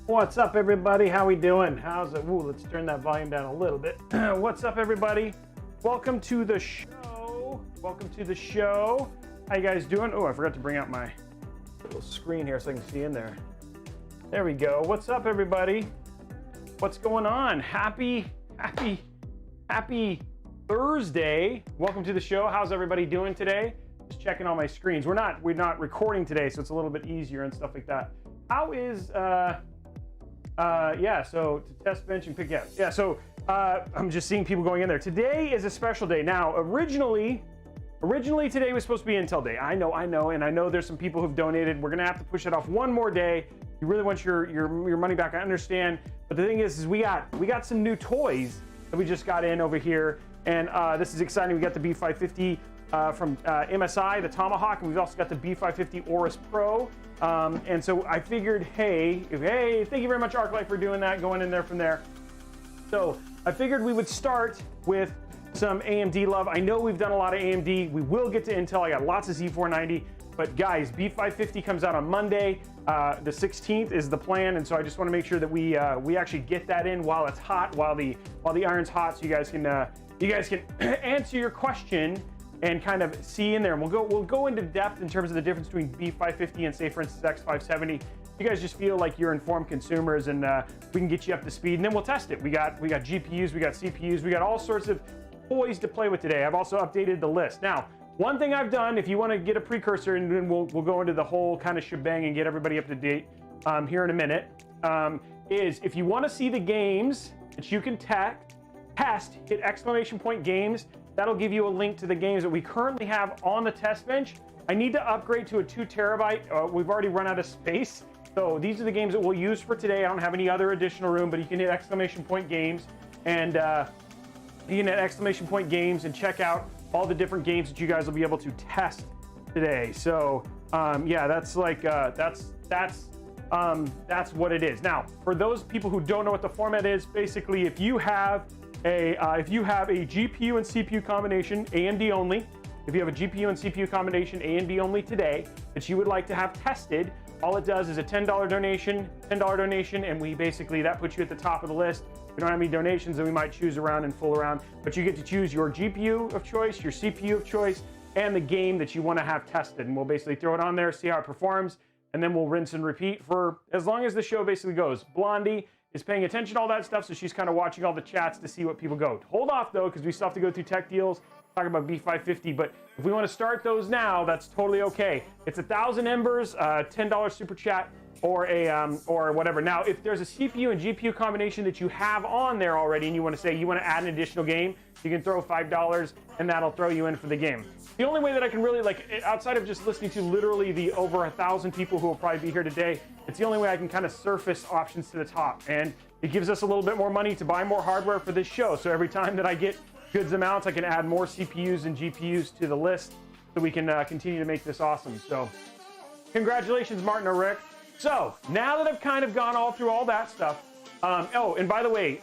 What's up, everybody? How we doing? How's it? Ooh, let's turn that volume down a little bit. What's up, everybody? Welcome to the show. Welcome to the show. How you guys doing? Oh, I forgot to bring out my little screen here so I can see in there. There we go. What's up, everybody? What's going on? Happy Thursday. Welcome to the show. How's everybody doing today? Just checking all my screens. We're not recording today, so it's a little bit easier and stuff like that. How is so to test bench and pick so I'm just seeing people going in there. Today is a special day. Now, originally today was supposed to be Intel Day. I know, and I know there's some people who've donated. We're gonna have to push it off one more day. You really want your money back, I understand. But the thing is we got some new toys that we just got in over here, and this is exciting. We got the B550 from MSI, the Tomahawk, and we've also got the B550 Aorus Pro. And so I figured, hey, thank you very much, ArcLight, for doing that, going in there from there. So I figured we would start with some AMD love. I know we've done a lot of AMD. We will get to Intel. I got lots of Z490, but guys, B550 comes out on Monday. The 16th is the plan, and so I just want to make sure that we actually get that in while it's hot, while the iron's hot, so you guys can answer your question and kind of see in there. And we'll go into depth in terms of the difference between B550 and, say, for instance, X570. You guys just feel like you're informed consumers, and we can get you up to speed, and then we'll test it. We got GPUs, we got CPUs, we got all sorts of toys to play with today. I've also updated the list. Now, one thing I've done, if you want to get a precursor, and then we'll go into the whole kind of shebang and get everybody up to date here in a minute, is if you want to see the games that you can test, hit !games. That'll give you a link to the games that we currently have on the test bench. I need to upgrade to a 2 terabyte. We've already run out of space. So these are the games that we'll use for today. I don't have any other additional room, but you can hit !games, and you can hit !games and check out all the different games that you guys will be able to test today. So yeah, that's like that's what it is. Now, for those people who don't know what the format is, basically, if you have a GPU and CPU combination, AMD only, if you have a GPU and CPU combination, AMD only today, that you would like to have tested, all it does is a $10 donation, and that puts you at the top of the list. If we don't have any donations, then we might choose around and fool around, but you get to choose your GPU of choice, your CPU of choice, and the game that you want to have tested, and we'll basically throw it on there, see how it performs, and then we'll rinse and repeat for as long as the show basically goes. Blondie is paying attention to all that stuff, so she's kind of watching all the chats to see what people go. Hold off, though, because we still have to go through tech deals, talk about B550, but if we want to start those now, that's totally okay. It's 1,000 embers, $10 super chat, or whatever. Now, if there's a CPU and GPU combination that you have on there already, and you want to add an additional game, you can throw $5, and that'll throw you in for the game. The only way that I can really, outside of just listening to literally the over 1,000 people who will probably be here today, it's the only way I can kind of surface options to the top. And it gives us a little bit more money to buy more hardware for this show. So every time that I get goods amounts, I can add more CPUs and GPUs to the list so we can continue to make this awesome. So congratulations, Martin or Rick. So now that I've kind of gone all through all that stuff, oh, and by the way,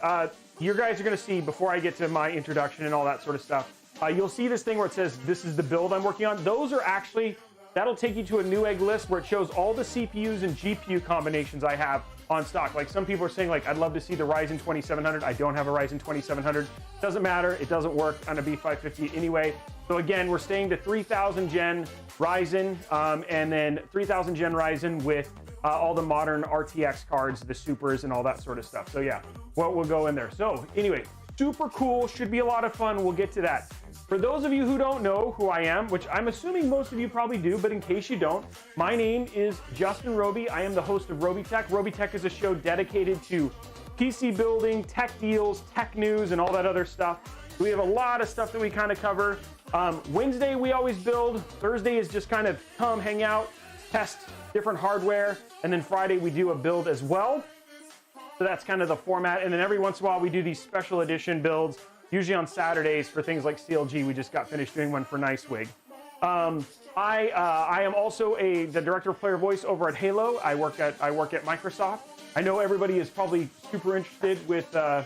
you guys are going to see, before I get to my introduction and all that sort of stuff, you'll see this thing where it says, this is the build I'm working on. Those are actually, that'll take you to a Newegg list where it shows all the CPUs and GPU combinations I have on stock. Like, some people are saying, I'd love to see the Ryzen 2700. I don't have a Ryzen 2700. Doesn't matter. It doesn't work on a B550 anyway. So again, we're staying to 3000 gen Ryzen, and then 3000 gen Ryzen with all the modern RTX cards, the supers and all that sort of stuff. So yeah, we'll go in there. So anyway, super cool, should be a lot of fun. We'll get to that. For those of you who don't know who I am, which I'm assuming most of you probably do, but in case you don't, my name is Justin Robey. I am the host of Robeytech. Robeytech is a show dedicated to PC building, tech deals, tech news, and all that other stuff. We have a lot of stuff that we kind of cover. Wednesday, we always build. Thursday is just kind of come, hang out, test different hardware. And then Friday, we do a build as well. So that's kind of the format. And then every once in a while, we do these special edition builds, usually on Saturdays for things like CLG. We just got finished doing one for Nicewig. I am also the director of player voice over at Halo. I work at Microsoft. I know everybody is probably super interested with. I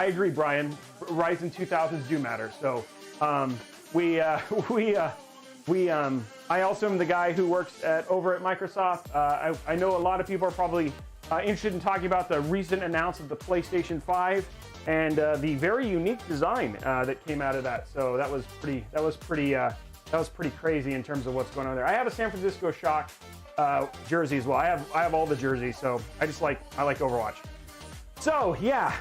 agree, Brian. Ryzen 2000s do matter. So I also am the guy who works over at Microsoft. I know a lot of people are probably interested in talking about the recent announcement of the PlayStation 5 and the very unique design that came out of that. So that was pretty crazy in terms of what's going on there. I have a San Francisco Shock jersey as well. I have all the jerseys, so I like Overwatch. So yeah,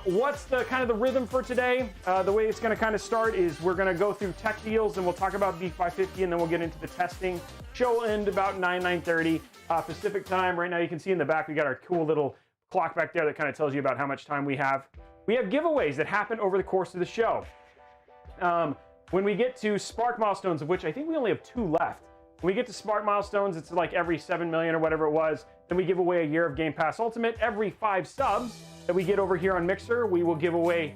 what's the kind of the rhythm for today? The way it's going to kind of start is we're going to go through tech deals, and we'll talk about B550, and then we'll get into the testing. Show will end about 9:30 Pacific time. Right now you can see in the back we got our cool little clock back there that kind of tells you about how much time we have. We have giveaways that happen over the course of the show. When we get to Spark milestones, of which I think we only have 2 left. When we get to Spark milestones, it's like every 7 million or whatever it was. Then we give away a year of Game Pass Ultimate. Every 5 subs that we get over here on Mixer, we will give away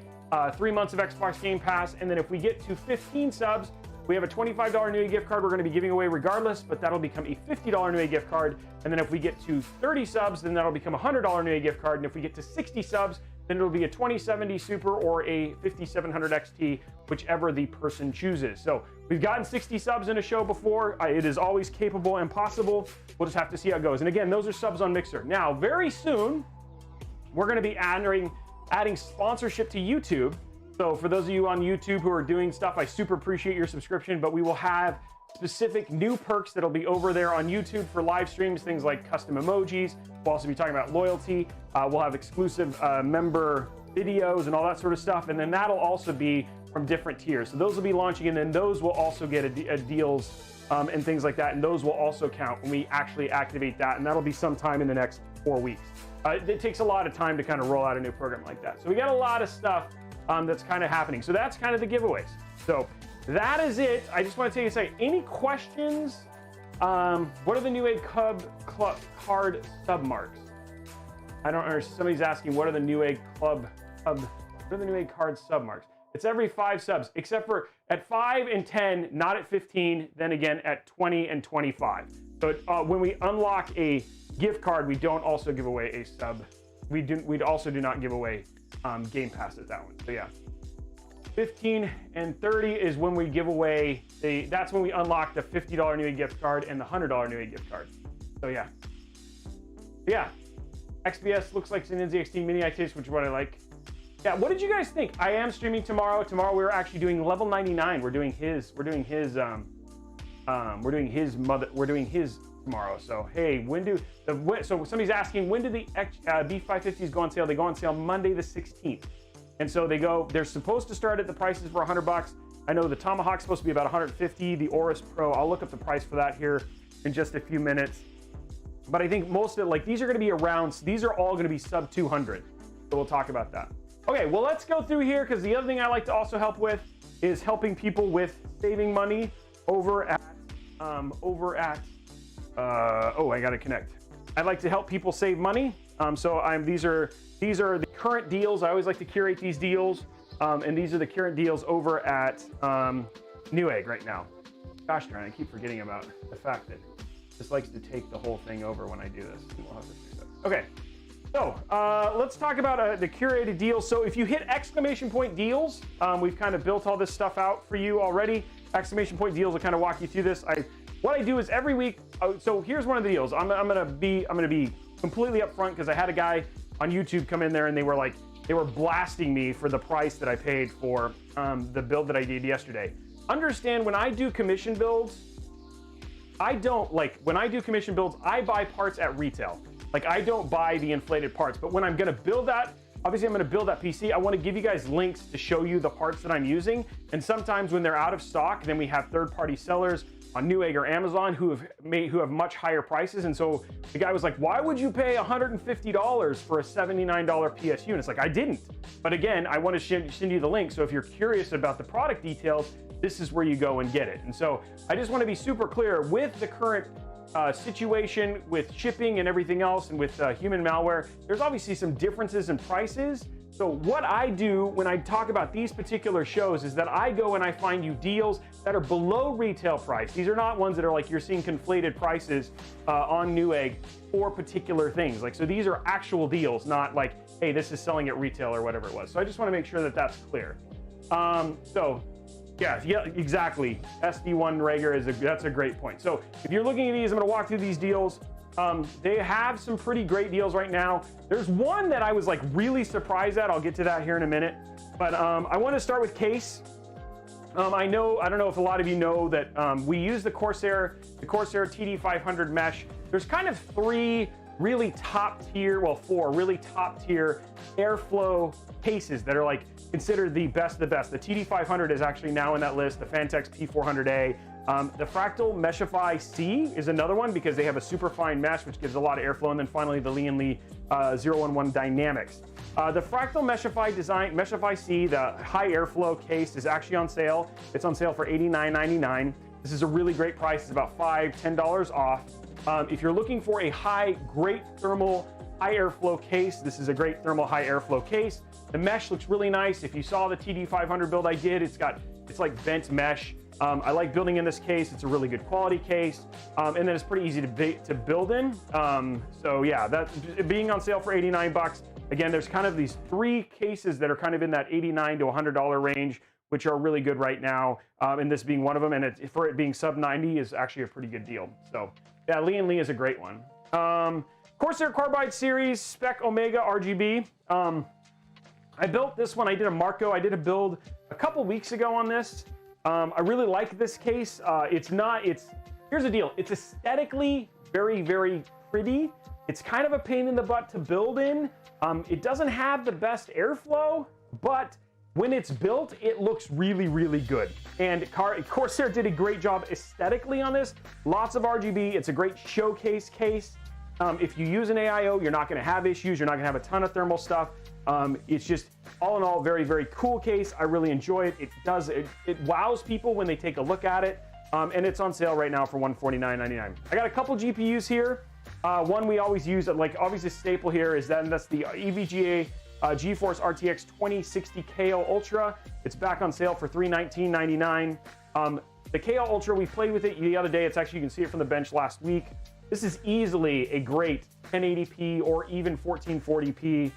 3 months of Xbox Game Pass. And then if we get to 15 subs, we have a $25 Newegg gift card we're going to be giving away regardless, but that'll become a $50 Newegg gift card. And then if we get to 30 subs, then that'll become a $100 Newegg gift card. And if we get to 60 subs, then it'll be a 2070 Super or a 5700 XT, whichever the person chooses. So we've gotten 60 subs in a show before. It is always capable and possible. We'll just have to see how it goes. And again, those are subs on Mixer. Now, very soon, we're going to be adding sponsorship to YouTube. So for those of you on YouTube who are doing stuff, I super appreciate your subscription, but we will have specific new perks that'll be over there on YouTube for live streams, things like custom emojis. We'll also be talking about loyalty. We'll have exclusive member videos and all that sort of stuff. And then that'll also be from different tiers. So those will be launching, and then those will also get a deals and things like that. And those will also count when we actually activate that. And that'll be sometime in the next 4 weeks. It takes a lot of time to kind of roll out a new program like that. So we got a lot of stuff that's kind of happening. So that's kind of the giveaways. So that is it. I just want to say, any questions? What are the Newegg card submarks? I don't understand. Somebody's asking, what are the Newegg what are the Newegg card submarks? It's every 5 subs, except for at 5 and 10, not at 15, then again at 20 and 25. So when we unlock a gift card, we don't also give away a sub. We also do not give away Game Pass at that one. So yeah. 15 and 30 is when we give away that's when we unlock the $50 Newegg gift card and the $100 Newegg gift card. So yeah. Yeah. XPS looks like it's an NZXT mini ITs, which is what I like. Yeah, what did you guys think? I am streaming tomorrow. Tomorrow we're actually doing level 99. We're doing his tomorrow. So hey, so somebody's asking, when do the B550s go on sale? They go on sale Monday the 16th. And so they're supposed to start at the prices for $100. I know the Tomahawk's supposed to be about 150, the Aorus Pro, I'll look up the price for that here in just a few minutes. But I think most of it, these are gonna be these are all gonna be sub 200. So we'll talk about that. Okay, well, let's go through here, because the other thing I like to also help with is helping people with saving money over at, oh, I gotta connect. I'd like to help people save money. These are the current deals. I always like to curate these deals. And these are the current deals over at Newegg right now. Gosh darn, I keep forgetting about the fact that this likes to take the whole thing over when I do this. We'll have to fix that. Okay, so let's talk about the curated deals. So if you hit exclamation point deals, we've kind of built all this stuff out for you already. Exclamation point deals will kind of walk you through this. What I do is every week. So here's one of the deals. I'm gonna be completely upfront, because I had a guy on YouTube come in there and they were blasting me for the price that I paid for the build that I did yesterday. Understand, when I do commission builds, I buy parts at retail. I don't buy the inflated parts, but when I'm gonna build that, obviously I'm gonna build that PC, I wanna give you guys links to show you the parts that I'm using. And sometimes when they're out of stock, then we have third-party sellers on Newegg or Amazon who have much higher prices. And so the guy was like, why would you pay $150 for a $79 PSU? And it's like, I didn't. But again, I want to send you the link. So if you're curious about the product details, this is where you go and get it. And so I just want to be super clear with the current situation with shipping and everything else, and with human malware, there's obviously some differences in prices. So what I do when I talk about these particular shows is that I go and I find you deals that are below retail price. These are not ones that are like you're seeing conflated prices on Newegg for particular things. So these are actual deals, not like, hey, this is selling at retail or whatever it was. So I just want to make sure that that's clear. Yeah, exactly. SD1 Rager that's a great point. So if you're looking at these, I'm going to walk through these deals. They have some pretty great deals right now. There's one that I was like really surprised at. I'll get to that here in a minute. But I want to start with case. I don't know if a lot of you know that we use the Corsair TD500 mesh. There's kind of three really top tier, well, four really top tier airflow cases that are like considered the best of the best. The TD500 is actually now in that list, the Fantex P400A. The Fractal Meshify C is another one because they have a super fine mesh, which gives a lot of airflow. And then finally, the Lee & Lee 011 Dynamics. The Fractal Meshify C, the high airflow case, is actually on sale. It's on sale for $89.99. This is a really great price. It's about $10 off. If you're looking for a great thermal, high airflow case, this is a great thermal, high airflow case. The mesh looks really nice. If you saw the TD500 build I did, it's like bent mesh. I like building in this case. It's a really good quality case, and then it's pretty easy to build in. So yeah, that being on sale for 89 bucks. Again, there's kind of these three cases that are kind of in that $89 to $100 range, which are really good right now. And this being one of them, and for it being sub 90 is actually a pretty good deal. So yeah, Lee & Lee is a great one. Corsair Carbide Series Spec Omega RGB. I built this one. I did a build a couple weeks ago on this. I really like this case. Here's the deal. It's aesthetically very, very pretty. It's kind of a pain in the butt to build in. It doesn't have the best airflow, but when it's built, it looks really, really good. And Corsair did a great job aesthetically on this. Lots of RGB. It's a great showcase case. If you use an AIO, you're not going to have issues. You're not going to have a ton of thermal stuff. It's just all in all very, very cool case. I really enjoy it. It wows people when they take a look at it. And it's on sale right now for $149.99. I got a couple GPUs here. One we always use, like obviously staple here, that's the EVGA GeForce RTX 2060 KO Ultra. It's back on sale for $319.99. The KO Ultra, we played with it the other day. It's actually, you can see it from the bench last week. This is easily a great 1080p or even 1440p,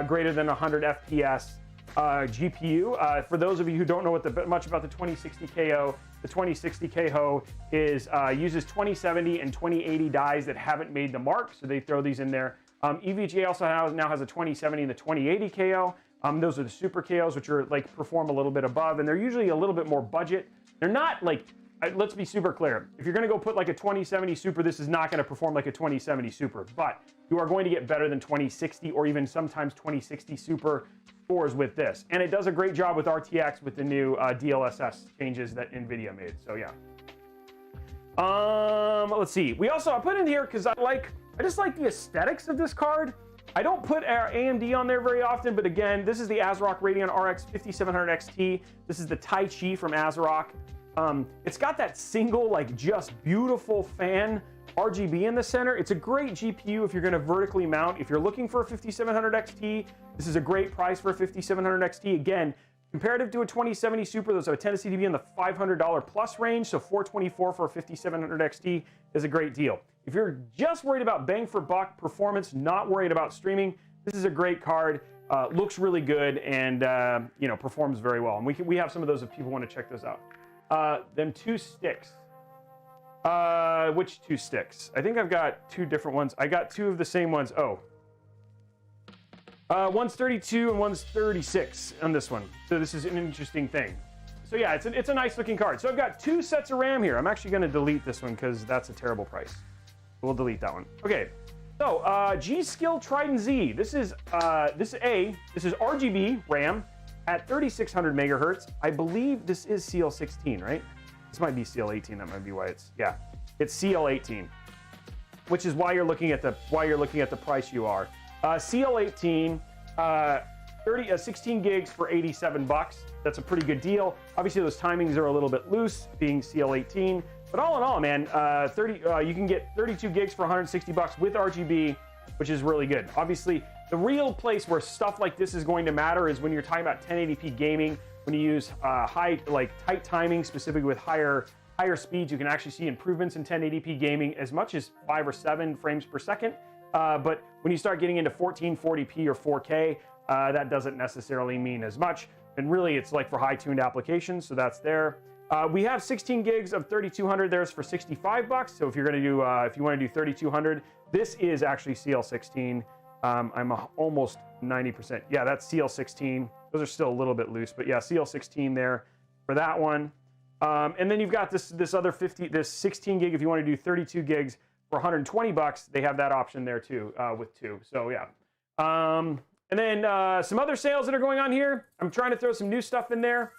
greater than 100 FPS GPU. For those of you who don't know much about the 2060 KO, the 2060 KO uses 2070 and 2080 dies that haven't made the mark, so they throw these in there. EVGA also now has a 2070 and the 2080 KO. Those are the super KOs, which are like perform a little bit above, and they're usually a little bit more budget. They're not like, let's be super clear. If you're going to go put like a 2070 Super, this is not going to perform like a 2070 Super, but you are going to get better than 2060 or even sometimes 2060 Super scores with this. And it does a great job with RTX with the new DLSS changes that NVIDIA made. So yeah. Let's see. I put in here because I just like the aesthetics of this card. I don't put AMD on there very often, but again, this is the ASRock Radeon RX 5700 XT. This is the Tai Chi from ASRock. It's got that single, like, just beautiful fan RGB in the center. It's a great GPU if you're going to vertically mount. If you're looking for a 5700 XT, this is a great price for a 5700 XT. Again, comparative to a 2070 Super, those have a tendency to be in the $500 plus range, so $424 for a 5700 XT is a great deal. If you're just worried about bang for buck performance, not worried about streaming, this is a great card. Looks really good and performs very well. And we have some of those if people want to check those out. Them two sticks. Which two sticks? I think I've got two different ones. I got two of the same ones. One's 32 and one's 36 on this one. So this is an interesting thing. So yeah, it's a nice looking card. So I've got two sets of RAM here. I'm actually going to delete this one because that's a terrible price. We'll delete that one. Okay. So G-Skill Trident Z. This is RGB RAM at 3600 megahertz. I believe this is CL16, right? This might be CL18. That might be why it's CL18, which is why you're looking at the price you are. CL18, 16 gigs for 87 bucks. That's a pretty good deal. Obviously, those timings are a little bit loose, being CL18. But all in all, man, you can get 32 gigs for 160 bucks with RGB, which is really good. Obviously, the real place where stuff like this is going to matter is when you're talking about 1080p gaming. When you use tight timing, specifically with higher speeds, you can actually see improvements in 1080p gaming as much as 5 or 7 frames per second. But when you start getting into 1440p or 4K, that doesn't necessarily mean as much. And really, it's like for high-tuned applications, so that's there. We have 16 gigs of 3200. There's for 65 bucks. So if you're going to do, if you want to do 3200, This is actually CL16. I'm almost 90%. Yeah, that's CL16. Those are still a little bit loose, but yeah, CL16 there for that one. And then you've got this other 16 gig if you want to do 32 gigs for 120 bucks. They have that option there too with two. So yeah. And then some other sales that are going on here. I'm trying to throw some new stuff in there.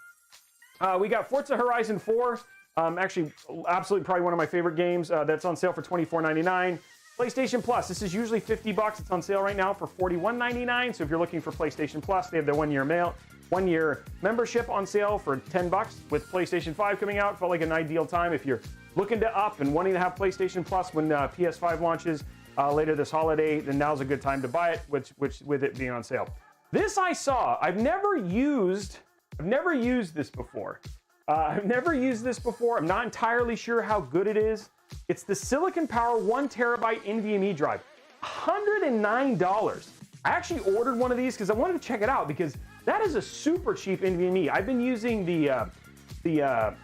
We got Forza Horizon 4. Actually, absolutely probably one of my favorite games. That's on sale for $24.99. PlayStation Plus. This is usually 50 bucks. It's on sale right now for $41.99. So if you're looking for PlayStation Plus, they have their one-year membership on sale for 10 bucks. With PlayStation 5 coming out, felt like an ideal time if you're looking to up and wanting to have PlayStation Plus when PS5 launches later this holiday. Then now's a good time to buy it, which with it being on sale. This I saw. I've never used this before. I'm not entirely sure how good it is. It's the Silicon Power 1 terabyte NVMe drive. $109. I actually ordered one of these because I wanted to check it out because that is a super cheap NVMe. I've been using the Intel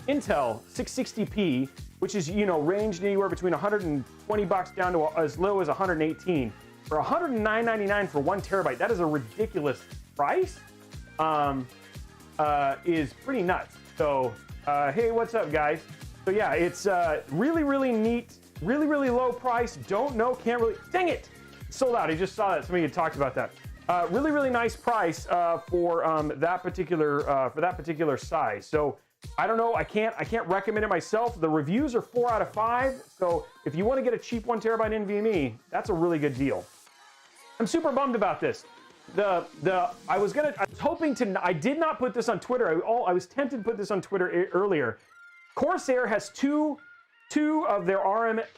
660p, which is, you know, ranged anywhere between 120 bucks down to as low as 118. For $109.99 for 1 terabyte, that is a ridiculous price. Is pretty nuts. So, hey, what's up, guys? So yeah, it's really, really neat, really, really low price. Don't know, can't really. Dang it, sold out. I just saw that. Somebody had talked about that. Really, really nice price for that particular size. So I don't know. I can't recommend it myself. The reviews are 4 out of 5. So if you want to get a cheap 1 terabyte NVMe, that's a really good deal. I'm super bummed about this. I was hoping to. I did not put this on Twitter. I was tempted to put this on Twitter earlier. Corsair has two of their RMX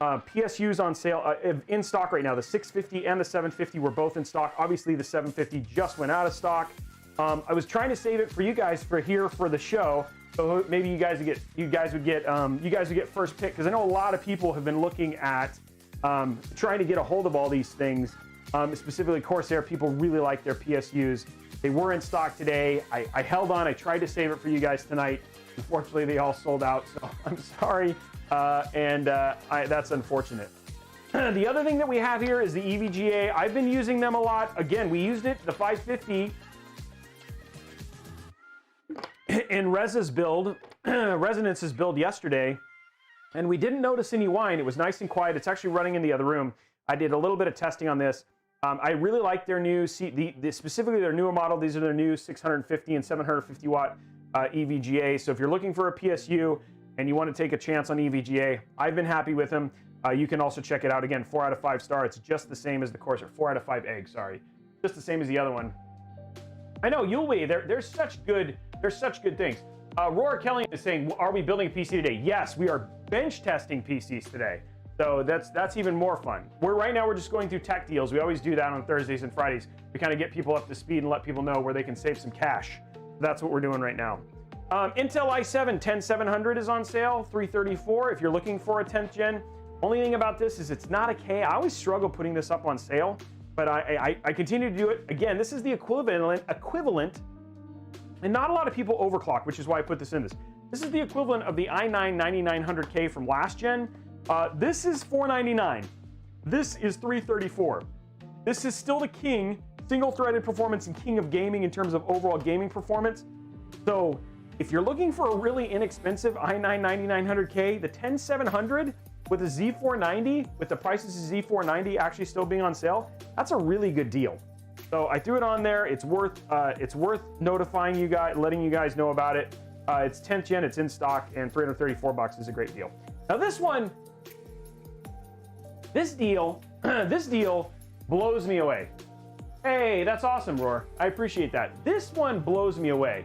PSUs on sale in stock right now. The 650 and the 750 were both in stock. Obviously, the 750 just went out of stock. I was trying to save it for you guys for the show, so maybe you guys would get first pick, because I know a lot of people have been looking at trying to get a hold of all these things. Specifically Corsair, people really like their PSUs. They were in stock today. I held on. I tried to save it for you guys tonight. Unfortunately, they all sold out, so I'm sorry, that's unfortunate. The other thing that we have here is the EVGA. I've been using them a lot. Again, we used it, the 550, in Resonance's build yesterday, and we didn't notice any whine. It was nice and quiet. It's actually running in the other room. I did a little bit of testing on this. I really like their new, specifically their newer model. These are their new 650 and 750 watt EVGA. So if you're looking for a PSU and you want to take a chance on EVGA, I've been happy with them. You can also check it out. Again, 4 out of 5 star. It's just the same as the Corsair. 4 out of 5 egg, sorry. Just the same as the other one. I know, Yulwei, they're such good things. Roar Kelly is saying, are we building a PC today? Yes, we are bench testing PCs today. So that's even more fun. Right now we're just going through tech deals. We always do that on Thursdays and Fridays. We kind of get people up to speed and let people know where they can save some cash. That's what we're doing right now. Intel i7 10700 is on sale, $334 if you're looking for a 10th gen. Only thing about this is it's not a K. I always struggle putting this up on sale, but I continue to do it. Again, this is the equivalent, and not a lot of people overclock, which is why I put this in this. This is the equivalent of the i9 9900K from last gen. This is $499. This is $334. This is still the king, single-threaded performance and king of gaming in terms of overall gaming performance. So if you're looking for a really inexpensive i9 9900K, the 10700 with a Z490, with the prices of Z490 actually still being on sale, that's a really good deal. So I threw it on there. It's worth notifying you guys, letting you guys know about it. It's 10th gen, it's in stock, and $334 is a great deal. Now this deal blows me away. Hey, that's awesome, Roar. I appreciate that. This one blows me away.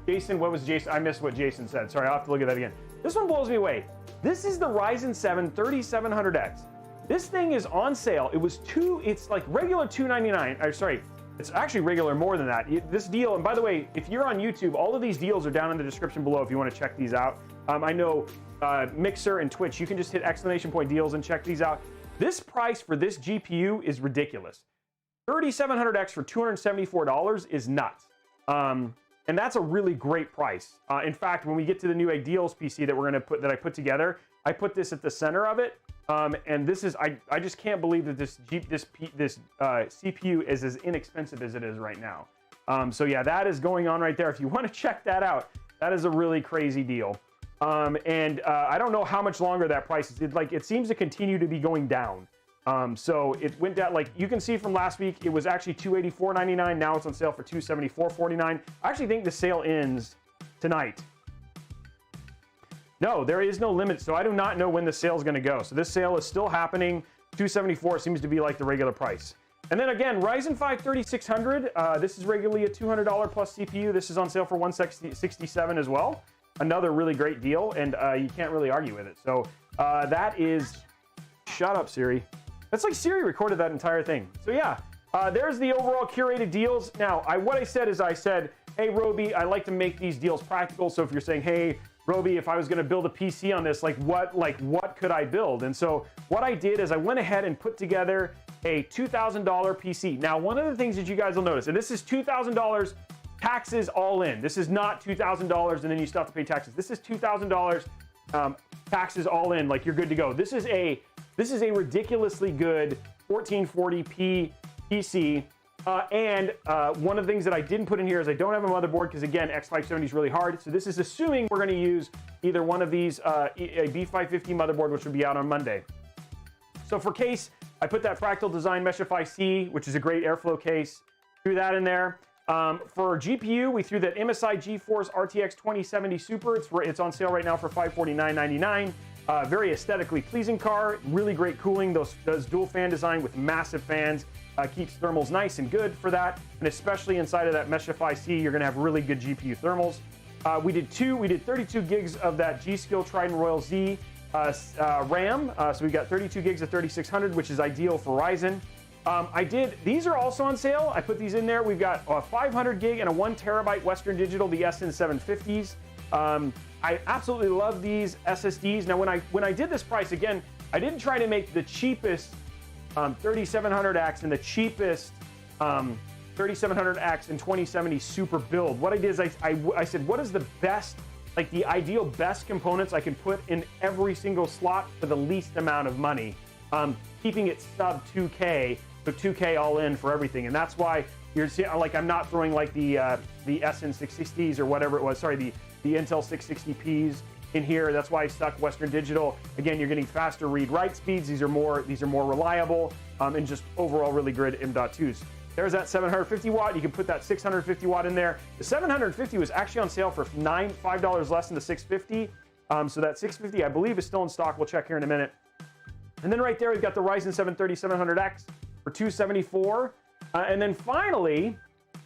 Jason, what was Jason? I missed what Jason said. Sorry, I'll have to look at that again. This one blows me away. This is the Ryzen 7 3700X. This thing is on sale. It's like regular $299. Sorry, it's actually regular more than that. This deal, and by the way, if you're on YouTube, all of these deals are down in the description below if you want to check these out. I know Mixer and Twitch, you can just hit ! deals and check these out. This price for this GPU is ridiculous. 3700X for $274 is nuts. and that's a really great price. In fact, when we get to the Newegg Deals PC that I put together, I put this at the center of it. And this is, I just can't believe that this CPU is as inexpensive as it is right now. So yeah, that is going on right there. If you want to check that out, that is a really crazy deal. I don't know how much longer that price is. It seems to continue to be going down. So it went down, like you can see from last week, it was actually $284.99. Now it's on sale for $274.49. I actually think the sale ends tonight. No, there is no limit, so I do not know when the sale is going to go. So this sale is still happening. $274 seems to be like the regular price. And then again, Ryzen 5 3600. This is regularly a $200 plus CPU. This is on sale for $167 as well. Another really great deal, and you can't really argue with it. So that is, shut up, Siri. That's like Siri recorded that entire thing. So yeah, there's the overall curated deals. Now, what I said is I said, hey, Roby, I like to make these deals practical. So if you're saying, hey, Roby, if I was going to build a PC on this, what could I build? And so what I did is I went ahead and put together a $2,000 PC. Now, one of the things that you guys will notice, and this is $2,000 taxes all in. This is not $2,000 and then you still have to pay taxes. This is $2,000 taxes all in, like you're good to go. This is a ridiculously good 1440p PC. One of the things that I didn't put in here is I don't have a motherboard because, again, X570 is really hard. So this is assuming we're going to use either one of these, a B550 motherboard, which will be out on Monday. So for case, I put that Fractal Design Meshify C, which is a great airflow case. Threw that in there. For GPU, we threw that MSI GeForce RTX 2070 Super. It's on sale right now for $549.99. Very aesthetically pleasing car. Really great cooling. Does dual fan design with massive fans. Keeps thermals nice and good for that, and especially inside of that Meshify C, you're going to have really good GPU thermals. We did 32 gigs of that G-Skill Trident Royal Z RAM, so we got 32 gigs of 3600, which is ideal for Ryzen. These are also on sale. I put these in there. We've got a 500 gig and a 1 terabyte Western Digital, the SN750s. I absolutely love these SSDs. Now, when I did this price, again, I didn't try to make the cheapest 3700X and the cheapest 3700X and 2070 Super build. What I did is I said, what is the best, like the ideal best components I can put in every single slot for the least amount of money, keeping it sub 2K, so 2K all in for everything. And that's why you're seeing, like, I'm not throwing like the SN660s or whatever it was, sorry, the Intel 660Ps in here. That's why I stuck Western Digital. Again, you're getting faster read-write speeds. These are more reliable, and just overall really good M.2s. There's that 750 watt. You can put that 650 watt in there. The 750 was actually on sale for $5 less than the 650. So that 650, I believe, is still in stock. We'll check here in a minute. And then right there, we've got the Ryzen 7 3700X for $274. And then finally,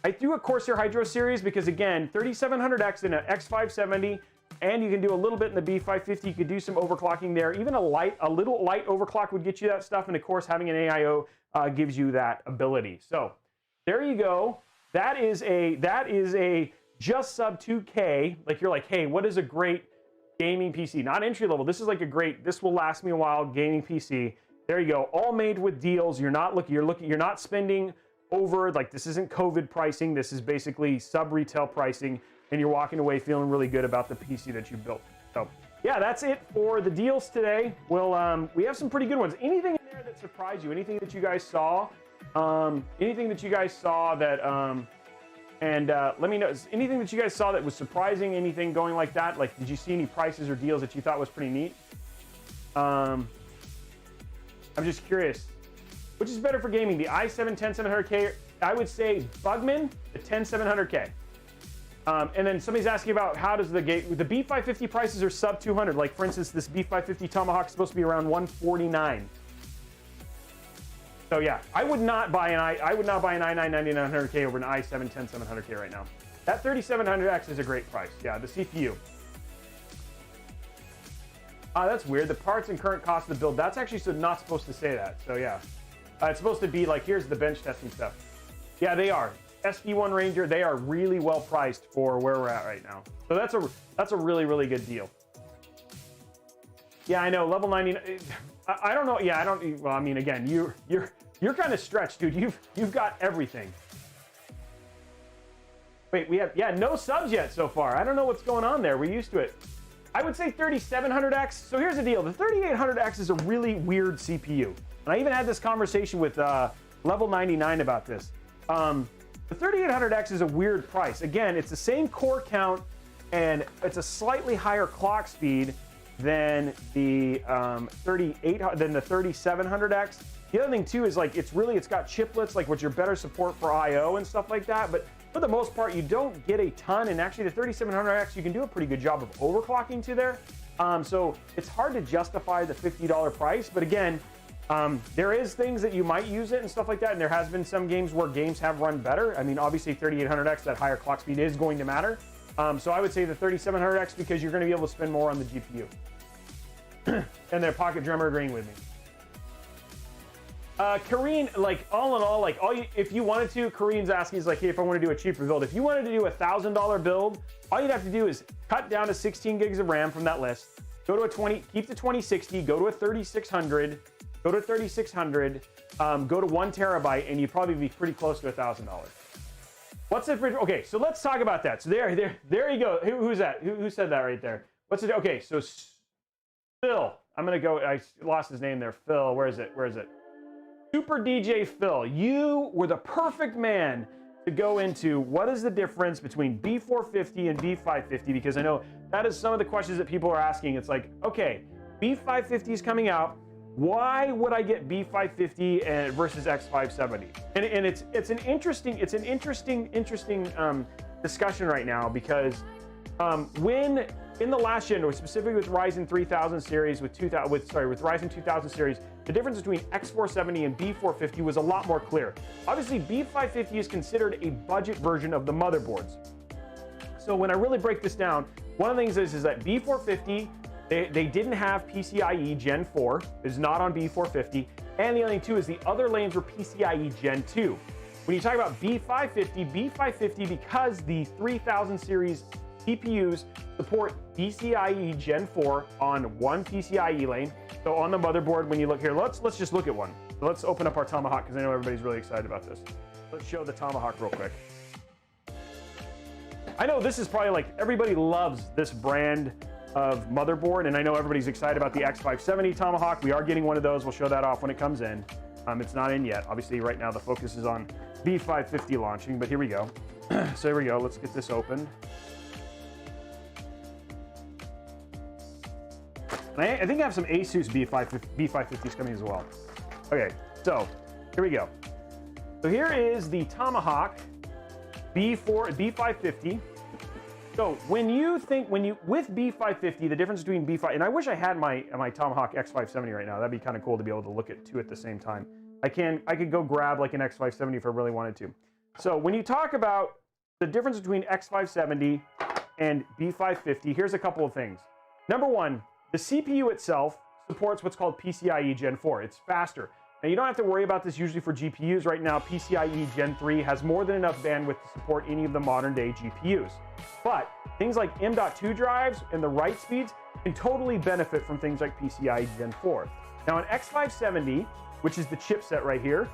I threw a Corsair Hydro series because, again, 3700X in an X570, and you can do a little bit in the B550. You could do some overclocking there. Even a little light overclock would get you that stuff. And of course, having an AIO gives you that ability. So there you go. That is a just sub 2K. Like, you're like, hey, what is a great gaming PC? Not entry level. This is like this will last me a while gaming PC. There you go. All made with deals. You're not spending over, like, this isn't COVID pricing. This is basically sub retail pricing. And you're walking away feeling really good about the PC that you built. So yeah, that's it for the deals today. We have some pretty good ones. Anything in there that surprised you? Anything that you guys saw? Anything that you guys saw that, let me know. Anything that you guys saw that was surprising? Anything going like that? Like, did you see any prices or deals that you thought was pretty neat? I'm just curious. Which is better for gaming? The i7 10700K? I would say Bugman, the 10700K. And then somebody's asking about how does the B550 prices are sub 200. Like, for instance, this B550 Tomahawk is supposed to be around 149. So yeah, I would not buy an i9 9900K over an i7 10700K right now. That 3700X is a great price. Yeah, the CPU. That's weird. The parts and current cost of the build. That's actually not supposed to say that. So yeah, it's supposed to be like, here's the bench testing stuff. Yeah, they are. SD1 Ranger, they are really well priced for where we're at right now. So that's a really, really good deal. Yeah, I know, level 99. I don't know. Yeah, I don't. Well, I mean, again, you're kind of stretched, dude. You've got everything. Wait, we have, yeah, no subs yet so far. I don't know what's going on there. We're used to it. I would say 3700X. So here's the deal. The 3800X is a really weird CPU. And I even had this conversation with Level 99 about this. The 3800X is a weird price. Again, it's the same core count and it's a slightly higher clock speed than the 3700X. The other thing too is like it's got chiplets, like which are better support for I/O and stuff like that. But for the most part, you don't get a ton. And actually, the 3700X, you can do a pretty good job of overclocking to there. So it's hard to justify the $50 price. But again, there is things that you might use it and stuff like that. And there has been some games where games have run better. I mean, obviously 3800X, that higher clock speed is going to matter. So I would say the 3700X because you're going to be able to spend more on the GPU. And their Pocket Drummer agreeing with me. Kareen, like all in all, like if you wanted to, Kareen's asking is like, hey, if I want to do a cheaper build, if you wanted to do a $1,000 build, all you'd have to do is cut down to 16 gigs of RAM from that list, go to a 20, keep the 2060, go to a 3600, go to 3600, go to 1 terabyte, and you'd probably be pretty close to $1,000. What's the okay? So let's talk about that. So there you go. Who's that? Who said that right there? What's it? Okay, so Phil, I'm gonna go. I lost his name there. Phil, where is it? Where is it? Super DJ Phil, you were the perfect man to go into what is the difference between B450 and B550, because I know that is some of the questions that people are asking. It's like, okay, B550 is coming out. Why would I get B550 versus X570? And it's an interesting discussion right now, because when in the last gen, or specifically with Ryzen 3000 series, with Ryzen 2000 series, the difference between X470 and B450 was a lot more clear. Obviously, B550 is considered a budget version of the motherboards. So when I really break this down, one of the things is that B450, they didn't have PCIe Gen 4. It's not on B450. And the other thing too is the other lanes were PCIe Gen 2. When you talk about B550, because the 3000 series CPUs support PCIe Gen 4 on one PCIe lane. So on the motherboard, when you look here, let's just look at one. So let's open up our Tomahawk, because I know everybody's really excited about this. Let's show the Tomahawk real quick. I know this is probably like, everybody loves this brand of motherboard, and I know everybody's excited about the X570 Tomahawk. We are getting one of those. We'll show that off when it comes in. It's not in yet. Obviously, right now the focus is on B550 launching, but here we go. So here we go. Let's get this open. I think I have some Asus B550s coming as well. Okay, so here we go. So here is the Tomahawk B550. So with B550, the difference between B5, and I wish I had my Tomahawk X570 right now. That'd be kind of cool to be able to look at two at the same time. I could go grab like an X570 if I really wanted to. So when you talk about the difference between X570 and B550, here's a couple of things. Number one, the CPU itself supports what's called PCIe Gen 4. It's faster. Now, you don't have to worry about this usually for GPUs. Right now, PCIe Gen 3 has more than enough bandwidth to support any of the modern day GPUs. But things like M.2 drives and the write speeds can totally benefit from things like PCIe Gen 4. Now, on X570, which is the chipset right here,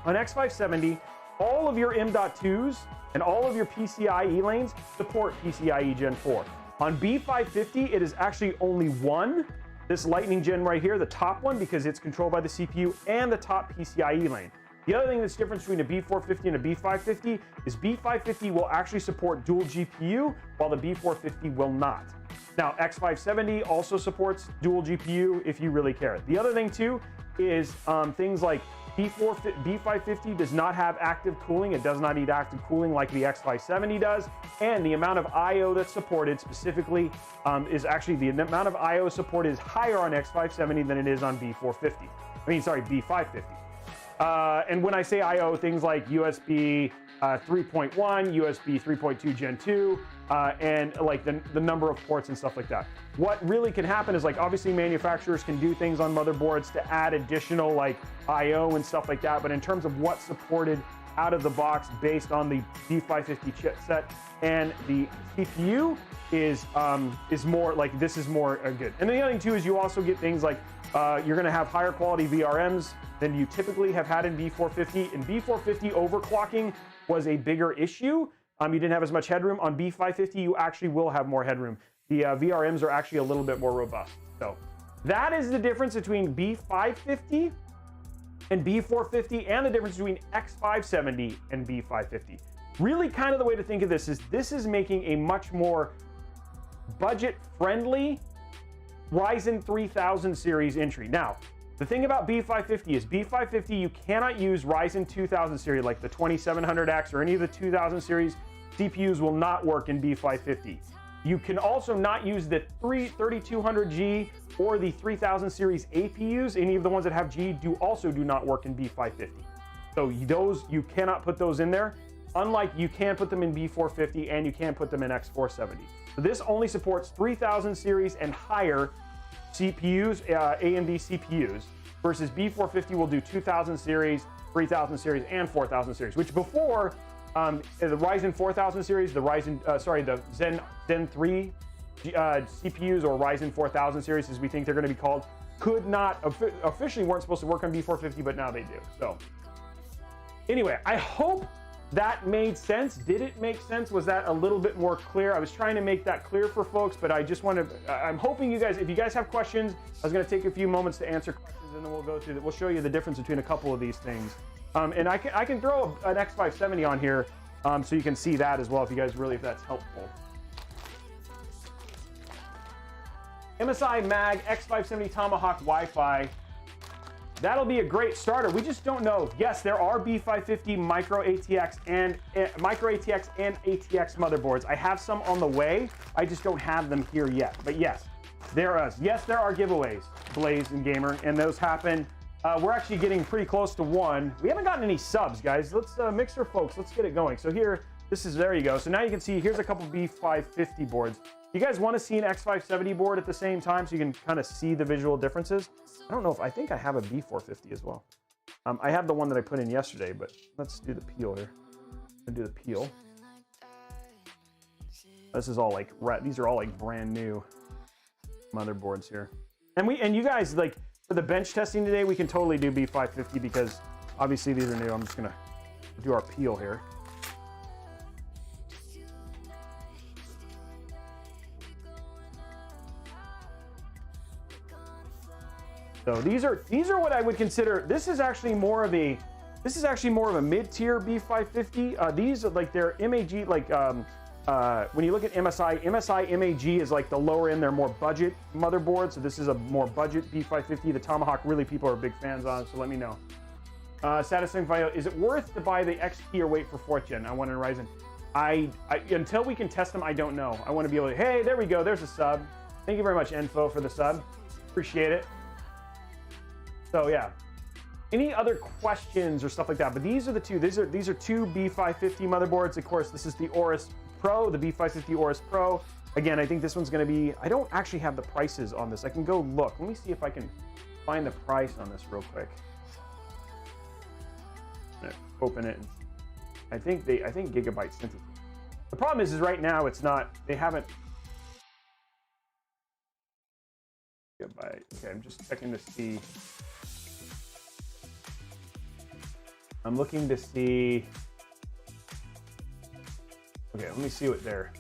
on X570, all of your M.2s and all of your PCIe lanes support PCIe Gen 4. On B550, it is actually only one, this Lightning Gen right here, the top one, because it's controlled by the CPU, and the top PCIe lane. The other thing that's different between a B450 and a B550 is B550 will actually support dual GPU, while the B450 will not. Now, X570 also supports dual GPU if you really care. The other thing too is things like B550 does not have active cooling. It does not need active cooling like the X570 does. And the amount of I/O that's supported specifically is actually, the amount of I/O supported is higher on X570 than it is on B550. And when I say I/O, things like USB 3.1, USB 3.2 Gen 2, and like the number of ports and stuff like that. What really can happen is, like, obviously manufacturers can do things on motherboards to add additional like I/O and stuff like that, but in terms of what's supported out of the box based on the B550 chipset and the CPU is more like, this is more good. And the other thing too is you also get things like you're going to have higher quality VRMs than you typically have had in B450. In B450, overclocking was a bigger issue you didn't have as much headroom. On B550, you actually will have more headroom. The VRMs are actually a little bit more robust. So that is the difference between B550 and B450, and the difference between X570 and B550. Really kind of the way to think of this is making a much more budget-friendly Ryzen 3000 series entry. Now, the thing about B550 is B550, you cannot use Ryzen 2000 series like the 2700X or any of the 2000 series CPUs will not work in B550. You can also not use the 3200G or the 3000 series APUs. Any of the ones that have G do not work in B550. So those, you cannot put those in there. Unlike you can put them in B450 and you can put them in X470. So this only supports 3000 series and higher CPUs, AMD CPUs, versus B450 will do 2000 series, 3000 series, and 4000 series, which before, the Ryzen 4000 series, the Zen 3 CPUs, or Ryzen 4000 series as we think they're going to be called, could not, officially weren't supposed to work on B450, but now they do. So anyway, I hope that made sense. Did it make sense? Was that a little bit more clear? I was trying to make that clear for folks, but I just want to, I'm hoping you guys, if you guys have questions, I was going to take a few moments to answer questions, and then we'll go through, we'll show you the difference between a couple of these things. And I can throw an X570 on here so you can see that as well if you guys really, if that's helpful. MSI Mag X570 Tomahawk Wi-Fi. That'll be a great starter. We just don't know. Yes, there are B550 micro ATX and ATX motherboards. I have some on the way. I just don't have them here yet. But yes, there are giveaways, Blaze and Gamer, and those happen. We're actually getting pretty close to one. We haven't gotten any subs, guys. Let's Mixer folks, let's get it going. So here, there you go. So now you can see, here's a couple B550 boards. You guys want to see an X570 board at the same time so you can kind of see the visual differences? I don't know if, I think I have a B450 as well. I have the one that I put in yesterday, but let's do the peel here. I'm gonna do the peel. This is all like, these are all like brand new motherboards here. And you guys, like, for the bench testing today, we can totally do B550 because obviously these are new. I'm just gonna do our peel here. So these are what I would consider. This is actually more of a mid-tier B550. These are like their MAG, like when you look at MSI MAG is like the lower end. They're more budget motherboard. So this is a more budget B550. The Tomahawk, really, people are big fans on. So let me know. Satisfying video. Is it worth to buy the XT or wait for 4th gen? I want a Ryzen. Until we can test them, I don't know. I want to be able to. Hey, there we go. There's a sub. Thank you very much, Enfo, for the sub. Appreciate it. So yeah, any other questions or stuff like that? But these are the two. These are two B550 motherboards. Of course, this is the Aorus Pro, the B550 Aorus Pro. Again, I think this one's going to be. I don't actually have the prices on this. I can go look. Let me see if I can find the price on this real quick. Open it. I think Gigabyte sent it. The problem is right now it's not. They haven't. Gigabyte. Okay, I'm just checking to see. I'm looking to see. Okay, let me see what they're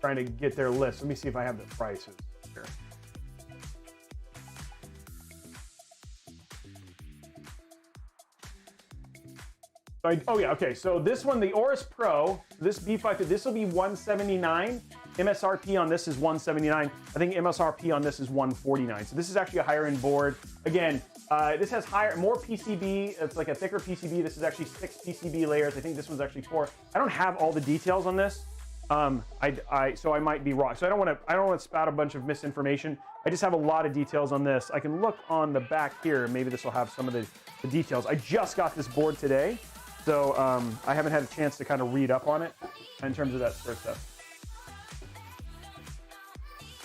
trying to get their list. Let me see if I have the prices here. Oh yeah, okay. So this one, the Aorus Pro, this B550, this will be $179. MSRP on this is $179. I think MSRP on this is $149. So this is actually a higher end board. Again, this has more PCB. It's like a thicker PCB. This is actually 6 PCB layers. I think this one's actually 4. I don't have all the details on this. So I might be wrong. So I don't want to spout a bunch of misinformation. I just have a lot of details on this. I can look on the back here. Maybe this will have some of the details. I just got this board today, so I haven't had a chance to kind of read up on it in terms of that sort of stuff.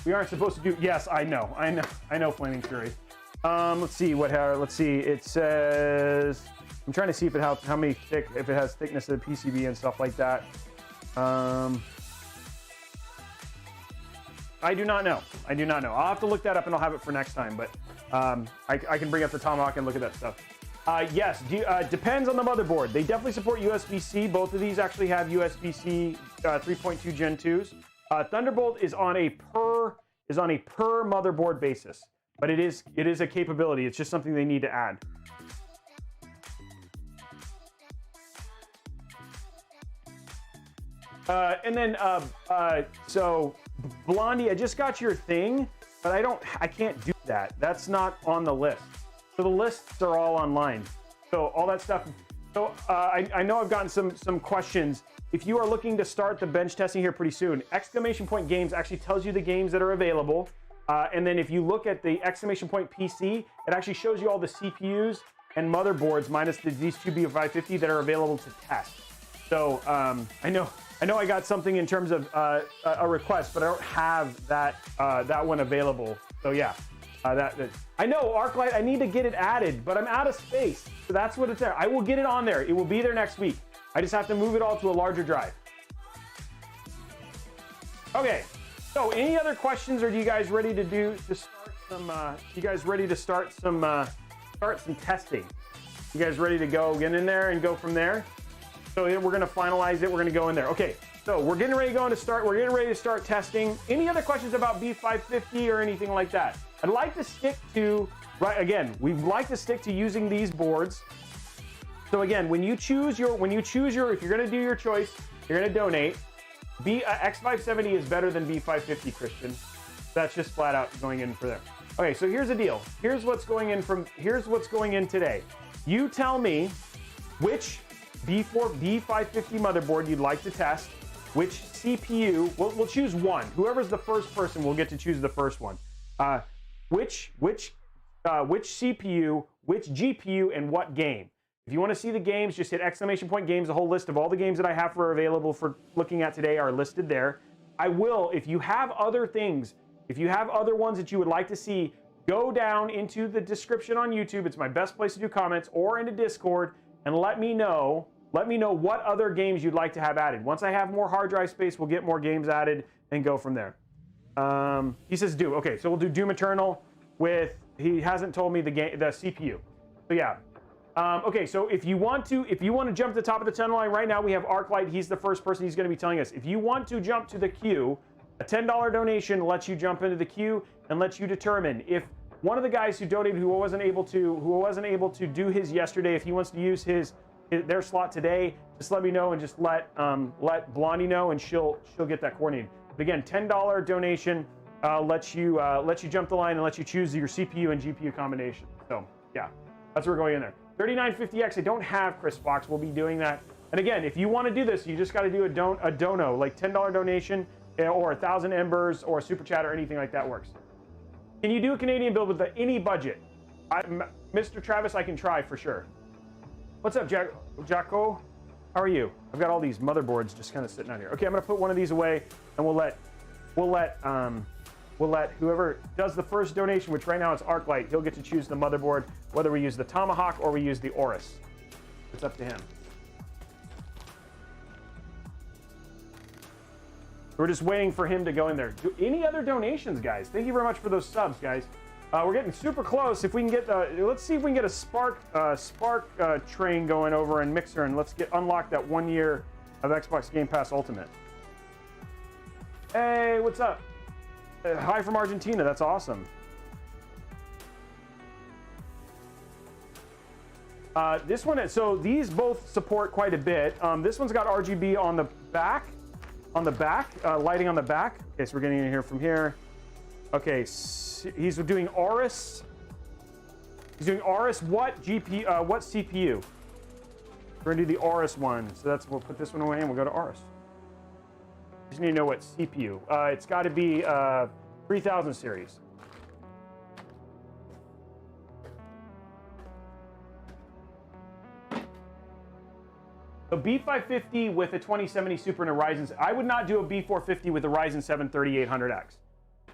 We aren't supposed to do. Yes, I know, Flaming Fury. Let's see let's see. It says. I'm trying to see if it has if it has thickness of the PCB and stuff like that. I do not know. I'll have to look that up and I'll have it for next time. But I can bring up the Tomahawk and look at that stuff. Yes, depends on the motherboard. They definitely support USB-C. Both of these actually have USB-C 3.2 Gen 2s. Thunderbolt is on a per motherboard basis, but it is a capability. It's just something they need to add. And then so Blondie, I just got your thing, but I can't do that. That's not on the list. So the lists are all online. So all that stuff. So I know I've gotten some questions. If you are looking to start the bench testing here pretty soon, exclamation point games actually tells you the games that are available. And then if you look at the exclamation point PC, it actually shows you all the CPUs and motherboards minus these two B550 that are available to test. So I know I got something in terms of a request, but I don't have that one available. So yeah, I know ArcLight. I need to get it added, but I'm out of space. So that's what it's there. I will get it on there. It will be there next week. I just have to move it all to a larger drive. Okay. So any other questions, or do you guys ready to start some? You guys ready to start some testing? You guys ready to go get in there and go from there? So we're gonna finalize it. We're gonna go in there. Okay. So we're getting ready to start. We're getting ready to start testing. Any other questions about B550 or anything like that? I'd like to stick to we'd like to stick to using these boards. So again, if you're gonna do your choice, you're gonna donate. X570 is better than B550, Christian. That's just flat out going in for them. Okay, so here's the deal. Here's what's going in today. You tell me which B550 motherboard you'd like to test, which CPU. We'll choose one. Whoever's the first person will get to choose the first one. Which CPU, which GPU, and what game. If you want to see the games, just hit exclamation point games. The whole list of all the games that I have available for looking at today are listed there. I will, if you have other things, if you have other ones that you would like to see, go down into the description on YouTube. It's my best place to do comments, or into Discord, and let me know what other games you'd like to have added. Once I have more hard drive space, we'll get more games added and go from there. He says Doom. Okay, so we'll do Doom Eternal with, he hasn't told me the CPU. So yeah. Okay, so if you want to jump to the top of the tunnel line right now, we have ArcLight. He's the first person. He's going to be telling us. If you want to jump to the queue, a $10 donation lets you jump into the queue and lets you determine if one of the guys who donated, who wasn't able to do his yesterday, if he wants to use their slot today, just let me know, and just let Blondie know, and she'll get that coordinated. But again, $10 donation lets you jump the line and lets you choose your CPU and GPU combination. So yeah, that's where we're going in there. 3950X, I don't have Chris Fox. We'll be doing that. And again, if you want to do this, you just got to do a dono, like $10 donation, or 1,000 embers, or a super chat, or anything like that works. Can you do a Canadian build with any budget? Mr. Travis, I can try for sure. What's up, Jacko? How are you? I've got all these motherboards just kind of sitting out here. Okay, I'm gonna put one of these away, and we'll let whoever does the first donation, which right now it's ArcLight, he'll get to choose the motherboard, whether we use the Tomahawk or we use the Aorus. It's up to him. We're just waiting for him to go in there. Do any other donations, guys? Thank you very much for those subs, guys. We're getting super close. If we can get, let's see if we can get a Spark train going over in Mixer, and let's unlock that 1 year of Xbox Game Pass Ultimate. Hey, what's up? Hi from Argentina. That's awesome. This one, so these both support quite a bit. This one's got RGB on the back, lighting on the back. Okay, so we're getting in here from here. Okay, he's doing Aorus. He's doing Aorus. What GPU? What CPU? We're gonna do the Aorus one. So we'll put this one away and we'll go to Aorus. Just need to know what CPU. It's got to be 3000 series. A B550 with a 2070 Super and a Ryzen. I would not do a B450 with a Ryzen 7 3800X.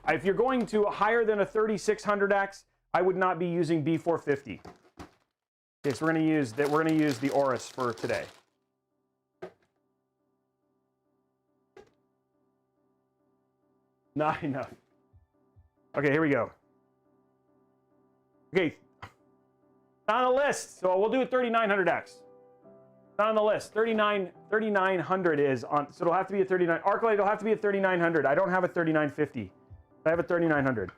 If you're going to higher than a 3600X, I would not be using B450. Okay, so we're going to use that. We're going to use the Aorus for today. Not enough. Okay, here we go. Okay. Not on the list, so we'll do a 3900X. Not on the list. 3900 is on, so it'll have to be a 39. ArcLight, it'll have to be a 3900. I don't have a 3950. I have a 3900.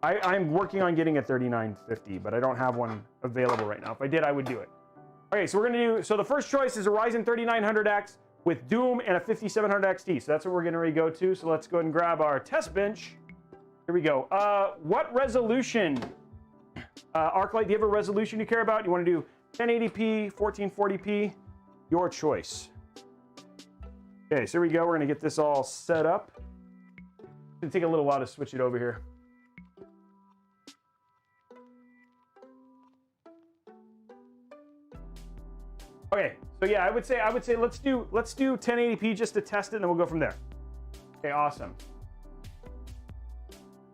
I'm working on getting a 3950, but I don't have one available right now. If I did, I would do it. Okay, so we're gonna do, so the first choice is a Ryzen 3900X with Doom and a 5700 XT. So that's what we're gonna go to. So let's go ahead and grab our test bench. Here we go. What resolution? ArcLight, do you have a resolution you care about? You wanna do 1080p, 1440p? Your choice. Okay, so here we go. We're gonna get this all set up. It's gonna take a little while to switch it over here. Okay, so yeah, I would say let's do 1080p just to test it, and then we'll go from there. Okay, awesome.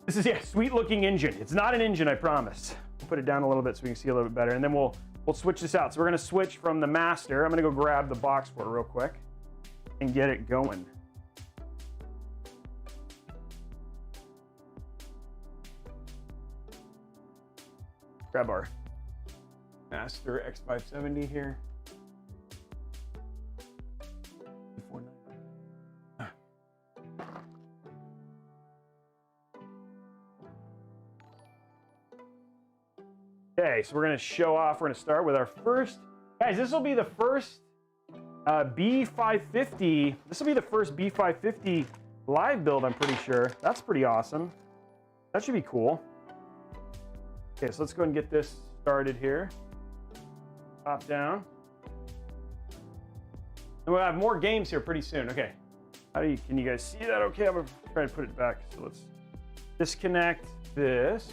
This is, yeah, sweet looking engine. It's not an engine, I promise. We'll put it down a little bit so we can see a little bit better, and then we'll switch this out. So we're gonna switch from the master. I'm gonna go grab the box for it real quick and get it going. Grab our master X570 here. Okay, so we're gonna show off. We're gonna start with our first, guys. This will be the first B550. This will be the first B550 live build. I'm pretty sure. That's pretty awesome. That should be cool. Okay, so let's go and get this started here. Top down. And we'll have more games here pretty soon. Okay. Can you guys see that? Okay, I'm gonna try to put it back. So let's disconnect this.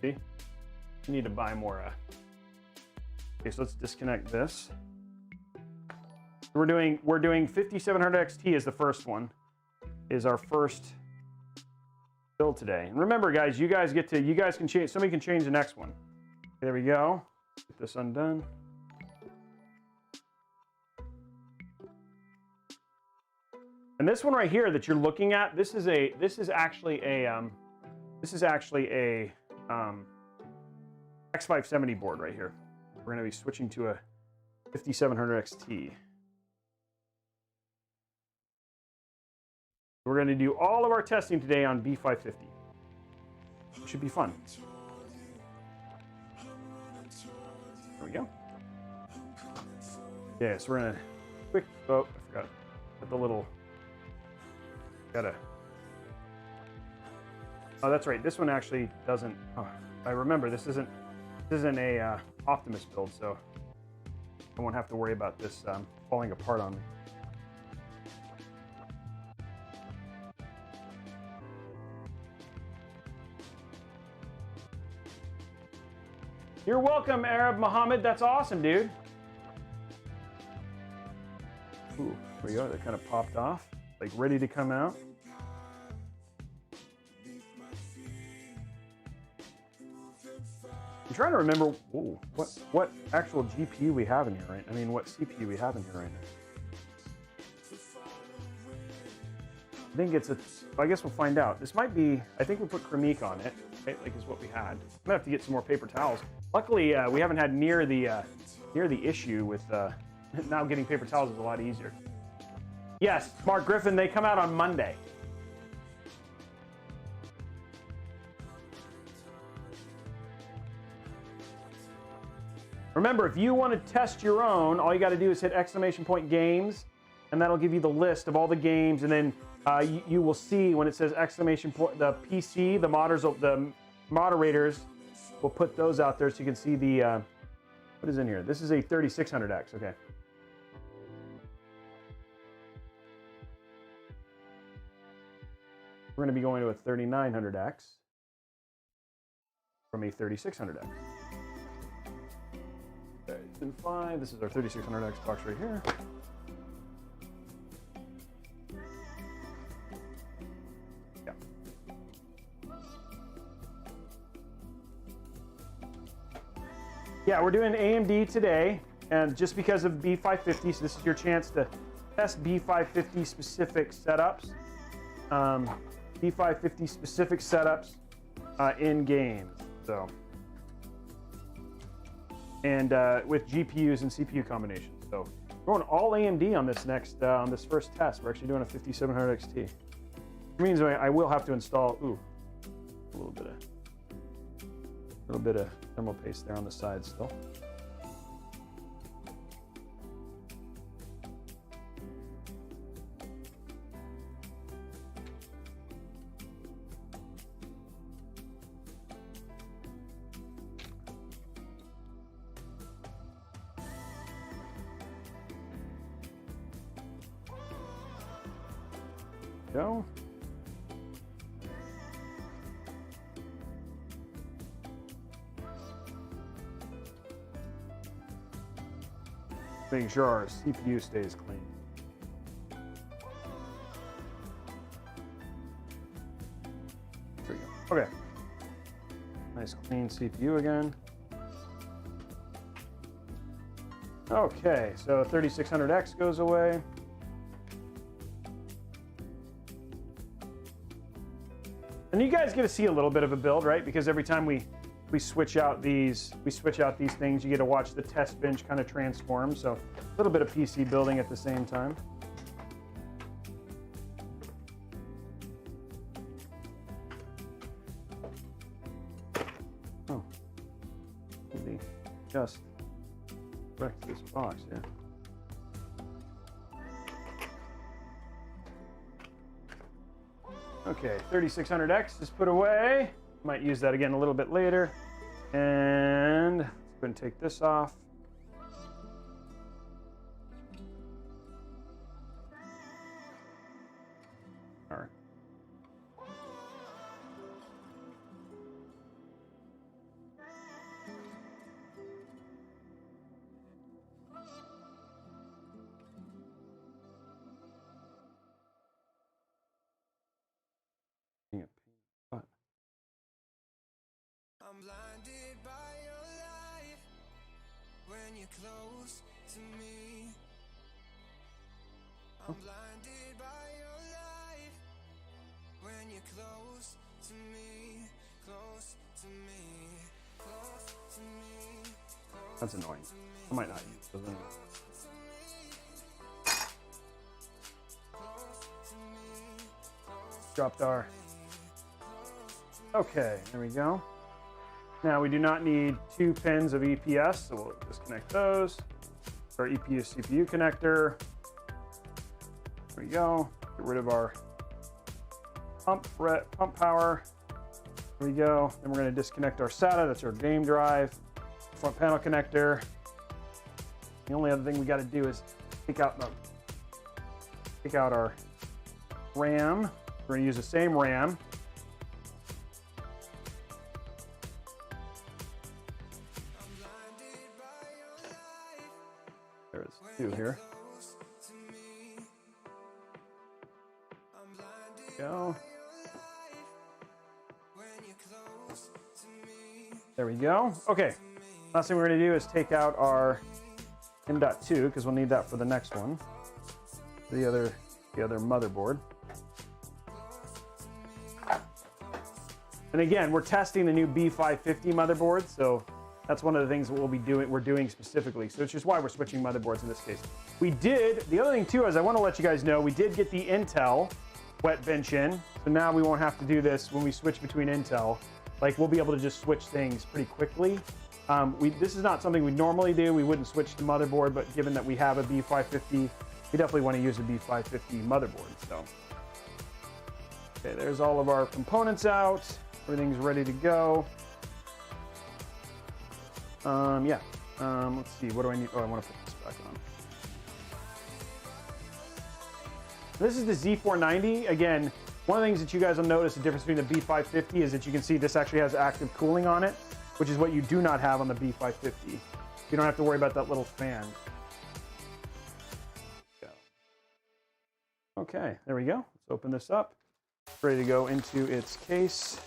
See? I need to buy more. Okay, so let's disconnect this. We're doing 5700 XT is the first one. Is our first build today. And remember, guys, you guys can change. Somebody can change the next one. Okay, there we go. Get this undone. And this one right here that you're looking at, this is actually a X570 board right here. We're going to be switching to a 5700 XT. We're going to do all of our testing today on B550. It should be fun. There we go. Yeah, so we're going to quick, oh, I forgot. Put the little, oh, that's right. This one actually doesn't, oh, I remember this isn't a Optimus build, so I won't have to worry about this falling apart on me. You're welcome, Arab Muhammad. That's awesome, dude. Ooh, there we go. That kind of popped off, like ready to come out. I'm trying to remember what actual GPU we have in here, right? I mean, what CPU we have in here right now. I think it's a, I guess we'll find out. This might be, I think we put Chremique on it, right? Like is what we had. I'm gonna have to get some more paper towels. Luckily, we haven't had near the issue with, now getting paper towels is a lot easier. Yes, Mark Griffin, they come out on Monday. Remember, if you want to test your own, all you got to do is hit !games, and that'll give you the list of all the games, and then you will see when it says ! The PC, the moderators will put those out there so you can see the, what is in here? This is a 3600X, okay. We're going to be going to a 3900X from a 3600X. Okay, Zen 5, this is our 3600X box right here. Yeah. Yeah, we're doing AMD today, and just because of B550, so this is your chance to test B550 specific setups. B550 specific setups in games. So and with GPUs and CPU combinations. So we're going all AMD on this on this first test. We're actually doing a 5700 XT. Which means I will have to install a little bit of thermal paste there on the side still. Go. Making sure our CPU stays clean. There we go. Okay. Nice clean CPU again. Okay, so 3600X goes away. And you guys get to see a little bit of a build, right? Because every time we switch out these things, you get to watch the test bench kind of transform. So a little bit of PC building at the same time. Oh, maybe just wreck this box, yeah. Okay, 3600X is put away. Might use that again a little bit later. And let's go and take this off. All right. I'm blinded by your light when you're close to me. I'm blinded by your light when you're close to me, close to me, close to me. That's annoying. I might not use those anyway. Dropped our. Okay, there we go. Now we do not need 2 pins of EPS, so we'll disconnect those. Our EPU CPU connector. There we go. Get rid of our pump power. There we go. Then we're going to disconnect our SATA. That's our game drive. Front panel connector. The only other thing we got to do is take out our RAM. We're going to use the same RAM. There's 2 here. Go. There we go. Okay. Last thing we're going to do is take out our M.2 because we'll need that for the next one. The other motherboard. And again, we're testing the new B550 motherboard, so that's one of the things that we're doing specifically. So it's just why we're switching motherboards in this case. The other thing too is I want to let you guys know, we did get the Intel wet bench in. So now we won't have to do this when we switch between Intel. Like, we'll be able to just switch things pretty quickly. This is not something we normally do. We wouldn't switch the motherboard, but given that we have a B550, we definitely want to use a B550 motherboard. So, okay, there's all of our components out. Everything's ready to go. Let's see, what do I need? Oh, I want to put this back on. This is the Z490. Again, one of the things that you guys will notice the difference between the B550 is that you can see this actually has active cooling on it, which is what you do not have on the B550. You don't have to worry about that little fan. Okay, there we go. Let's open this up. It's ready to go into its case.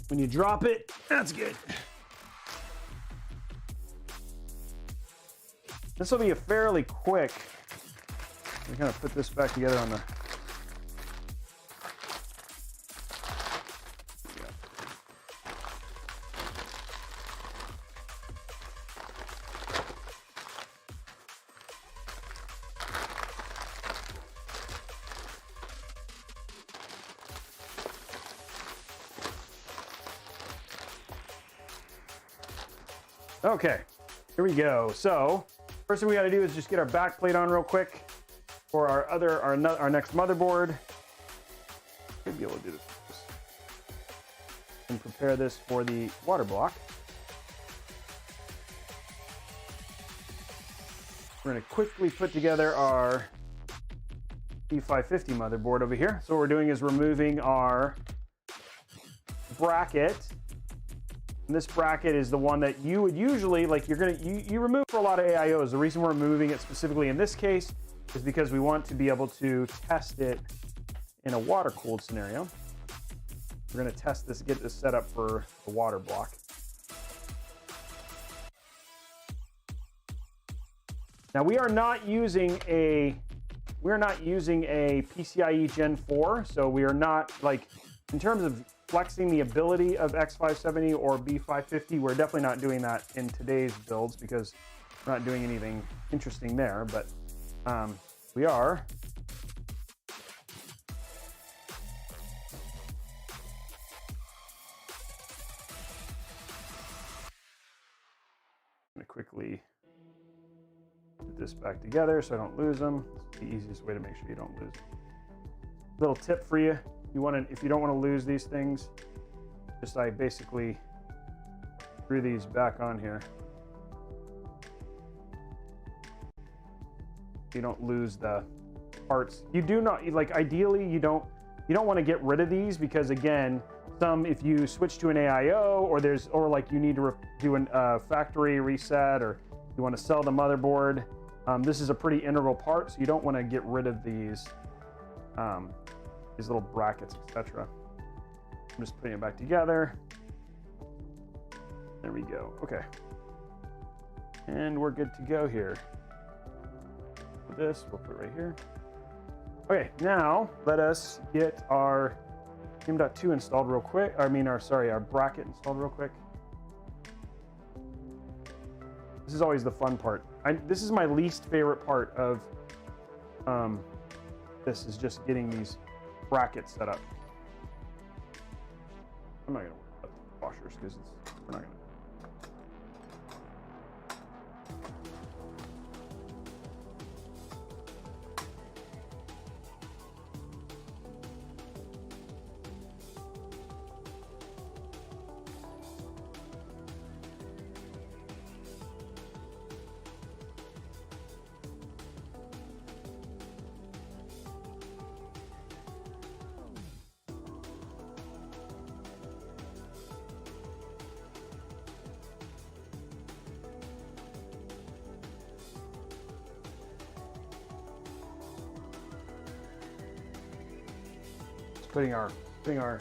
when you drop it, that's good. This will be a fairly quick. We're gonna put this back together on the. Okay, here we go. So first thing we got to do is just get our back plate on real quick for our next motherboard. Should be able to do this and prepare this for the water block. We're going to quickly put together our B550 motherboard over here. So what we're doing is removing our bracket. And this bracket is the one that you would usually, like you remove for a lot of AIOs. The reason we're removing it specifically in this case is because we want to be able to test it in a water-cooled scenario. We're going to test this, get this set up for the water block. Now we are not using a PCIe Gen 4, so we are not, like, in terms of flexing the ability of X570 or B550, we're definitely not doing that in today's builds because we're not doing anything interesting there, but we are. I'm gonna quickly put this back together so I don't lose them. It's the easiest way to make sure you don't lose them. Little tip for you. If you don't want to lose these things, I basically screw these back on here. You don't lose the parts. You do not, like, ideally you don't want to get rid of these because, again, if you switch to an AIO or like you need to do a factory reset or you want to sell the motherboard, this is a pretty integral part, so you don't want to get rid of these little brackets, etc. I'm just putting it back together. There we go. Okay. And we're good to go here. With this, we'll put it right here. Okay, now let us get our M.2 installed real quick. Our bracket installed real quick. This is always the fun part. This is my least favorite part of this, is just getting these brackets set up. I'm not going to worry about the washers because we're not going to. Putting our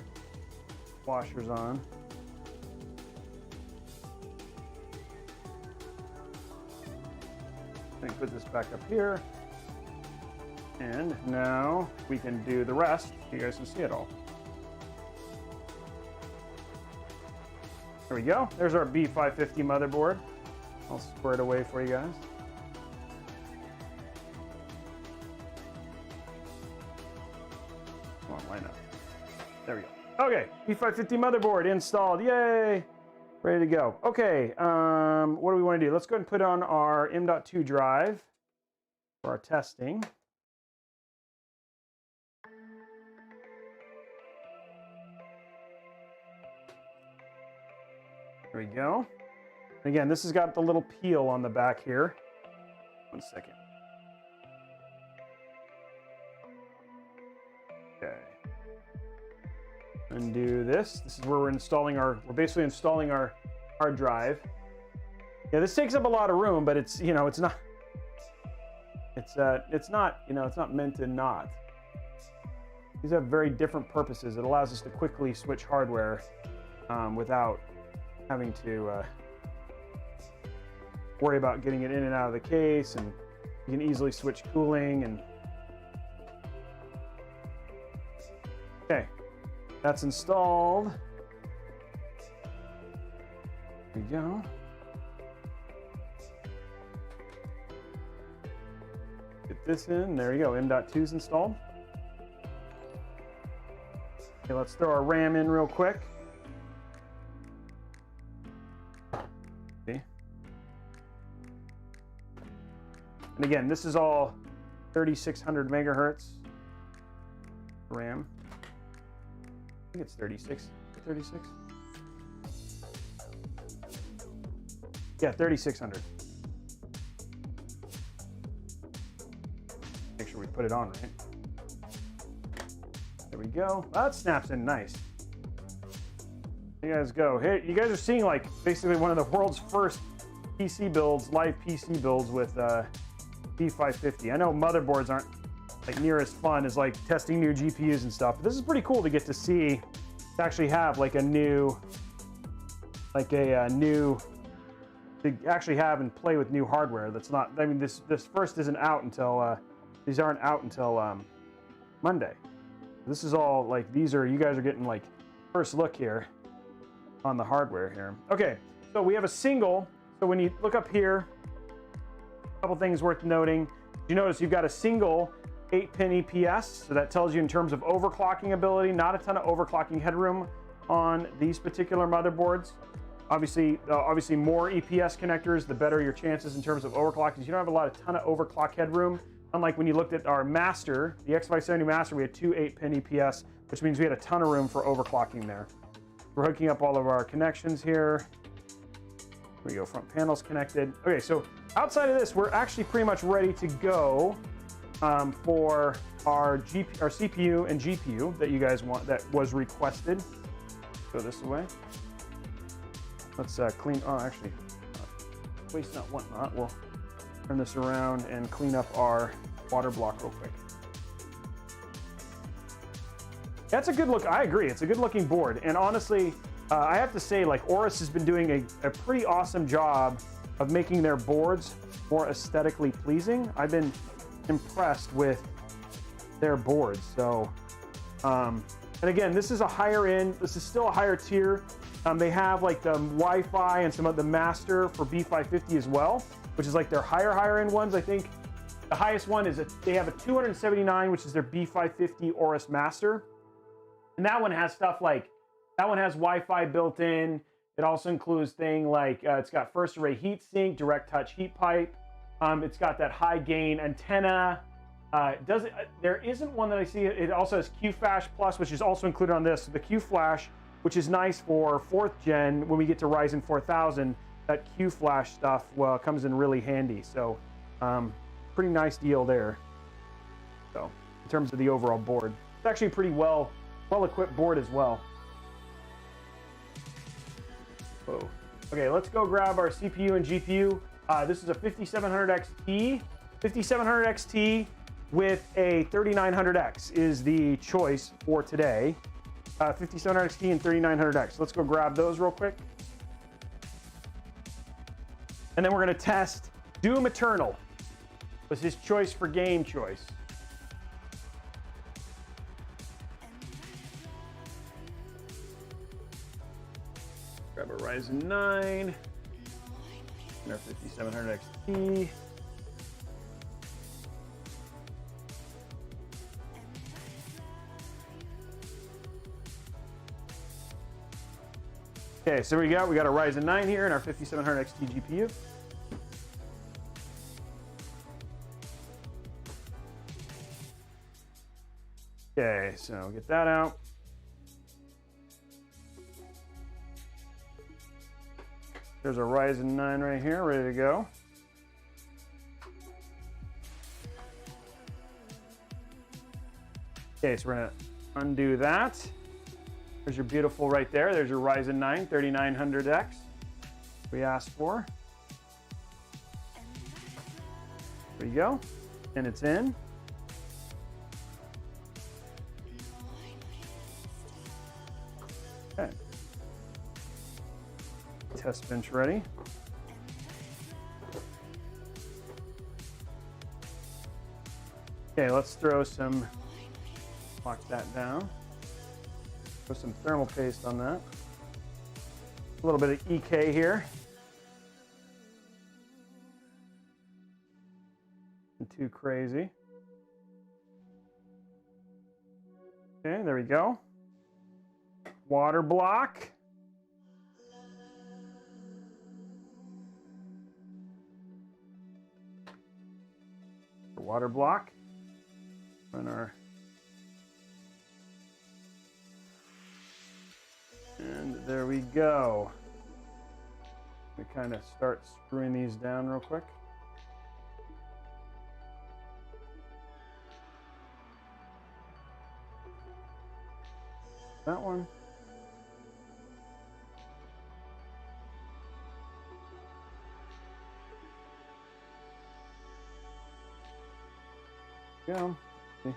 washers on. Let me put this back up here. And now we can do the rest. You guys can see it all. There we go. There's our B550 motherboard. I'll square it away for you guys. Come on, line up. There we go. Okay, B550 motherboard installed. Yay! Ready to go. Okay, what do we want to do? Let's go ahead and put on our M.2 drive for our testing. There we go. Again, this has got the little peel on the back here. 1 second. Okay. Undo this. This is where we're basically installing our hard drive. Yeah, this takes up a lot of room, but it's not meant to not. These have very different purposes. It allows us to quickly switch hardware without having to worry about getting it in and out of the case, and you can easily switch cooling. And okay, that's installed. There we go. Get this in. There you go. M.2 is installed. Okay, let's throw our RAM in real quick. See? And again, this is all 3600 megahertz RAM. I think it's 36. 36? Yeah, 3600. Make sure we put it on right. There we go. That snaps in nice. You guys go. Hey, you guys are seeing like basically one of the world's first PC builds, live PC builds with B550. I know motherboards aren't like near as fun as like testing new GPUs and stuff, but this is pretty cool to get to see, to actually have like a new, to actually have and play with new hardware. That's not, I mean, this first isn't out until, these aren't out until Monday. This is all like, these are, you guys are getting like first look here on the hardware here. Okay, so we have a single, so when you look up here, a couple things worth noting. You notice you've got a single 8-pin EPS, so that tells you in terms of overclocking ability, not a ton of overclocking headroom on these particular motherboards. Obviously more EPS connectors, the better your chances in terms of overclocking. You don't have a ton of overclock headroom. Unlike when you looked at our Master, the X570 Master, we had two 8-pin EPS, which means we had a ton of room for overclocking there. We're hooking up all of our connections here. Here we go, front panel's connected. Okay, so outside of this, we're actually pretty much ready to go for our CPU and GPU that you guys want, that was requested. Go this way. Let's clean, oh, actually, waste not, want not. We'll turn this around and clean up our water block real quick. That's a good look. I agree. It's a good looking board. And honestly, I have to say, like, Aorus has been doing a pretty awesome job of making their boards more aesthetically pleasing. I've been impressed with their boards. So, and again, this is a higher end, this is still a higher tier. They have like the Wi-Fi and some of the Master for B550 as well, which is like their higher end ones. I think the highest one is they have a 279, which is their B550 Aorus Master. And that one has stuff like, that one has Wi-Fi built in. It also includes thing like, it's got first array heatsink, direct touch heat pipe. It's got that high gain antenna. There isn't one that I see. It also has QFlash Plus, which is also included on this. The QFlash, which is nice for 4th gen. When we get to Ryzen 4000, that QFlash stuff, well, comes in really handy. So pretty nice deal there. So in terms of the overall board, it's actually a pretty well equipped board as well. Whoa. Okay, let's go grab our CPU and GPU. This is a 5700 XT. 5700 XT with a 3900X is the choice for today. 5700 XT and 3900X. Let's go grab those real quick. And then we're going to test Doom Eternal. Was his choice for game choice. Grab a Ryzen 9 and our 5700 XT. Okay, so we got a Ryzen 9 here and our 5700 XT GPU. Okay, so get that out. There's a Ryzen 9 right here, ready to go. Okay, so we're gonna undo that. There's your beautiful right there. There's your Ryzen 9 3900X we asked for. There you go. And it's in. Okay. test bench ready. Okay, let's throw some, lock that down. Throw some thermal paste on that. A little bit of EK here. Nothing too crazy. Okay, there we go. Water block. Water block. Run our. And there we go. We kind of start screwing these down real quick. That one. Go. See.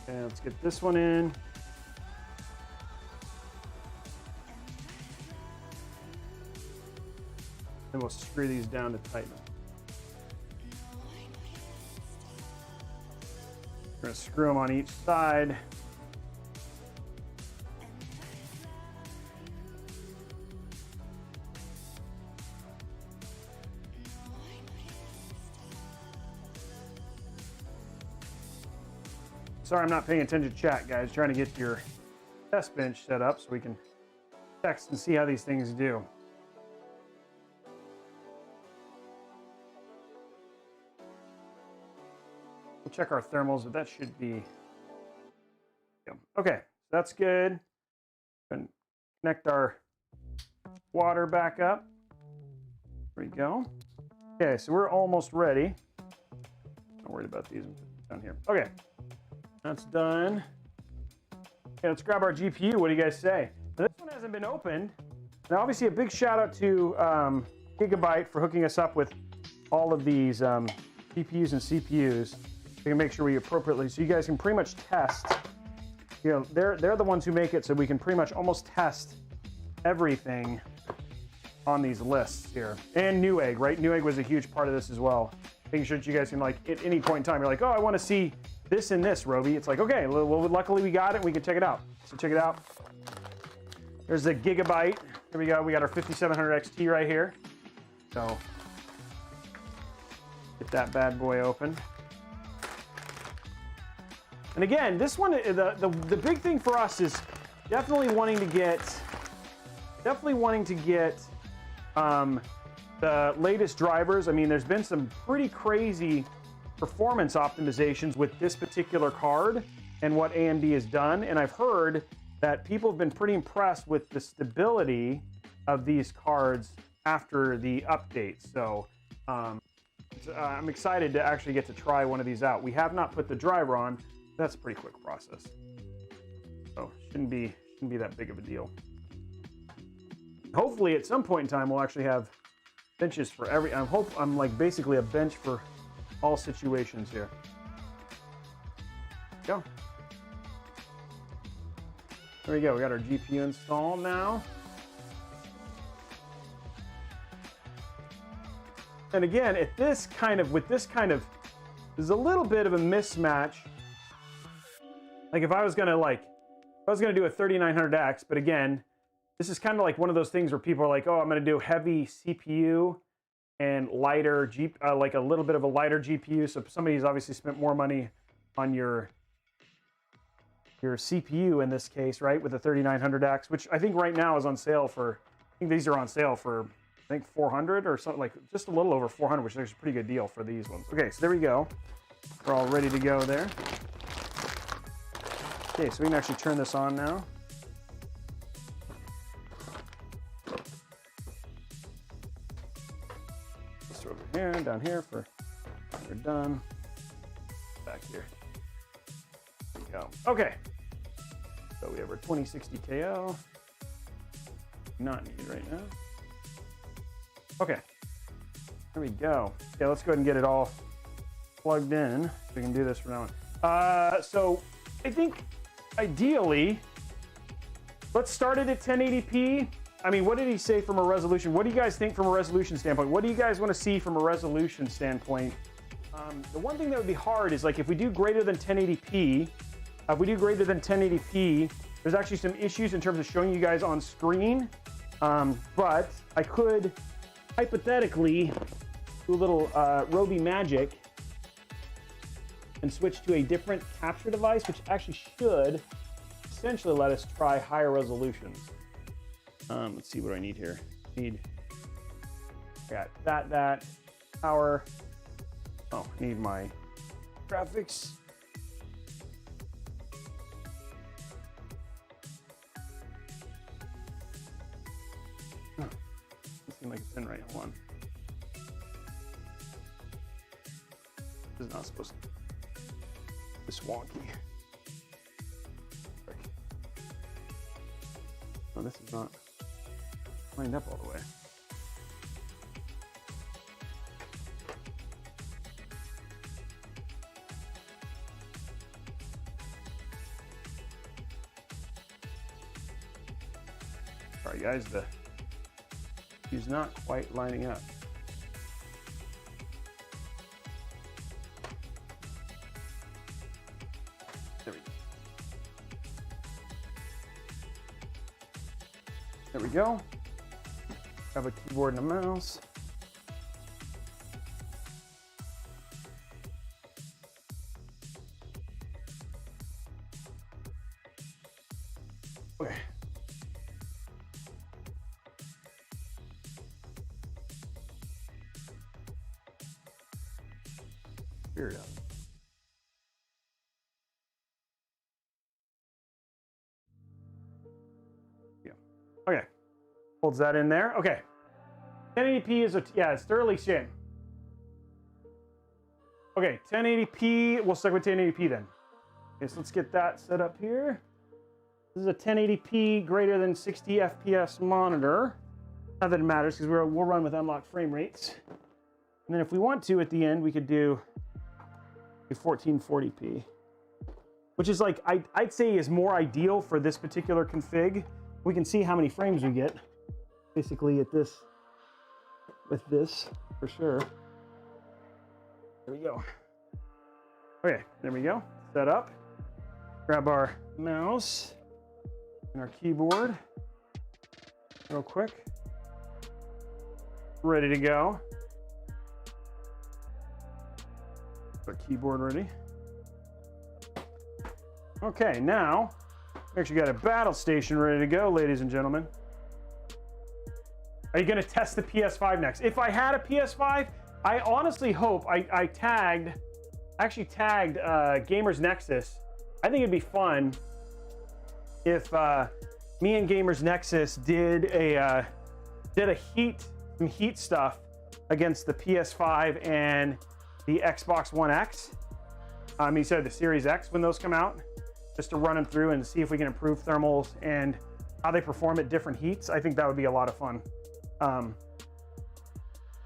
Okay, let's get this one in. And we'll screw these down to tighten them. We're going to screw them on each side. Sorry, I'm not paying attention to chat, guys. Trying to get your test bench set up so we can text and see how these things do. We'll check our thermals, but that should be. Okay, that's good. And connect our water back up. There we go. Okay, so we're almost ready. Not worried about these down here. Okay, that's done. Okay, let's grab our GPU. What do you guys say? This one hasn't been opened. Now, obviously, a big shout out to Gigabyte for hooking us up with all of these GPUs and CPUs. We can make sure we appropriately, so you guys can pretty much test. You know, they're the ones who make it, so we can pretty much almost test everything on these lists here. And Newegg, right? Newegg was a huge part of this as well. Making sure that you guys can, like, at any point in time, you're like, oh, I want to see this and this, Roby. It's like, okay, well, luckily we got it. We can check it out. So check it out. There's the Gigabyte. Here we go. We got our 5700 XT right here. So get that bad boy open. And again, this one, the big thing for us is definitely wanting to get the latest drivers. I mean, there's been some pretty crazy performance optimizations with this particular card and what AMD has done. And I've heard that people have been pretty impressed with the stability of these cards after the updates. So I'm excited to actually get to try one of these out. We have not put the driver on. That's a pretty quick process. So shouldn't be that big of a deal. Hopefully at some point in time we'll actually have benches for every, I'm like basically a bench for all situations here. Go. There we go. We got our GPU installed now. And again, with this kind of, there's a little bit of a mismatch. Like if I was gonna do a 3900X, but again, this is kind of like one of those things where people are like, oh, I'm gonna do heavy CPU and lighter like a little bit of a lighter GPU. So somebody's obviously spent more money on your CPU in this case, right? With the 3900X, which I think right now is on sale for, I think these are on sale for, I think 400 or something, like just a little over 400, which is a pretty good deal for these ones. Okay, so there we go. We're all ready to go there. Okay, so we can actually turn this on now. Just over here, down here for we're done. Back here. go. Okay. So we have our 2060 KO. Not needed right now. Okay. There we go. Okay, let's go ahead and get it all plugged in. We can do this from now on. So I think ideally, let's start it at 1080p. I mean, what did he say from a resolution? What do you guys think from a resolution standpoint? What do you guys want to see from a resolution standpoint? The one thing that would be hard is like if we do greater than 1080p, there's actually some issues in terms of showing you guys on screen. But I could hypothetically do a little Robey magic and switch to a different capture device, which actually should essentially let us try higher resolutions. Let's see what I need here. I got that power. Oh, I need my graphics. Oh, doesn't seem like it's in right. Hold on. This is not supposed to. This wonky. Oh, this is not lined up all the way. Sorry guys, the view's not quite lining up. There we go. There we go. Have a keyboard and a mouse. Okay. Spirit up. Yeah. Okay. Holds that in there. Okay. 1080p is it's thoroughly shit. Okay, 1080p. We'll stick with 1080p then. Okay, so let's get that set up here. This is a 1080p greater than 60 FPS monitor. Not that it matters because we'll run with unlocked frame rates. And then if we want to, at the end, we could do a 1440p, which is like I'd say is more ideal for this particular config. We can see how many frames we get. Basically at this, with this, for sure. There we go. Okay, there we go. Set up. Grab our mouse and our keyboard real quick. Ready to go. Our keyboard ready. Okay, now we actually got a battle station ready to go, ladies and gentlemen. Are you going to test the PS5 next? If I had a PS5, I honestly hope I actually tagged Gamers Nexus. I think it'd be fun if me and Gamers Nexus did some heat stuff against the PS5 and the Xbox One X. He said the Series X when those come out, just to run them through and see if we can improve thermals and how they perform at different heats. I think that would be a lot of fun.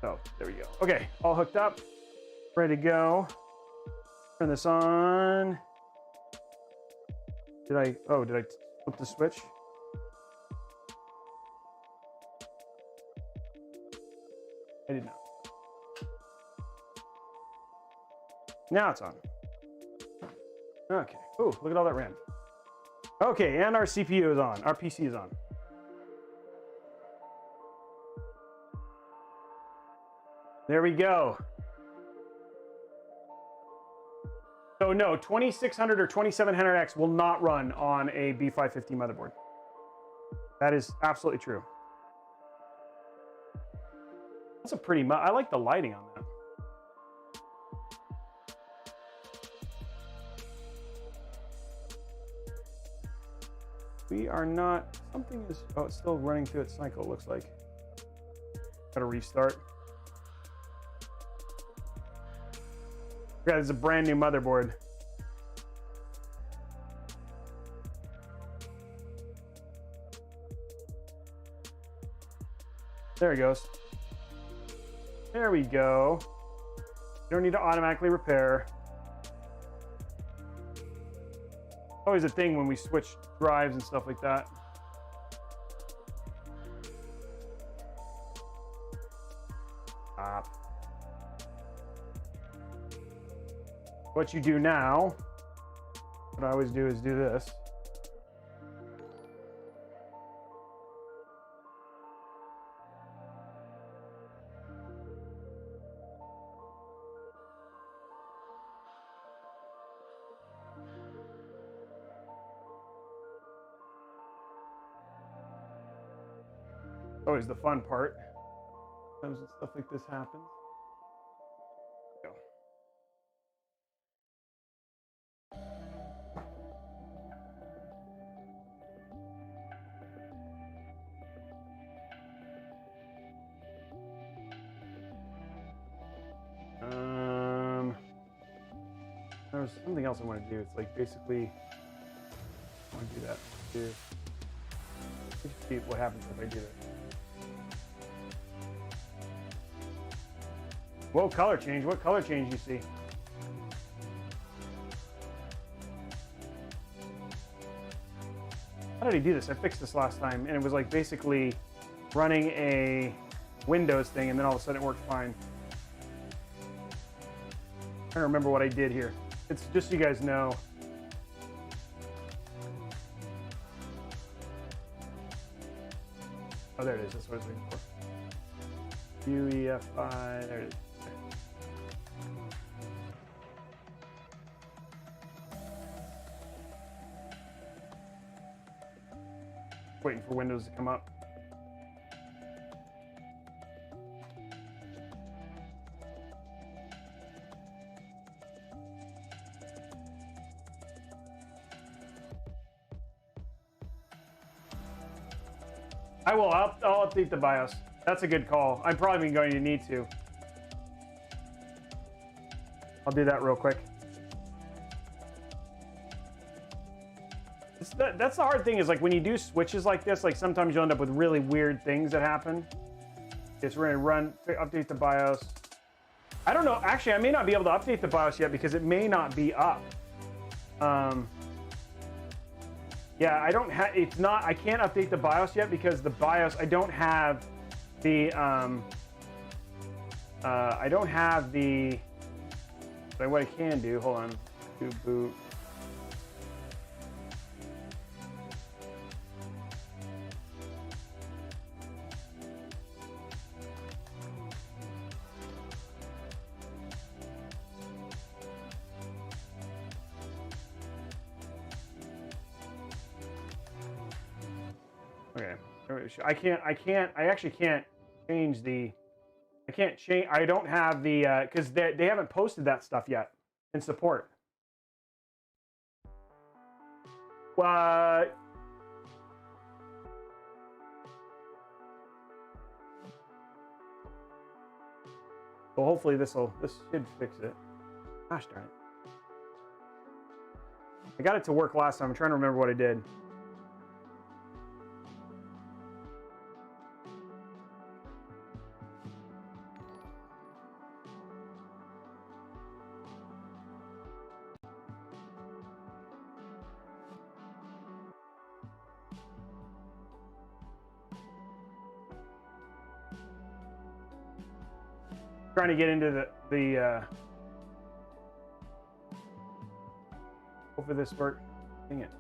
So there we go. Okay, all hooked up, ready to go. Turn this on. Did I flip the switch? I did not. Now it's on. Okay. Oh, look at all that RAM. Okay, and our CPU is on. Our PC is on. There we go. So no, 2600 or 2700X will not run on a B550 motherboard. That is absolutely true. That's a pretty, I like the lighting on that. We are not, something is, oh, it's still running through its cycle, it looks like. Gotta restart. Yeah, this is a brand new motherboard. There he goes. There we go. You don't need to automatically repair. Always a thing when we switch drives and stuff like that. Stop. What you do now, what I always do is do this. Always the fun part. Sometimes when stuff like this happens. Go. There's something else I want to do. It's like basically I want to do that. See what happens if I do that. Whoa, color change. What color change do you see? How did he do this? I fixed this last time, and it was like basically running a Windows thing, and then all of a sudden it worked fine. I don't remember what I did here. It's just so you guys know. Oh, there it is. That's what I was looking for. UEFI. There it is. Waiting for Windows to come up. I will. I'll update the BIOS. That's a good call. I'm probably going to need to. I'll do that real quick. That's the hard thing is like when you do switches like this, like sometimes you'll end up with really weird things that happen. It's we're gonna update the BIOS. I don't know. Actually, I may not be able to update the BIOS yet because it may not be up. Yeah, I don't have. It's not. I can't update the BIOS yet because the BIOS. I don't have the. I don't have the. But what I can do. Hold on. Do boot. Okay, I actually can't change the, I don't have the, because they haven't posted that stuff yet in support. What? Well, hopefully this should fix it. Gosh darn it. I got it to work last time. I'm trying to remember what I did. Trying to get into the hopefully this works. Dang it.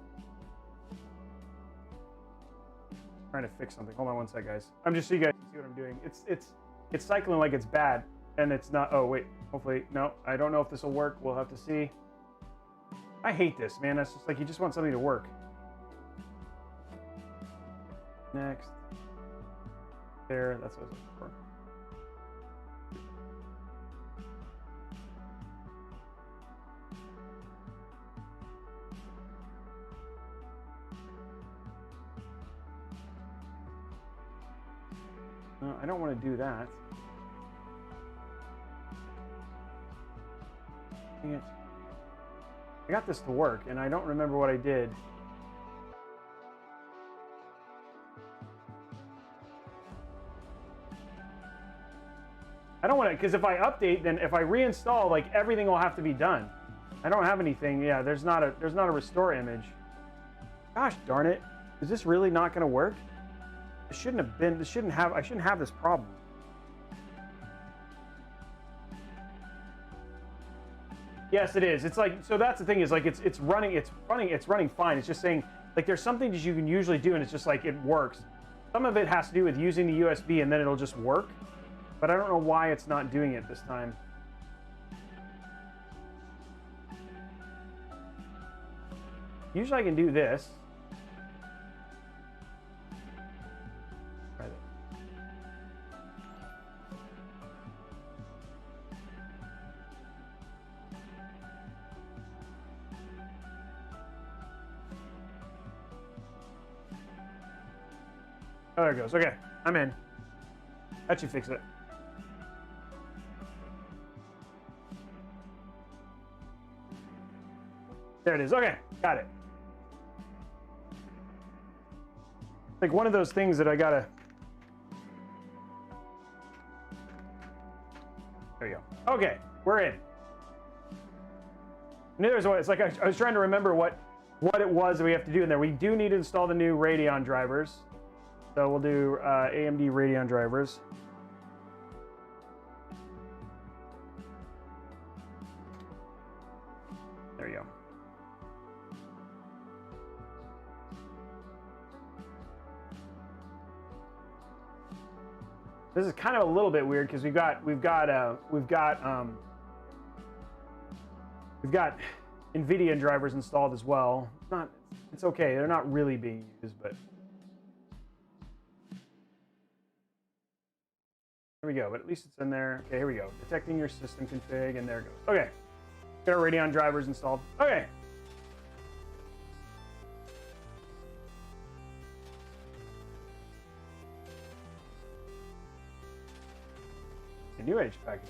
Trying to fix something. Hold on one sec, guys. I'm just so you guys can see what I'm doing. It's cycling like it's bad, and it's not. Oh wait, hopefully no. I don't know if this will work. We'll have to see. I hate this, man. That's just like you just want something to work. Next. There. That's what I was looking for. No, I don't want to do that. Dang it. I got this to work, and I don't remember what I did. I don't want to, because if I update, then if I reinstall, like everything will have to be done. I don't have anything. Yeah, there's not a restore image. Gosh darn it. Is this really not going to work? It shouldn't have been. I shouldn't have this problem. Yes, it is. It's like, so that's the thing, is like it's running fine. It's just saying like there's something that you can usually do and it's just like it works. Some of it has to do with using the USB and then it'll just work. But I don't know why it's not doing it this time. Usually I can do this. Try this. Oh, there it goes. Okay, I'm in. That should fix it. There it is. Okay, got it. Like one of those things that I gotta. There you go. Okay, we're in. It's like I was trying to remember what it was that we have to do in there. We do need to install the new Radeon drivers. So we'll do AMD Radeon drivers. There you go. This is kind of a little bit weird because we've got NVIDIA drivers installed as well. It's okay. They're not really being used, but here we go. But at least it's in there. Okay, here we go. Detecting your system config, and there it goes. Okay, got our Radeon drivers installed. Okay. Newegg package.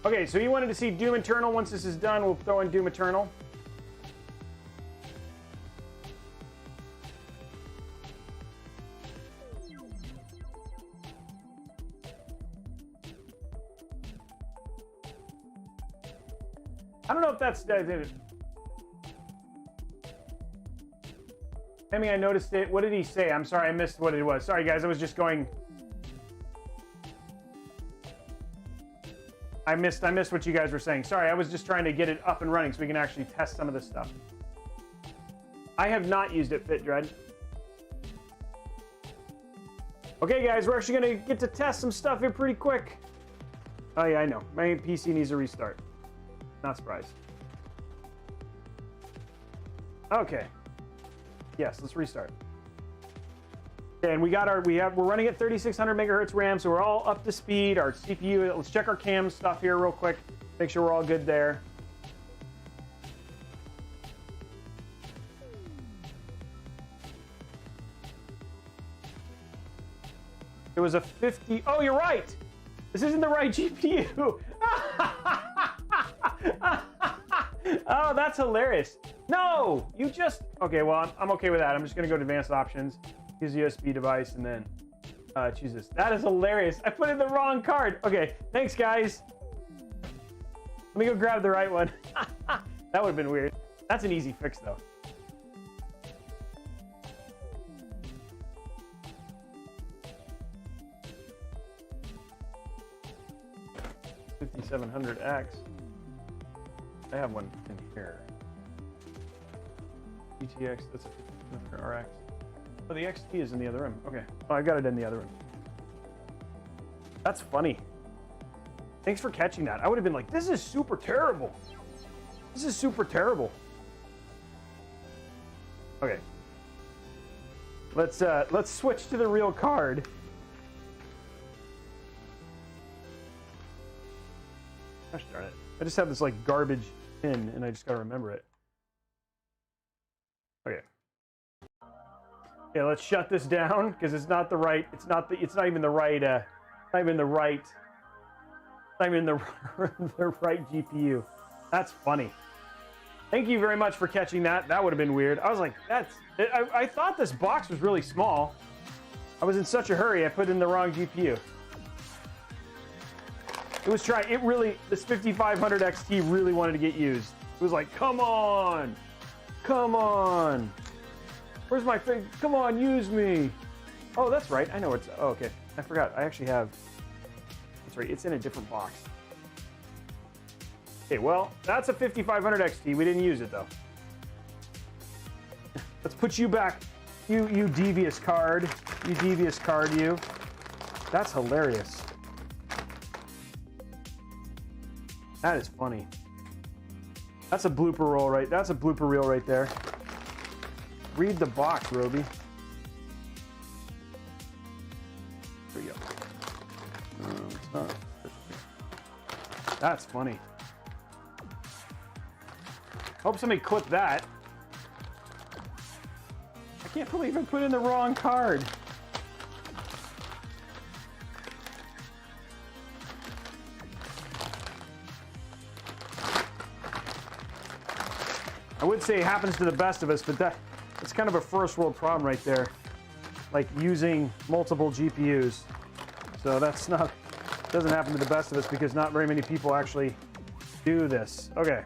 Okay, so you wanted to see Doom Eternal. Once this is done, we'll throw in Doom Eternal. I don't know if that's... I mean, I noticed it. What did he say? I'm sorry, I missed what it was. Sorry, guys, I was just going... I missed what you guys were saying. Sorry, I was just trying to get it up and running so we can actually test some of this stuff. I have not used it, FitDread. Okay, guys, we're actually going to get to test some stuff here pretty quick. Oh, yeah, I know. My PC needs a restart. Not surprised. Okay. Yes, let's restart. And we're running at 3600 megahertz RAM, so we're all up to speed. Our CPU, let's check our cam stuff here real quick. Make sure we're all good there. It was a 50. Oh, you're right. This isn't the right GPU. Oh, that's hilarious. No, you just... Okay, well, I'm okay with that. I'm just going to go to advanced options, use the USB device, and then choose this. That is hilarious. I put in the wrong card. Okay, thanks, guys. Let me go grab the right one. That would have been weird. That's an easy fix, though. $5700X. I have one in here. GTX, that's a 1500 RX. Oh, the XT is in the other room. Okay. Oh, I got it in the other room. That's funny. Thanks for catching that. I would have been like, this is super terrible. This is super terrible. Okay. Let's switch to the real card. Gosh darn it. I just have this like garbage pin and I just gotta remember it. Okay. Yeah, let's shut this down because it's not the right, it's not even the right the right GPU. That's funny. Thank you very much for catching that. That would have been weird. I was like, I thought this box was really small. I was in such a hurry, I put in the wrong GPU. This 5500 XT really wanted to get used. It was like, come on. Come on. Where's my thing? Come on, use me. Oh, that's right. I know it's, oh, okay. I forgot. I actually have, that's right. It's in a different box. Okay, well, that's a 5500 XT. We didn't use it though. Let's put you back. You devious card. You devious card, you. That's hilarious. That is funny. That's a blooper roll, right? That's a blooper reel right there. Read the box, Roby. There you go. That's funny. Hope somebody clipped that. I can't believe I put in the wrong card. I would say it happens to the best of us, but that's kind of a first world problem right there. Like using multiple GPUs. So that's not, doesn't happen to the best of us because not very many people actually do this. Okay.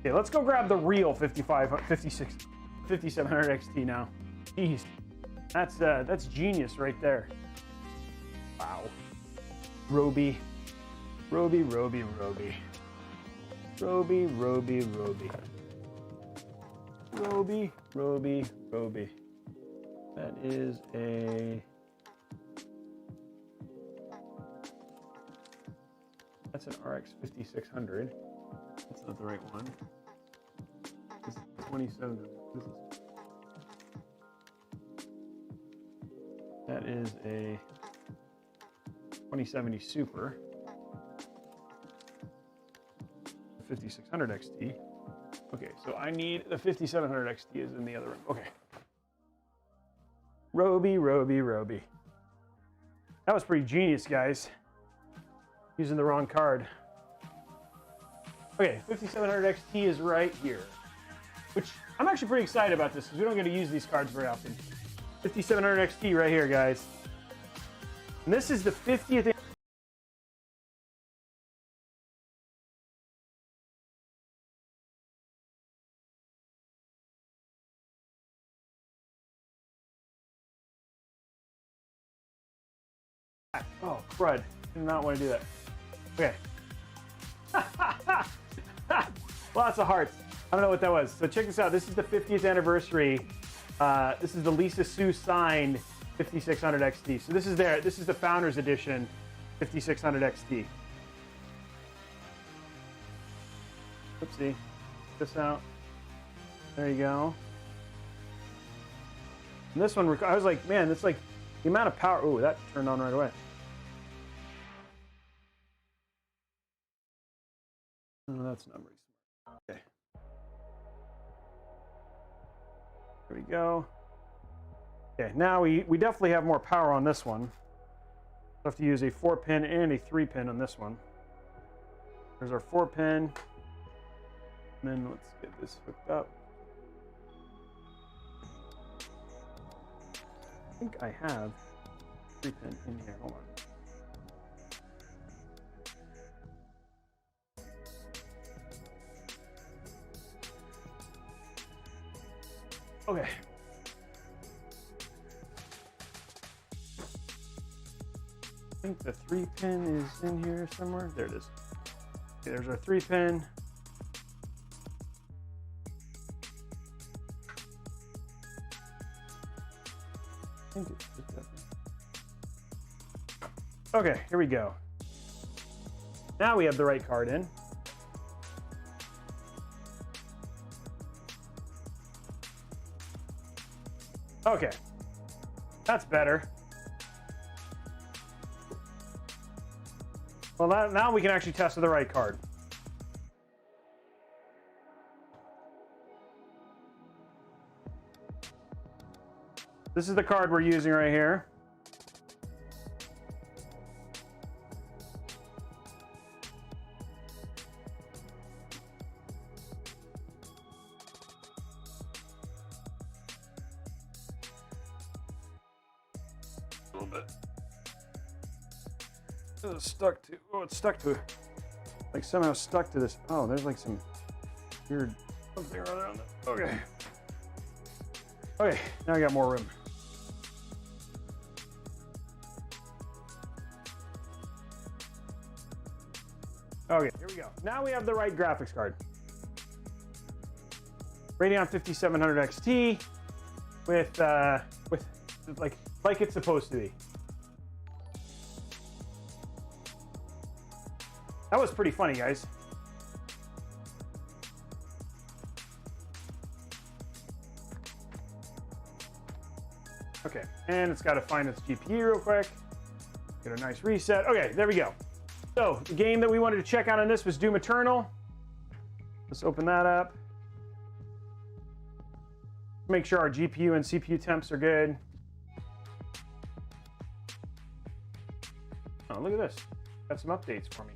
Okay, let's go grab the real 5700 XT now. Jeez. That's genius right there. Wow. Roby. Roby, Roby, Roby. Roby, Roby, Roby. Roby, Roby, Roby. That is a... That's an RX 5600. That's not the right one. This is 27. That is a 2070 Super. 5600 XT. Okay, so I need the 5700 XT is in the other room. Okay. Roby, Roby, Roby. That was pretty genius, guys. Using the wrong card. Okay, 5700 XT is right here. Which, I'm actually pretty excited about this because we don't get to use these cards very often. 5700 XT right here, guys. And this is the 50th. Oh, crud. Did not want to do that. Okay. Lots of hearts. I don't know what that was. So check this out. This is the 50th anniversary. This is the Lisa Su signed 5600 XT. So this is there. This is the Founders Edition 5600 XT. Oopsie. Check this out. There you go. And this one, I was like, man, it's like the amount of power. Ooh, that turned on right away. Oh, that's not very smart. Okay. There we go. Okay, now we definitely have more power on this one. We'll have to use a 4-pin and a 3-pin on this one. There's our 4-pin. And then let's get this hooked up. I think I have 3-pin in here. Hold on. Okay. I think the 3-pin is in here somewhere. There it is. Okay, there's our 3-pin. Okay, here we go. Now we have the right card in. Okay, that's better. Well, now we can actually test with the right card. This is the card we're using right here. A little bit. It's stuck to. Oh, it's stuck to. Like somehow stuck to this. Oh, there's like some weird something around it. Okay. Okay, now I got more room. Okay, here we go. Now we have the right graphics card. Radeon 5700 XT with like it's supposed to be. That was pretty funny, guys. Okay, and it's got to find its GPU real quick. Get a nice reset. Okay, there we go. So the game that we wanted to check out on this was Doom Eternal. Let's open that up. Make sure our GPU and CPU temps are good. Oh, look at this. Got some updates for me.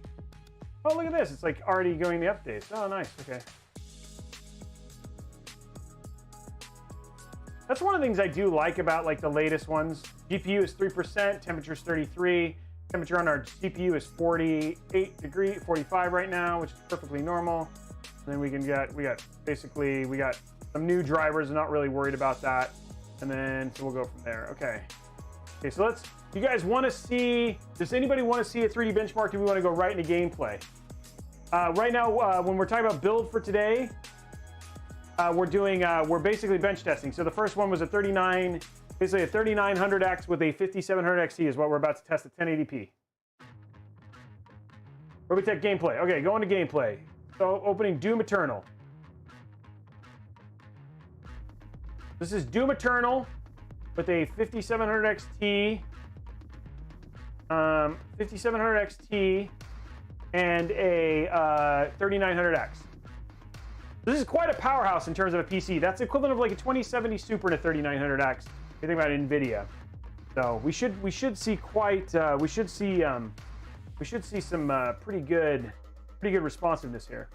Oh, look at this. It's like already going the updates. Oh, nice. Okay. That's one of the things I do like about like the latest ones. GPU is 3%, temperature is 33. Temperature on our CPU is 45 right now, which is perfectly normal. And then we got some new drivers. I'm not really worried about that. And then so we'll go from there. Okay. Okay, so you guys want to see, does anybody want to see a 3D benchmark? Do we want to go right into gameplay? Right now, when we're talking about build for today, we're basically bench testing. So the first one was basically a 3900X with a 5700XT is what we're about to test at 1080p. Robeytech gameplay. Okay, going to gameplay. So opening Doom Eternal. This is Doom Eternal with a 5700XT, 5700XT, and a 3900X. This is quite a powerhouse in terms of a PC. That's equivalent of like a 2070 Super and a 3900X. You think about NVIDIA. So we should see some pretty good responsiveness here.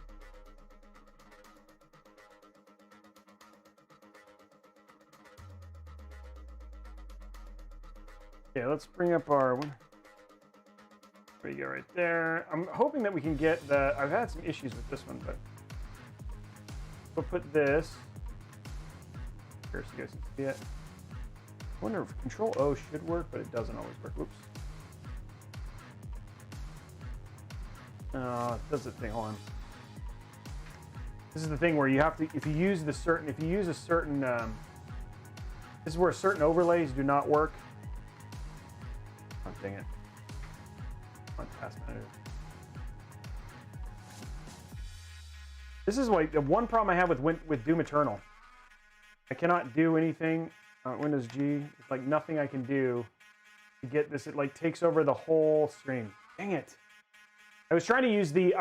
Yeah, let's bring up our one. There you go, right there. I'm hoping that we can get the. I've had some issues with this one, but we'll put this here so you guys can see it. I wonder if Control O should work, but it doesn't always work. Whoops. Oh, it does the thing. Hold on. This is the thing where you have to, if you use a certain, this is where certain overlays do not work. Oh, dang it. On Task Manager. This is like the one problem I have with Doom Eternal. I cannot do anything. Windows G. It's like nothing I can do to get this. It like takes over the whole screen. Dang it. I was trying to use the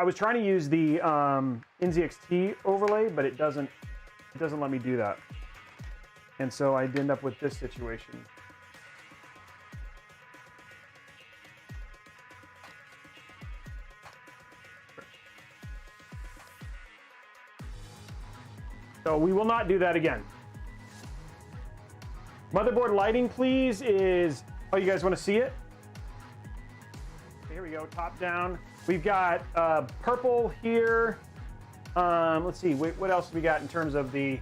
NZXT overlay, but it doesn't let me do that. And so I'd end up with this situation. So we will not do that again. Motherboard lighting, please, is... Oh, you guys want to see it? Okay, here we go, top down. We've got purple here. Let's see, what else do we got in terms of the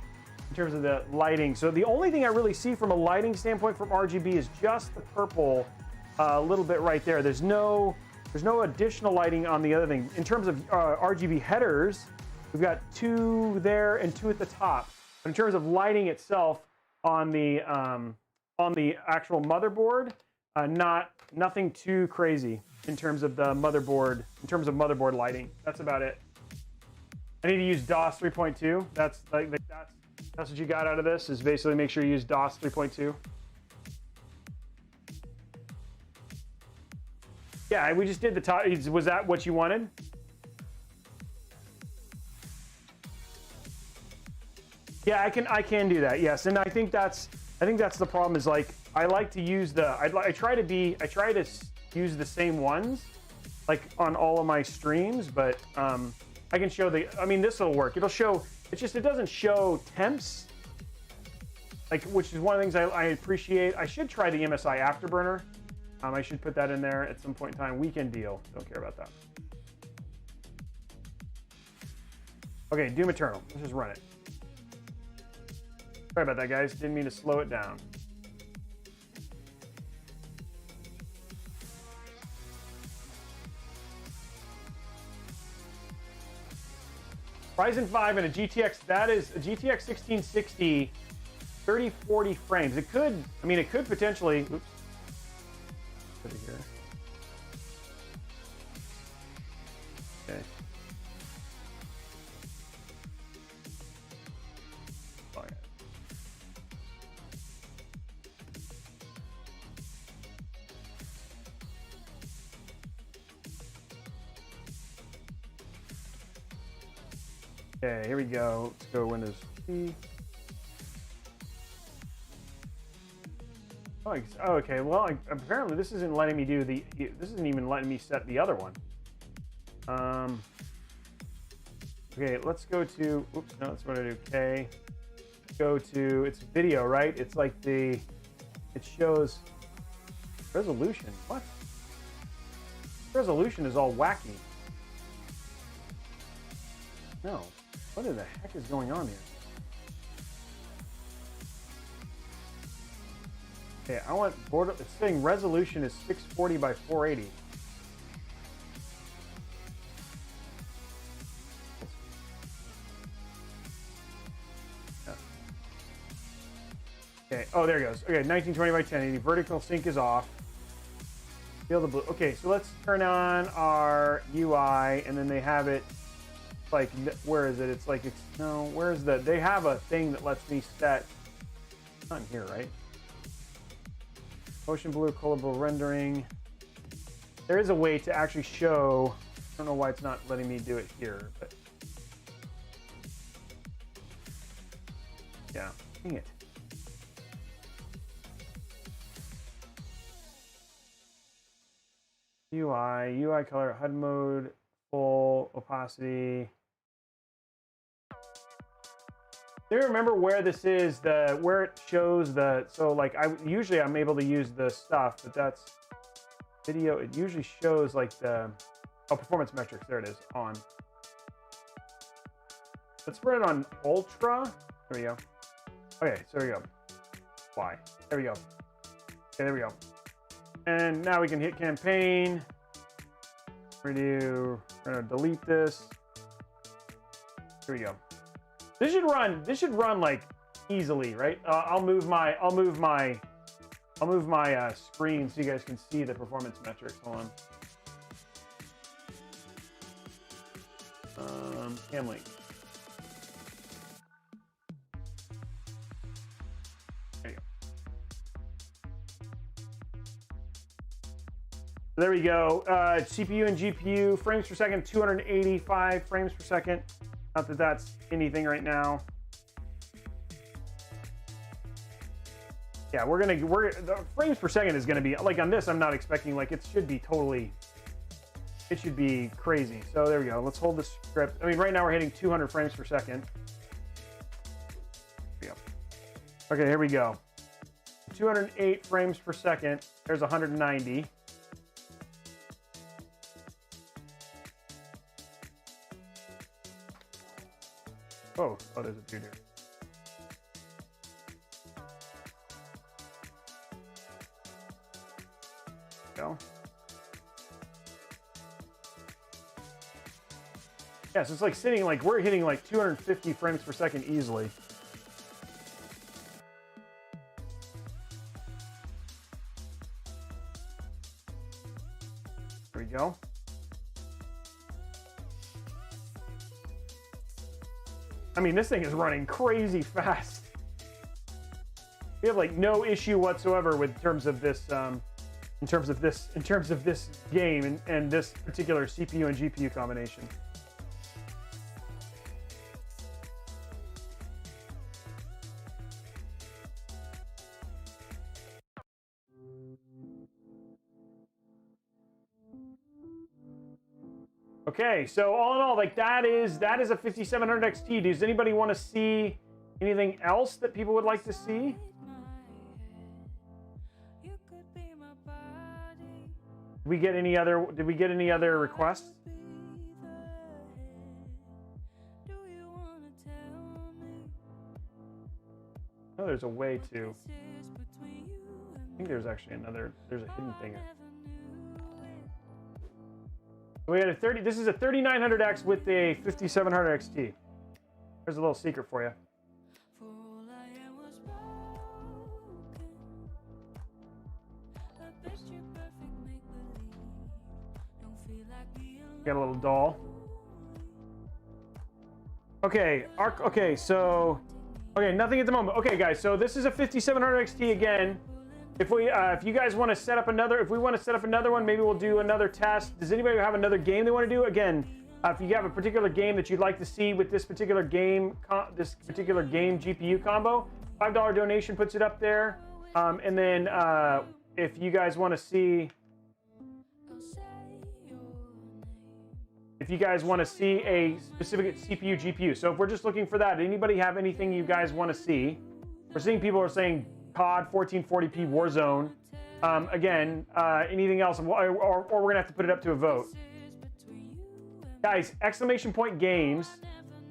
lighting? So the only thing I really see from a lighting standpoint from RGB is just the purple, a little bit right there. There's no additional lighting on the other thing. In terms of RGB headers, we've got 2 there and 2 at the top. But in terms of lighting itself, on the actual motherboard, nothing too crazy in terms of the motherboard. In terms of motherboard lighting, that's about it. I need to use DOS 3.2. That's what you got out of this. Is basically make sure you use DOS 3.2. Yeah, we just did the top. Was that what you wanted? Yeah, I can do that. Yes, and I think that's the problem. Is like I like to use I try to use the same ones, like on all of my streams. But I can show this will work. It'll show. It's just it doesn't show temps. Like, which is one of the things I appreciate. I should try the MSI Afterburner. I should put that in there at some point in time. Weekend deal. Don't care about that. Okay, Doom Eternal. Let's just run it. Sorry about that, guys. Didn't mean to slow it down. Ryzen 5 and a GTX, that is a GTX 1660, 3040 frames. It could, I mean, it could potentially, oops, put it here. Okay. Oh, yeah. Okay, here we go. Let's go Windows P. Oh, okay. Well, apparently this isn't letting me do the. This isn't even letting me set the other one. Okay, let's go to. Oops, no, that's what I do. Okay, go to. It's video, right? It's like the. It shows resolution. What? Resolution is all wacky. No. What the heck is going on here? Okay, I want border. It's saying resolution is 640 by 480. Yeah. Okay. Oh, there it goes. Okay, 1920 by 1080. Vertical sync is off. Feel the blue. Okay, so let's turn on our UI, and then they have it. Like, where is it? It's like, it's no. Where's the? They have a thing that lets me set. It's not in here, right? Ocean blue, colorable rendering. There is a way to actually show. I don't know why it's not letting me do it here, but yeah, dang it. UI color, HUD mode, full opacity. Do you remember where this is, where it shows the, so like usually I'm able to use the stuff, but that's video. It usually shows like the, performance metrics. There it is on. Let's put it on ultra. There we go. Okay, so there we go. Why? There we go. Okay, there we go. And now we can hit campaign. We're gonna delete this. Here we go. This should run like easily, right? I'll move my screen so you guys can see the performance metrics. Hold on. Cam link. There you go. There we go. CPU and GPU frames per second, 285 frames per second. Not that that's anything right now. Yeah, the frames per second is gonna be, like on this, I'm not expecting, like it should be crazy. So there we go. Let's hold this script. I mean, right now we're hitting 200 frames per second. There we go. Okay, here we go. 208 frames per second. There's 190. Oh, there's a dude here. Go. Yeah, so it's like sitting, like we're hitting like 250 frames per second easily. There we go. I mean, this thing is running crazy fast. We have like no issue whatsoever with terms of this, in terms of this game and this particular CPU and GPU combination. Okay, so all in all, like that is a 5700 XT. Does anybody want to see anything else that people would like to see? we get any other? Did we get any other requests? Oh, there's a way to. I think there's actually another. There's a hidden thing. We had a 30. This is a 3900X with a 5700 XT. There's a little secret for you. Got a little doll. Okay, okay, so nothing at the moment. Okay, guys, so this is a 5700 XT again. If you guys want to set up another, if we want to set up another one, maybe we'll do another test. Does anybody have another game they want to do? Again, if you have a particular game that you'd like to see with this particular game, GPU combo, $5 donation puts it up there. And then if you guys want to see. If you guys want to see a specific CPU, GPU. So if we're just looking for that, anybody have anything you guys want to see? We're seeing people are saying COD 1440p Warzone. Again, anything else, or we're going to have to put it up to a vote. Guys, exclamation point games.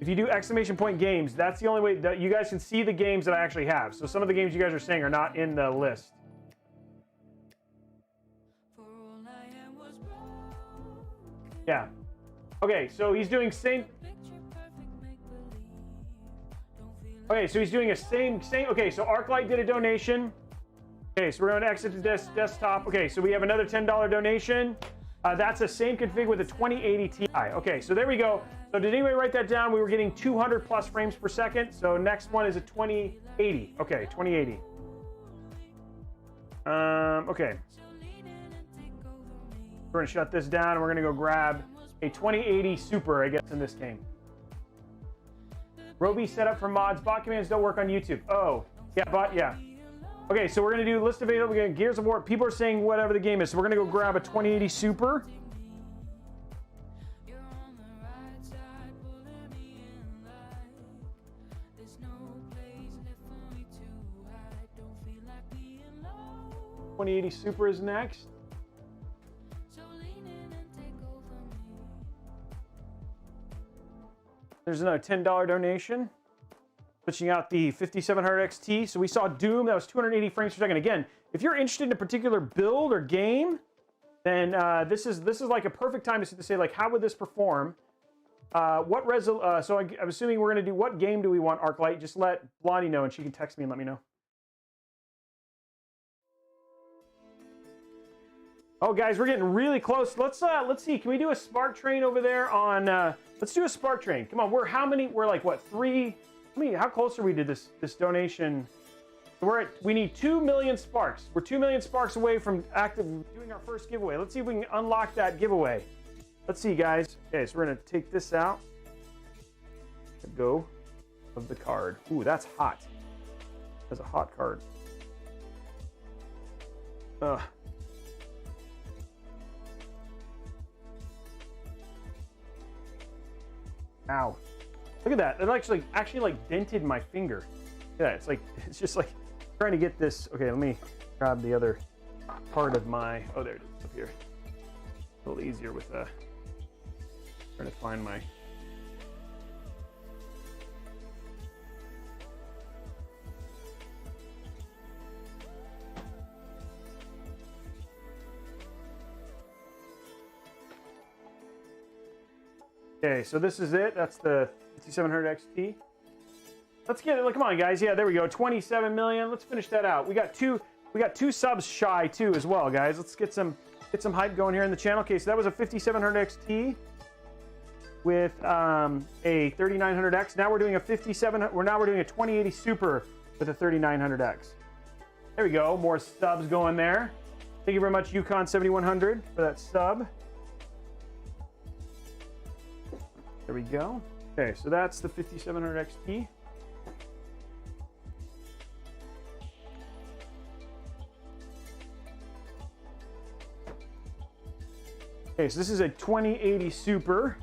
If you do exclamation point games, that's the only way that you guys can see the games that I actually have. So some of the games you guys are saying are not in the list. Yeah. Okay, so he's doing same. Okay, so he's doing a same. Okay, so ArcLight did a donation. Okay, so we're going to exit the desktop. Okay, so we have another $10 donation. That's the same config with a 2080 Ti. Okay, so there we go. So did anybody write that down? We were getting 200 plus frames per second. So next one is a 2080. Okay, 2080. Okay. We're going to shut this down and we're going to go grab a 2080 Super, I guess, in this game. Roby set up for mods. Bot commands don't work on YouTube. Oh, yeah, bot, yeah. Okay, so we're going to do list available. We're going to Gears of War. People are saying whatever the game is. So we're going to go grab a 2080 Super. $2080 Super is next. There's another $10 donation. Switching out the 5700 XT. So we saw Doom, that was 280 frames per second. Again, if you're interested in a particular build or game, then this is like a perfect time to say, like, how would this perform? So I'm assuming we're going to do, what game do we want, ArcLight? Just let Blondie know and she can text me and let me know. Oh, guys, we're getting really close. Let's see. Can we do a Spark Train over there on? Let's do a Spark Train. Come on. We're like what, 3? I mean, how close are we to this donation? We need 2 million sparks. We're 2 million sparks away from doing our first giveaway. Let's see if we can unlock that giveaway. Let's see, guys. Okay, so we're gonna take this out. Let go of the card. Ooh, that's hot. That's a hot card. Ugh. Ow. Look at that. It actually like dented my finger. Yeah, it's just like trying to get this. Okay, let me grab the other part of my, oh, there it is up here. A little easier with trying to find my. Okay, so this is it. That's the 5700 XT. Let's get it. Look, come on, guys. Yeah, there we go. 27 million. Let's finish that out. We got two subs shy too as well, guys. Let's get some hype going here in the channel. Okay, so that was a 5700 XT with a 3900X. Now we're doing a 2080 Super with a 3900X. There we go. More subs going there. Thank you very much, Yukon 7100, for that sub. There we go. Okay, so that's the 5700 XT. Okay, so this is a 2080 Super.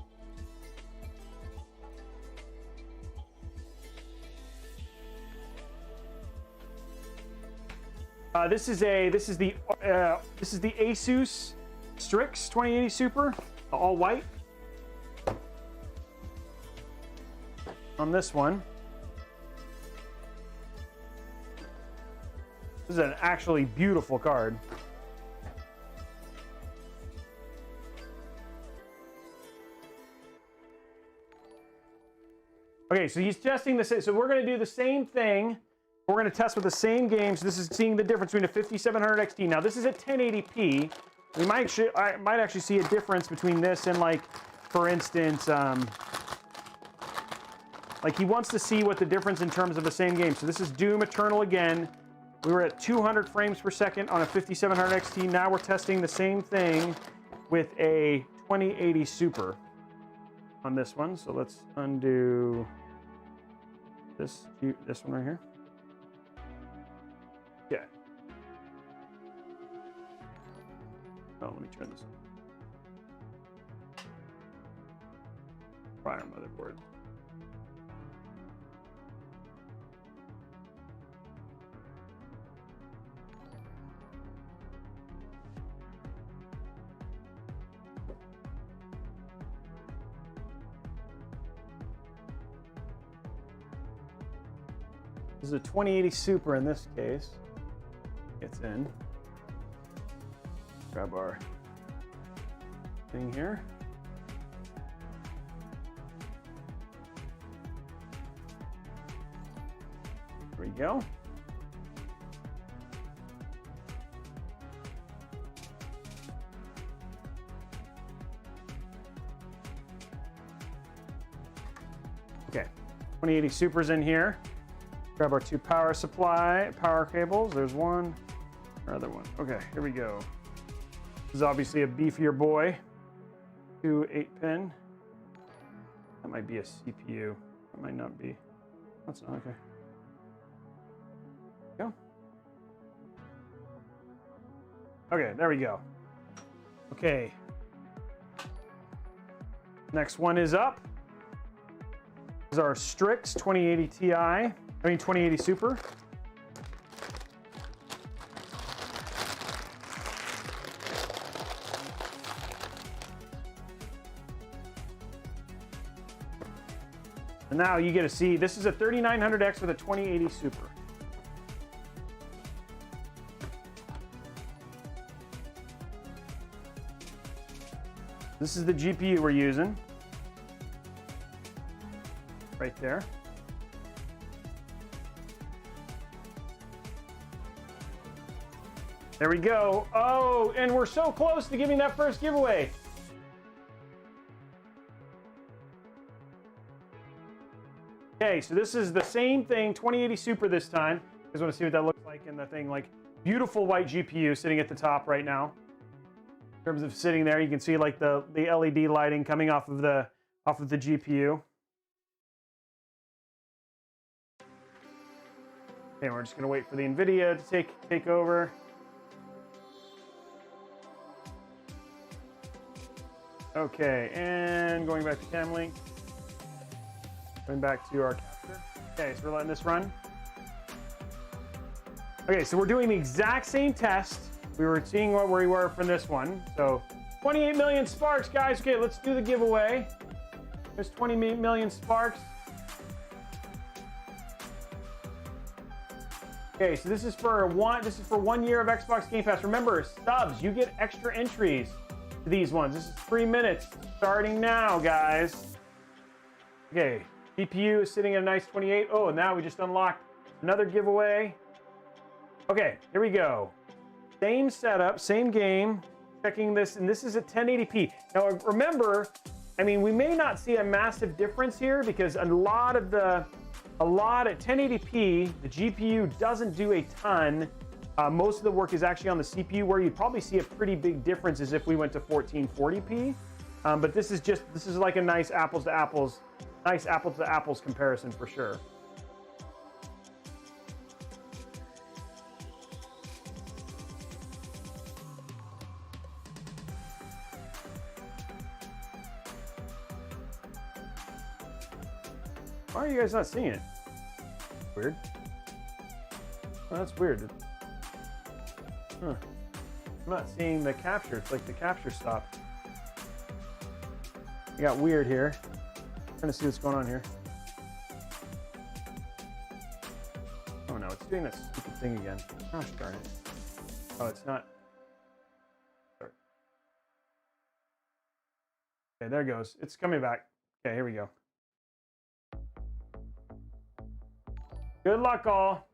This is the Asus Strix 2080 Super, all white. On this one. This is an actually beautiful card. Okay, so he's testing the same. So we're going to do the same thing. We're going to test with the same game. So this is seeing the difference between a 5700 XT. Now this is at 1080p. We I might actually see a difference between this and, like, for instance, like he wants to see what the difference in terms of the same game. So this is Doom Eternal again. We were at 200 frames per second on a 5700 XT. Now we're testing the same thing with a 2080 Super on this one. So let's undo this one right here. Yeah. Oh, let me turn this on. Prior motherboard. This is a 2080 Super in this case. Gets in. Grab our thing here. There we go. Okay, 2080 Super's in here. Grab our two power cables. There's one, another one. Okay, here we go. This is obviously a beefier boy. 2 8-pin. That might be a CPU. That might not be. That's not okay. Go. Okay, there we go. Okay. Next one is up. This is our Strix 2080 Ti. 2080 Super. And now you get to see, this is a 3900X with a 2080 Super. This is the GPU we're using. Right there. There we go. Oh, and we're so close to giving that first giveaway. Okay, so this is the same thing, 2080 Super this time. You guys want to see what that looks like in the thing? Like, beautiful white GPU sitting at the top right now. In terms of sitting there, you can see like the LED lighting coming off of the GPU. Okay, we're just gonna wait for the NVIDIA to take over. Okay, and going back to CamLink. Going back to our capture. Okay, so we're letting this run. Okay, so we're doing the exact same test. We were seeing where we were from this one. So 28 million sparks, guys. Okay, let's do the giveaway. There's 20 million sparks. Okay, so this is for 1 year of Xbox Game Pass. Remember, subs, you get extra entries to these ones. This is 3 minutes starting now, guys. Okay, GPU is sitting at a nice 28. Oh, and now we just unlocked another giveaway. Okay, here we go. Same setup, same game. Checking this, and this is at 1080p. Now, remember, I mean, we may not see a massive difference here because a lot at 1080p, the GPU doesn't do a ton. Most of the work is actually on the CPU. Where you'd probably see a pretty big difference is if we went to 1440p. But this is like a nice apples to apples comparison for sure. Why are you guys not seeing it? Weird. Oh, that's weird. Huh. I'm not seeing the capture. It's like the capture stopped. It got weird here. I'm trying to see what's going on here. Oh no, it's doing this stupid thing again. Gosh darn it. Oh, it's not. Sorry. Okay, there it goes. It's coming back. Okay, here we go. Good luck, all.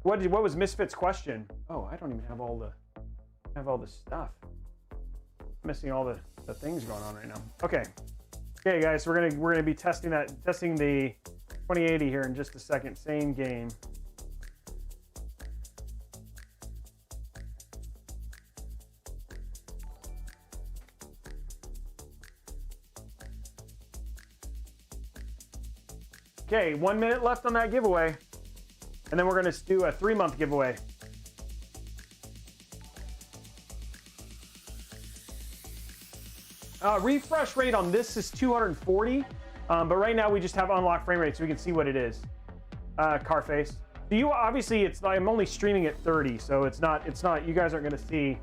What was Misfit's question? Oh, I don't even have all the stuff. I'm missing all the things going on right now. Okay. Okay, guys, so we're gonna be testing the 2080 here in just a second. Same game. Okay, 1 minute left on that giveaway. And then we're going to do a 3-month giveaway. Refresh rate on this is 240, but right now we just have unlocked frame rate so we can see what it is. Carface. So you obviously I'm only streaming at 30, so it's not. You guys aren't going to see.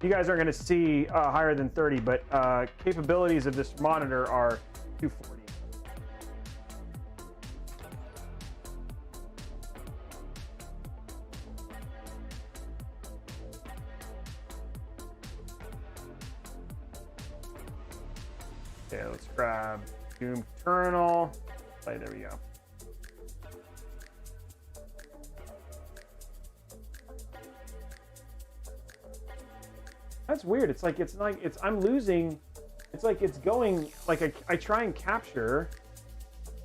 You guys aren't going to see higher than 30, but capabilities of this monitor are 240. Okay, let's grab Doom Eternal. Play, there we go. That's weird. It's like I'm losing. It's like it's going like I try and capture.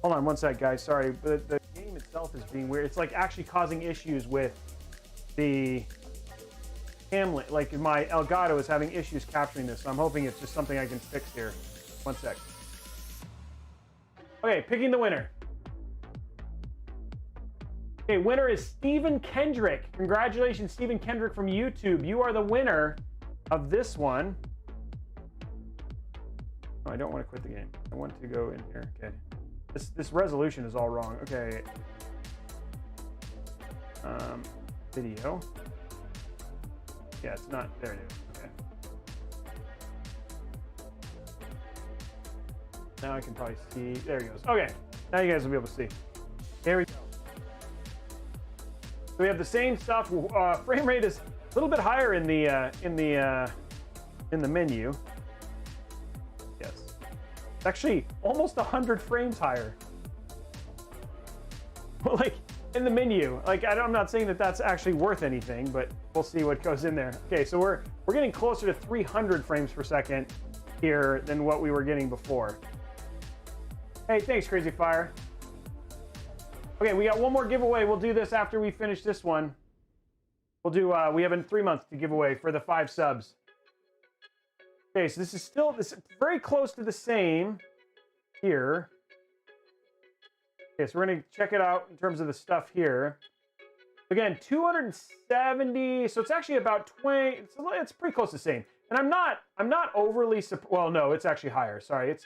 Hold on one sec, guys. Sorry, but the game itself is being weird. It's like actually causing issues with the Hamlet. Like my Elgato is having issues capturing this. So I'm hoping it's just something I can fix here. 1 sec. Okay, picking the winner. Okay, winner is Stephen Kendrick. Congratulations, Stephen Kendrick from YouTube. You are the winner of this one. Oh, I don't want to quit the game. I want to go in here. Okay. This resolution is all wrong. Okay. Video. Yeah, it's not. There it is. Okay. Now I can probably see. There he goes. Okay. Now you guys will be able to see. There we go. So we have the same stuff. Frame rate is a little bit higher in the menu. Yes. It's actually almost 100 frames higher. Well, like in the menu. Like I'm not saying that that's actually worth anything, but we'll see what goes in there. Okay, so we're getting closer to 300 frames per second here than what we were getting before. Hey, thanks, Crazy Fire. Okay, we got one more giveaway. We'll do this after we finish this one. We'll do, we have 3 months to give away for the 5 subs. Okay, so this is very close to the same here. Okay, so we're gonna check it out in terms of the stuff here. Again, 270, so it's actually about 20, it's pretty close to the same. And I'm not overly, well, no, it's actually higher. Sorry, it's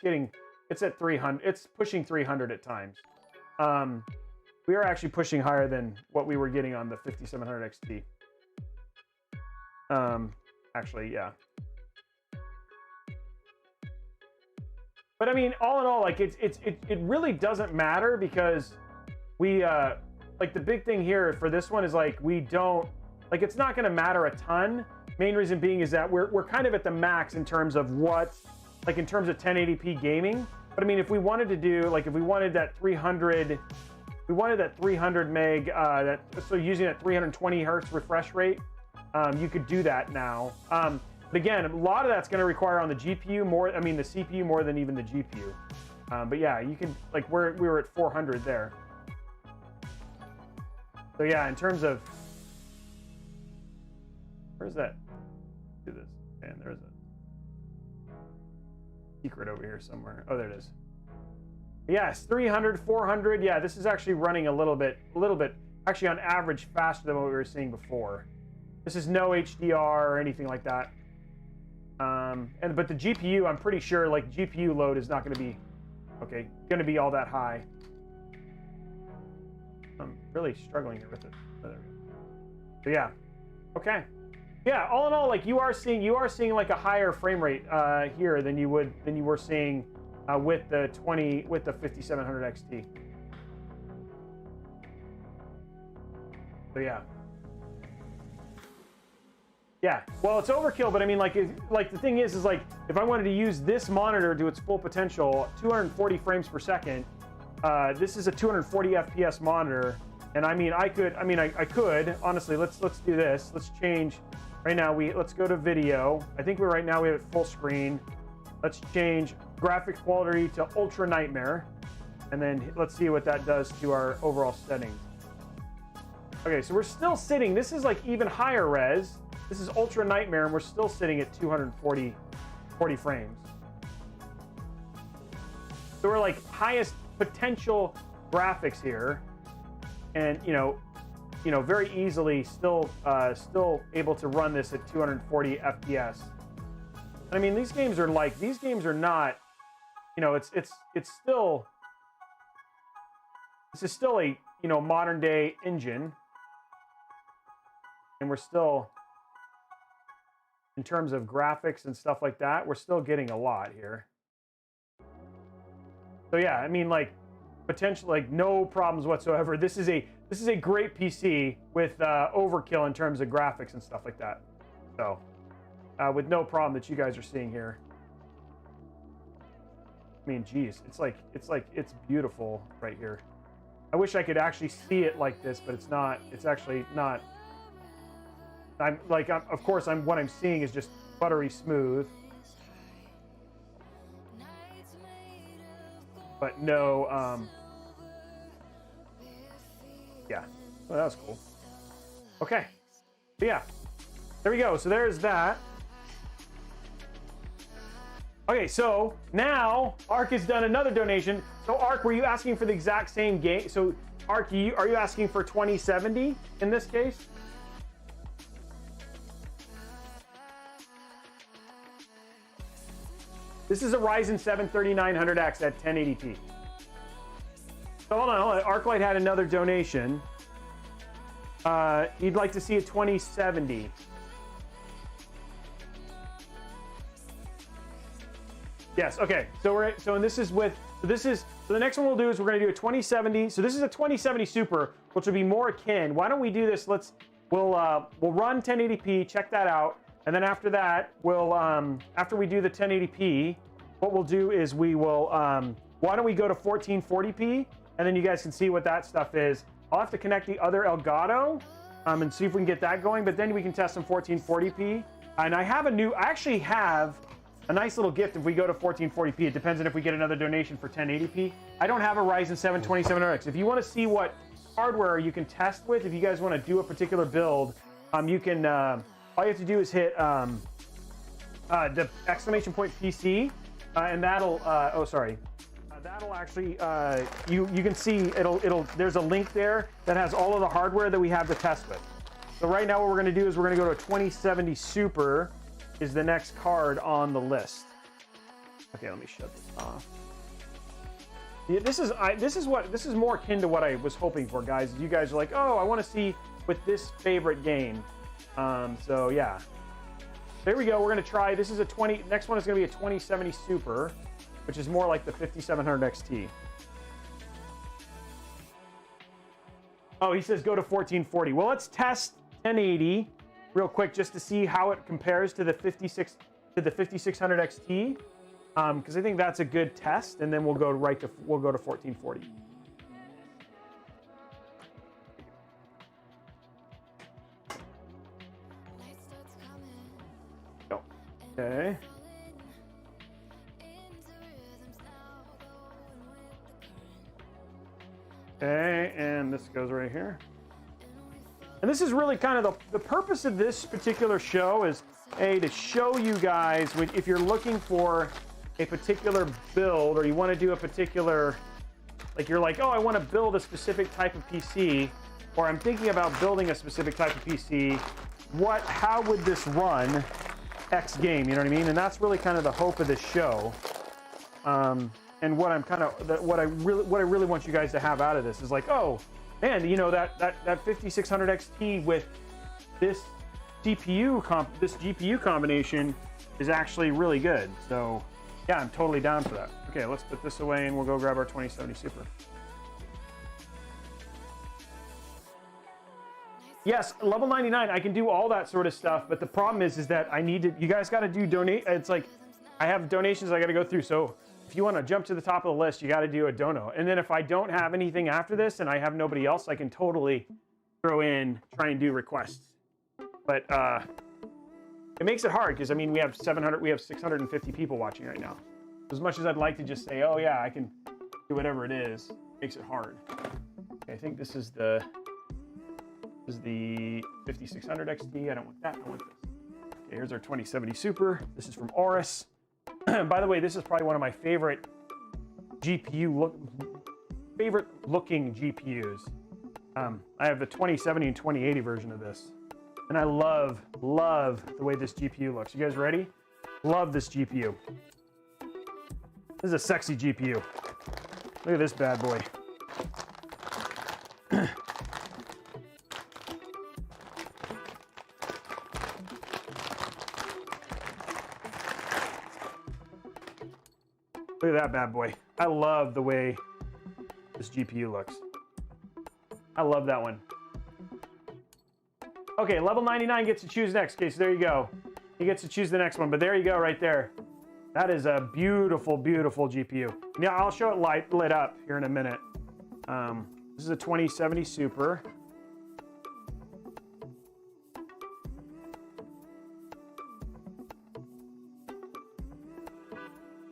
at 300, it's pushing 300 at times. We are actually pushing higher than what we were getting on the 5700 XT. Actually, yeah. But I mean, all in all, like it really doesn't matter because we like the big thing here for this one is like we don't like it's not going to matter a ton. Main reason being is that we're kind of at the max in terms of what like in terms of 1080p gaming. But I mean, if we wanted to do like if we wanted that 300. We wanted that 300 meg, so using that 320 hertz refresh rate, you could do that now. But again, a lot of that's going to require on the GPU more. I mean, the CPU more than even the GPU. But yeah, you can like we were at 400 there. So yeah, in terms of where's that? Do this, and there's a secret over here somewhere. Oh, there it is. Yes, 300, 400. Yeah, this is actually running a little bit, actually on average faster than what we were seeing before. This is no HDR or anything like that. But the GPU, I'm pretty sure like GPU load is not going to be, okay, going to be all that high. I'm really struggling here with it. But yeah, okay. Yeah, all in all, like you are seeing like a higher frame rate here than you were seeing with the 5700 XT. So yeah. Yeah, well, it's overkill, but I mean, like the thing is like if I wanted to use this monitor to its full potential, 240 frames per second, this is a 240 FPS monitor, and I mean, I could honestly. Let's do this. Let's change. Right now, let's go to video. I think right now we have it full screen. Let's change graphic quality to Ultra Nightmare, and then let's see what that does to our overall settings. Okay, so we're still sitting. This is like even higher res. This is Ultra Nightmare, and we're still sitting at 240 frames. So we're like highest potential graphics here, and you know, very easily still able to run this at 240 FPS. I mean, these games are not, you know, this is still a, you know, modern day engine, and we're still, in terms of graphics and stuff like that, we're still getting a lot here. So yeah, I mean, like potentially, like no problems whatsoever. This is a great PC with overkill in terms of graphics and stuff like that. So with no problem that you guys are seeing here. I mean, geez, it's beautiful right here. I wish I could actually see it like this, but it's not. It's actually not. Of course, what I'm seeing is just buttery smooth, but no. Yeah, well, that was cool. Okay, but yeah, there we go. So there's that. Okay, so now Ark has done another donation. So Ark, were you asking for the exact same game? So Ark, are you asking for 2070 in this case? This is a Ryzen 7 3900X at 1080p. So hold on. Arclight had another donation. You'd like to see a 2070. Yes. Okay. So the next one we'll do is we're going to do a 2070. So this is a 2070 Super, which will be more akin. Why don't we do this? We'll run 1080p. Check that out. And then after that, after we do the 1080p, what we'll do is we will, why don't we go to 1440p, and then you guys can see what that stuff is. I'll have to connect the other Elgato and see if we can get that going, but then we can test some 1440p. And I actually have a nice little gift if we go to 1440p. It depends on if we get another donation for 1080p. I don't have a Ryzen 7 2700X. If you want to see what hardware you can test with, if you guys want to do a particular build, you can, all you have to do is hit the exclamation point PC, and that'll that'll actually you can see it'll there's a link there that has all of the hardware that we have to test with. So right now what we're going to do is we're going to go to a 2070 Super is the next card on the list. Okay, let me shut this off. Yeah, this is more akin to what I was hoping for, guys. You guys are like, oh, I want to see with this favorite game. So yeah, there we go. We're going to try, this is next one is going to be a 2070 Super, which is more like the 5700 XT. Oh, he says go to 1440. Well, let's test 1080 real quick just to see how it compares to the 5600 XT. Because I think that's a good test, and then we'll go to 1440. Okay. Okay, and this goes right here. And this is really kind of the purpose of this particular show is to show you guys if you're looking for a particular build, or you want to do a particular, like you're like, oh, I want to build a specific type of PC, or I'm thinking about building a specific type of PC, how would this run X game, you know what I mean? And that's really kind of the hope of this show. And what I really want you guys to have out of this is like, oh, man, you know, that 5600 XT with this GPU combination is actually really good. So yeah, I'm totally down for that. Okay, let's put this away and we'll go grab our 2070 Super. Yes, level 99, I can do all that sort of stuff, but the problem is that I need to, you guys got to do donate. It's like, I have donations I got to go through. So if you want to jump to the top of the list, you got to do a dono. And then if I don't have anything after this and I have nobody else, I can totally throw in, try and do requests. But it makes it hard because I mean, we have 650 people watching right now. As much as I'd like to just say, oh yeah, I can do whatever it is, it makes it hard. Okay, I think this is the 5600 XT. I don't want that, I want this. Okay, here's our 2070 Super. This is from Aorus. By the way, this is probably one of my favorite looking GPUs. I have the 2070 and 2080 version of this. And I love the way this GPU looks. You guys ready? Love this GPU. This is a sexy GPU. Look at this bad boy. Look at that bad boy. I love the way this GPU looks. I love that one. Okay, level 99 gets to choose next. Okay, so there you go. He gets to choose the next one, but there you go right there. That is a beautiful, beautiful GPU. Now, I'll show it lit up here in a minute. This is a 2070 Super.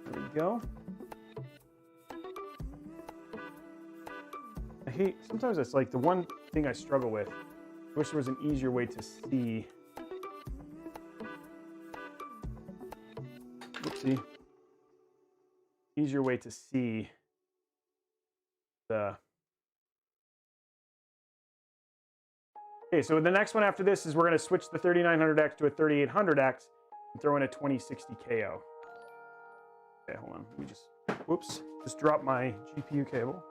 There we go. Sometimes it's like the one thing I struggle with. I wish there was an easier way to see. Oopsie. Easier way to see the. Okay, so the next one after this is we're going to switch the 3900X to a 3800X and throw in a 2060 KO. Okay, hold on. Let me just drop my GPU cable.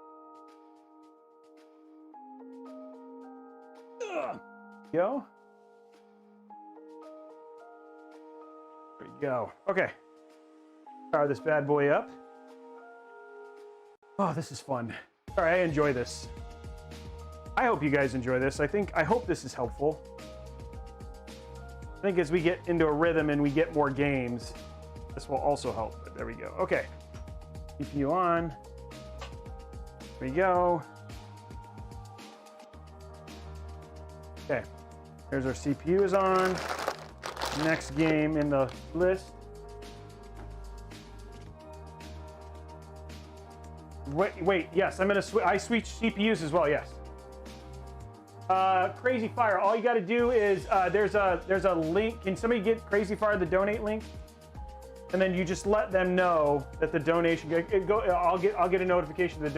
Go. There we go. Okay. Fire this bad boy up. Oh, this is fun. All right, I enjoy this. I hope you guys enjoy this. I hope this is helpful. I think as we get into a rhythm and we get more games, this will also help. But there we go. Okay. CPU on. There we go. Okay. There's our CPU is on. Next game in the list. Wait, yes, I'm gonna I switch CPUs as well, yes. Crazy Fire, all you gotta do is, there's a link. Can somebody get Crazy Fire the donate link? And then you just let them know that the donation, I'll get a notification the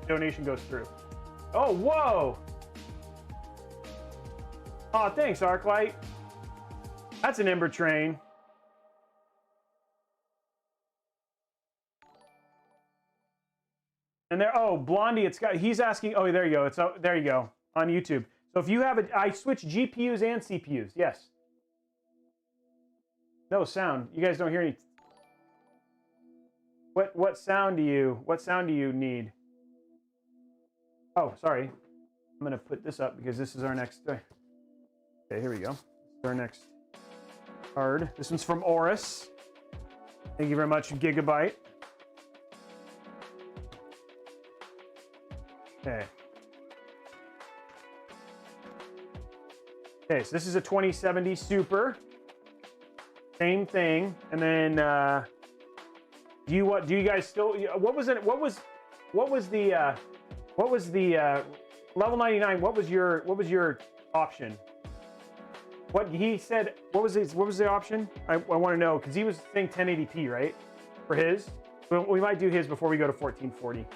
donation goes through. Oh, whoa! Oh, thanks, Arclight. That's an Ember train. And there, oh, Blondie, he's asking, oh, there you go. There you go, on YouTube. So if you have I switch GPUs and CPUs, yes. No sound. You guys don't hear any. What sound do you need? Oh, sorry. I'm gonna put this up because this is our next. Okay, here we go. This is our next card. This one's from Aorus. Thank you very much, Gigabyte. Okay. Okay, so this is a 2070 Super. Same thing. And then do you guys still, what was it? What was the level 99? What was your option? What he said, what was the option? I want to know, because he was saying 1080p, right? For his. We might do his before we go to 1440.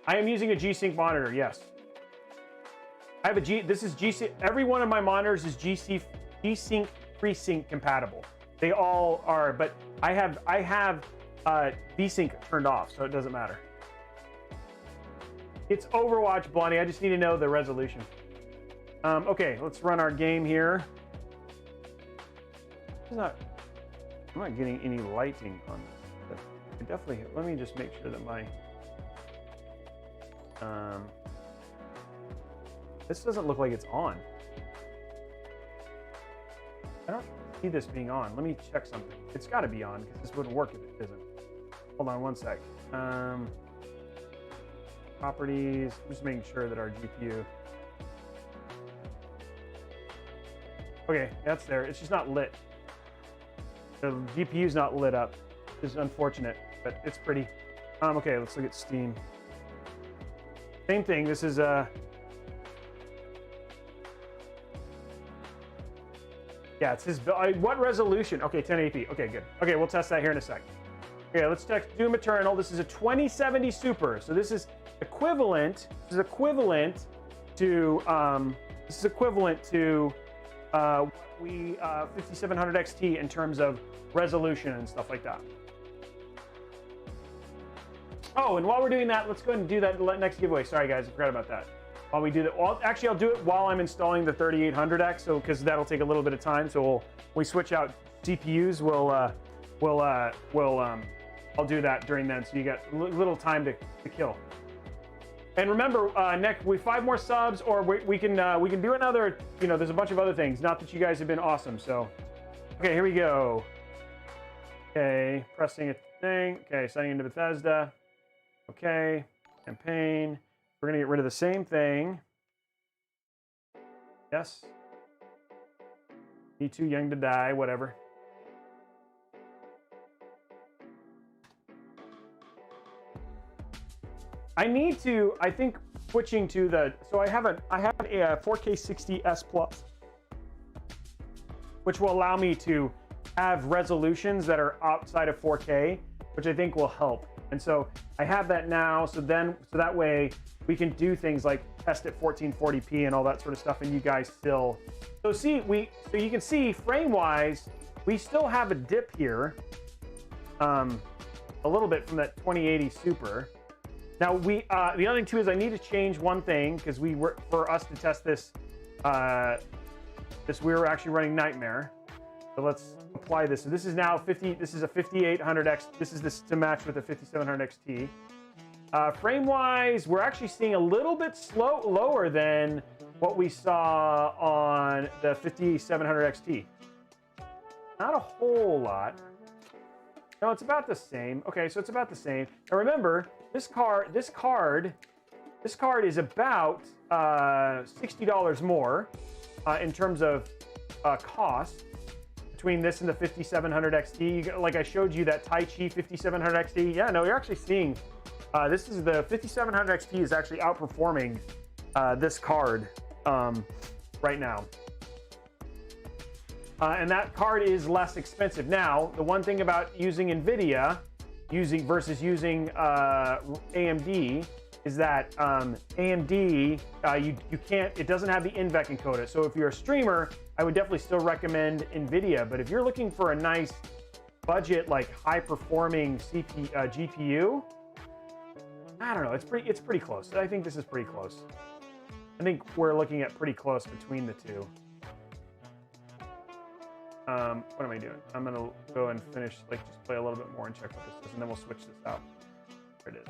I am using a G-Sync monitor, yes. I have this is G-Sync, every one of my monitors is G-Sync FreeSync compatible. They all are, but I have V-Sync turned off, so it doesn't matter. It's Overwatch, Blondie. I just need to know the resolution. Okay, let's run our game here. I'm not getting any lighting on this. I definitely, let me just make sure that my, this doesn't look like it's on. I don't see this being on. Let me check something. It's got to be on because this wouldn't work if it isn't. Hold on one sec. Properties. I'm just making sure that our GPU. Okay, that's there. It's just not lit. The GPU's not lit up. It's unfortunate, but it's pretty. Okay, let's look at Steam. Same thing. This is yeah, it says what resolution? Okay, 1080p. Okay, good. Okay, we'll test that here in a sec. Okay, let's check Doom Eternal. This is a 2070 Super. So this is equivalent. This is equivalent to 5700 XT in terms of resolution and stuff like that. Oh, and while we're doing that, let's go ahead and do that next giveaway. Sorry guys, I forgot about that. While we do that, well, actually I'll do it while I'm installing the 3800X, so because that'll take a little bit of time. So we switch out GPUs. I'll do that during then, so you got a little time to kill. And remember, Nick, we 5 more subs, or we can do another. You know, there's a bunch of other things. Not that you guys have been awesome. So, okay, here we go. Okay, pressing a thing. Okay, signing into Bethesda. Okay, campaign. We're gonna get rid of the same thing. Yes. Me too young to die. Whatever. I think switching to the, so I have a 4K 60S Plus, which will allow me to have resolutions that are outside of 4K, which I think will help. And so I have that now, so that way we can do things like test at 1440p and all that sort of stuff, and you guys still, so you can see frame-wise, we still have a dip here, a little bit from that 2080 Super. Now the other thing too is I need to change one thing because for us to test this, we were actually running Nightmare. So let's apply this. So this is now 50. This is a 5800X. This is to match with the 5700 XT. Frame wise, we're actually seeing a little bit lower than what we saw on the 5700 XT. Not a whole lot. No, it's about the same. Okay, so it's about the same. Now remember, this card is about $60 more in terms of cost between this and the 5700 XT. Like I showed you that Tai Chi 5700 XT. Yeah, no, you're actually seeing this is the 5700 XT is actually outperforming this card right now. And that card is less expensive. Now, the one thing about using NVIDIA versus using AMD is that AMD, you can't, it doesn't have the EVGA encoder. So if you're a streamer, I would definitely still recommend NVIDIA. But if you're looking for a nice budget, like high performing GPU, I don't know, it's pretty close. I think this is pretty close. I think we're looking at pretty close between the two. What am I doing? I'm gonna go and finish, like just play a little bit more and check what this is, and then we'll switch this out. There it is.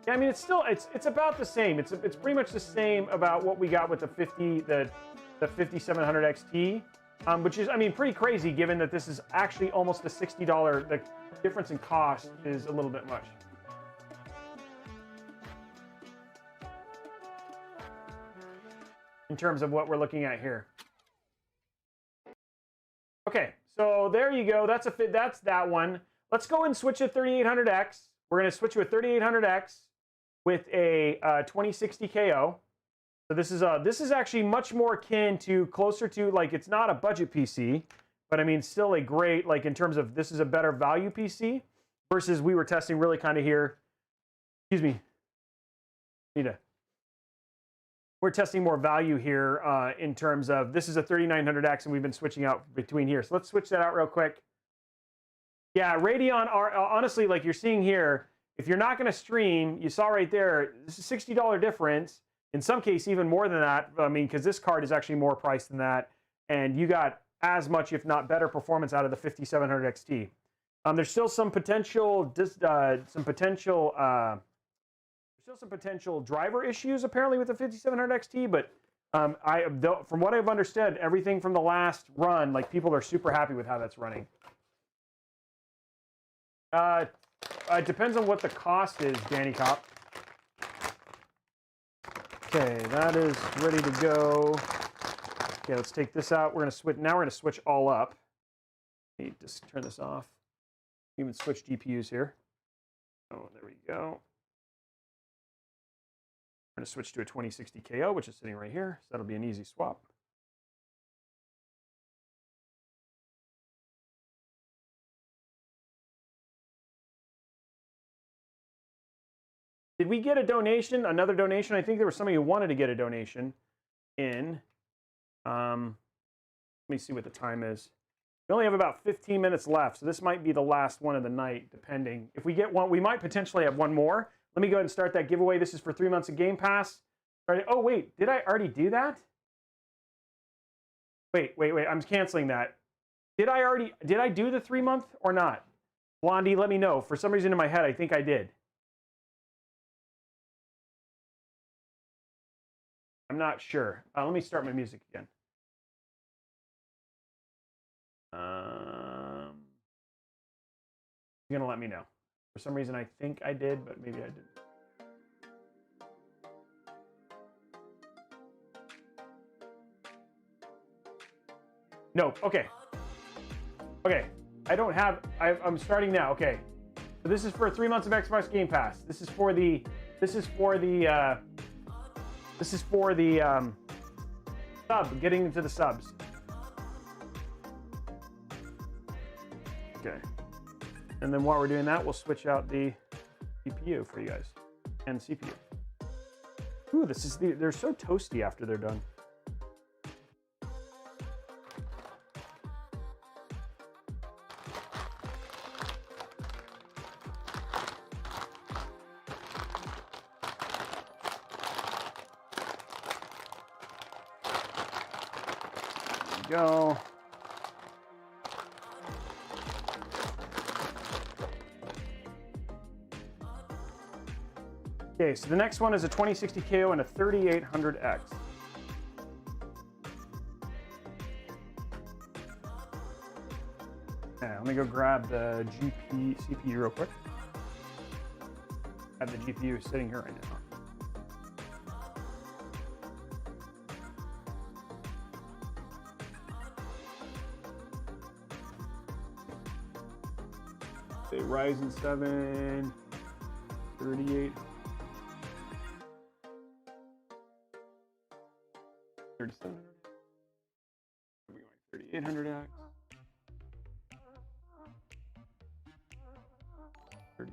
Yeah, I mean, it's still, it's about the same. It's pretty much the same about what we got with the 5700 XT, which is, I mean, pretty crazy given that this is actually almost a $60. The difference in cost is a little bit much. In terms of what we're looking at here. Okay, so there you go. That's that one. Let's go and switch to 3800X. We're going to switch to a 3800X with a 2060 KO. So this is actually much more akin to closer to, like, it's not a budget PC, but I mean still a great, like, in terms of this is a better value PC versus we were testing really kind of here. Excuse me. We're testing more value here in terms of this is a 3900X and we've been switching out between here. So let's switch that out real quick. Yeah, Radeon, honestly, like you're seeing here, if you're not going to stream, you saw right there, this is a $60 difference. In some case, even more than that. I mean, because this card is actually more priced than that, and you got as much, if not better, performance out of the 5700 XT. There's still some potential, driver issues apparently with the 5700 XT, but from what I've understood, everything from the last run, like people are super happy with how that's running. It depends on what the cost is, Danny Cop. Okay, that is ready to go. Okay, let's take this out. We're gonna switch. Now we're gonna switch all up. Let me just turn this off. Even switch GPUs here. Oh, there we go. We're gonna switch to a 2060 KO, which is sitting right here. So that'll be an easy swap. Did we get a donation? Another donation? I think there was somebody who wanted to get a donation in. Let me see what the time is. We only have about 15 minutes left, so this might be the last one of the night, depending. If we get one, we might potentially have one more. Let me go ahead and start that giveaway. This is for 3 months of Game Pass. Oh, wait, did I already do that? Wait, I'm canceling that. Did I do the 3 month or not? Blondie, let me know. For some reason in my head, I think I did. I'm not sure. Let me start my music again. You're gonna let me know. For some reason, I think I did, but maybe I didn't. No. Okay. Okay. I don't have. I'm starting now. Okay. So this is for 3 months of Xbox Game Pass. This is for the sub. Getting into the subs. Okay. And then while we're doing that, we'll switch out the GPU for you guys and CPU. Ooh, they're so toasty after they're done. There we go. Okay, so the next one is a 2060 KO and a 3800X. Okay, let me go grab the CPU real quick. I have the GPU sitting here right now. Okay, Ryzen 7, 38. 3800X. 30.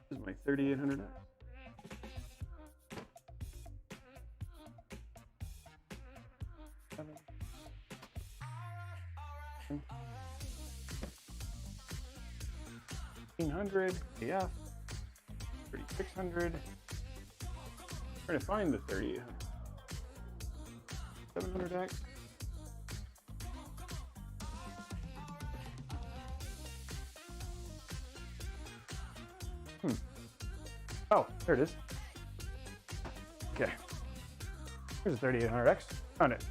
This is my 3800X. AF 3600. Trying to find the 3800. 700X. Oh, there it is. Okay. Here's the 3800X. Found it.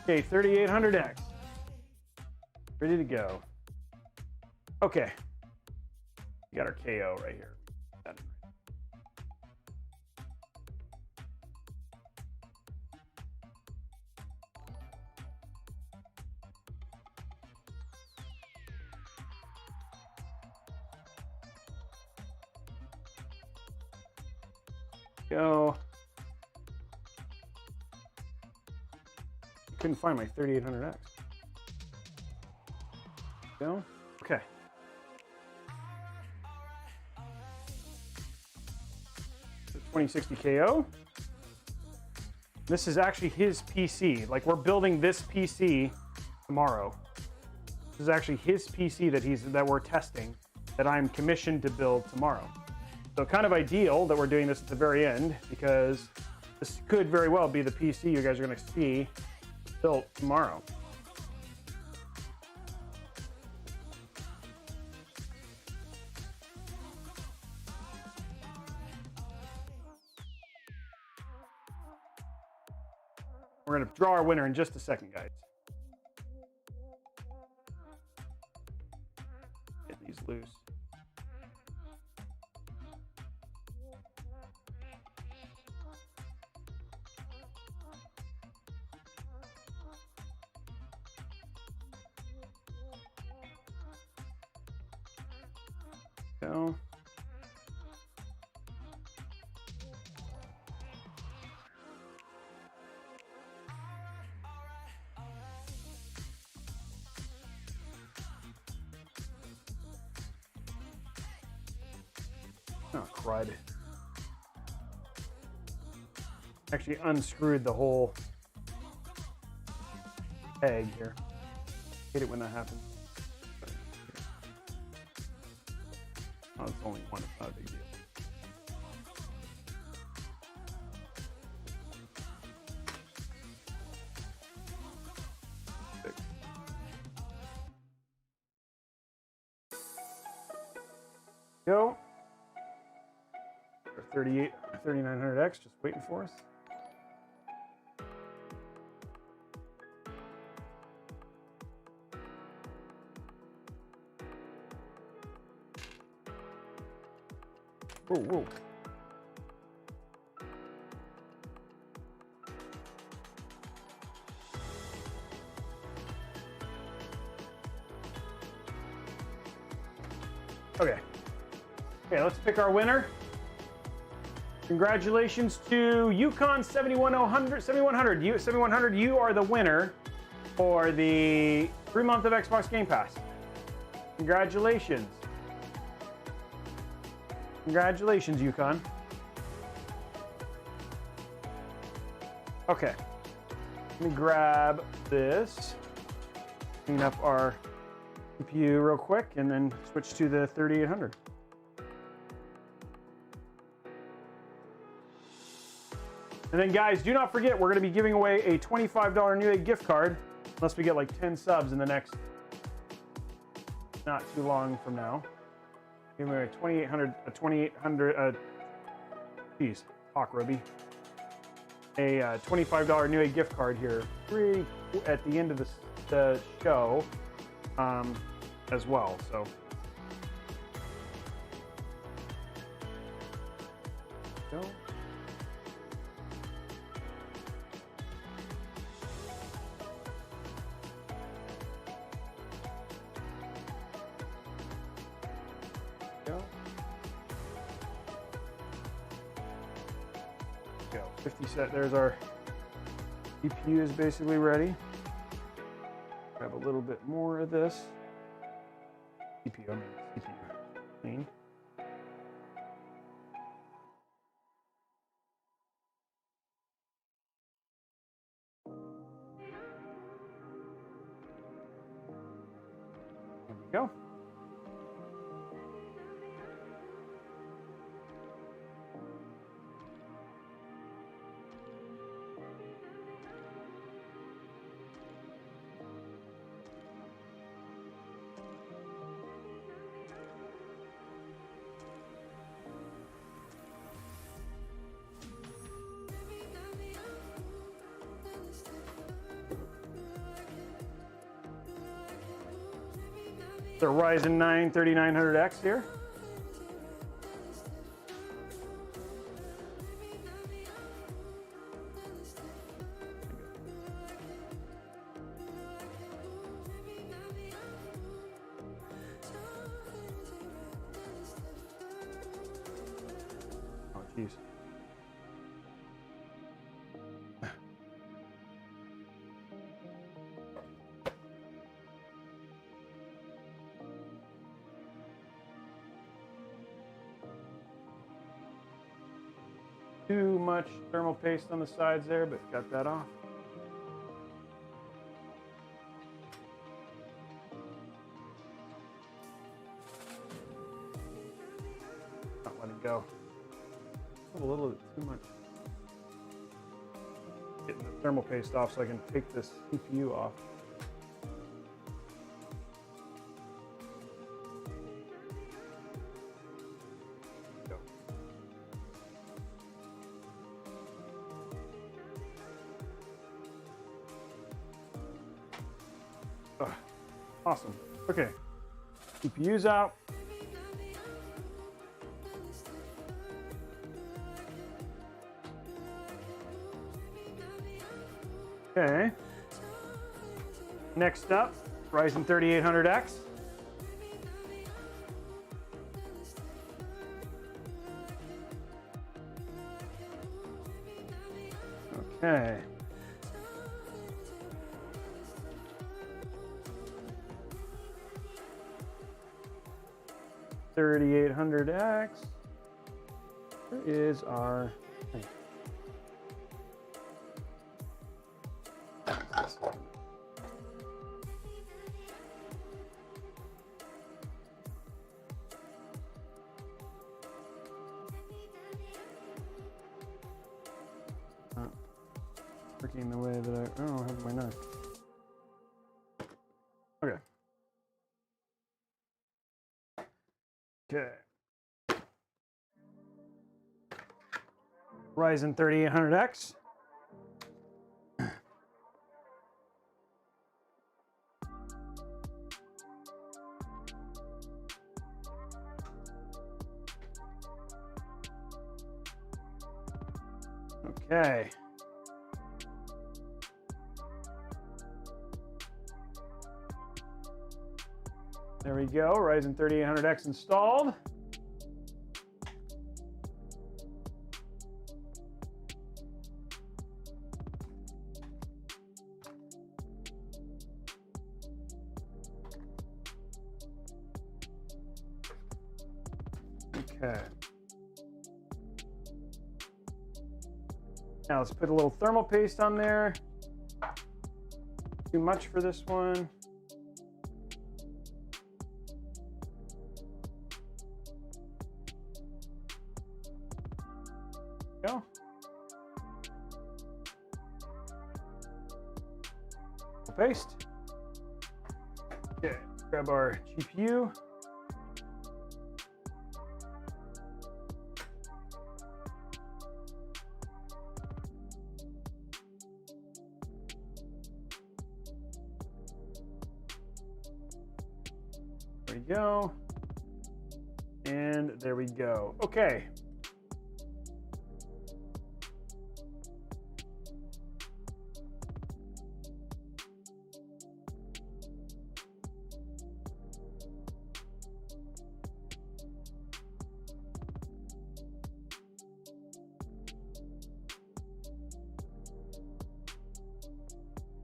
Okay, 3800X. Ready to go. Okay. We got our KO right here. Go. Couldn't find my 3800X. Go. Okay. The 2060 KO. This is actually his PC. Like, we're building this PC tomorrow. This is actually his PC that we're testing, that I'm commissioned to build tomorrow. So kind of ideal that we're doing this at the very end, because this could very well be the PC you guys are going to see built tomorrow. We're going to draw our winner in just a second, guys. Get these loose. Go. Oh, crud. Actually unscrewed the whole peg here. Hate it when that happens. Oh, it's only one, it's not a big deal. Go. 3900X just waiting for us. Whoa, whoa. Okay. Okay, let's pick our winner. Congratulations to Yukon 7100. You are the winner for the 3-month of Xbox Game Pass. Congratulations. Congratulations, Yukon. Okay. Let me grab this. Clean up our CPU real quick and then switch to the 3800. And then, guys, do not forget, we're going to be giving away a $25 Newegg gift card, unless we get like 10 subs in the next, not too long from now. Give away a 2800, geez, talk, Roby. A $25 Newegg gift card here, pretty at the end of the show, as well. So. Go. Go. 50 set. There's our CPU is basically ready. Grab a little bit more of this. CPU, I mean CPU. Clean. There we go. The Ryzen 9 3900X here. Oh, jeez. too much thermal paste on the sides there, but got that off. Not letting go. A little bit too much. Getting the thermal paste off so I can take this CPU off. Go. Awesome. Okay. CPU's out. Okay. Next up, Ryzen 3800X. Okay. $3,800X. Where is our thing? Working the way that I don't have my knife. Okay. Okay. Ryzen 3800X. Okay. There we go, Ryzen 3800X installed. Okay. Now let's put a little thermal paste on there. Too much for this one. Go. Paste. Okay, grab our GPU. There we go. And there we go. Okay.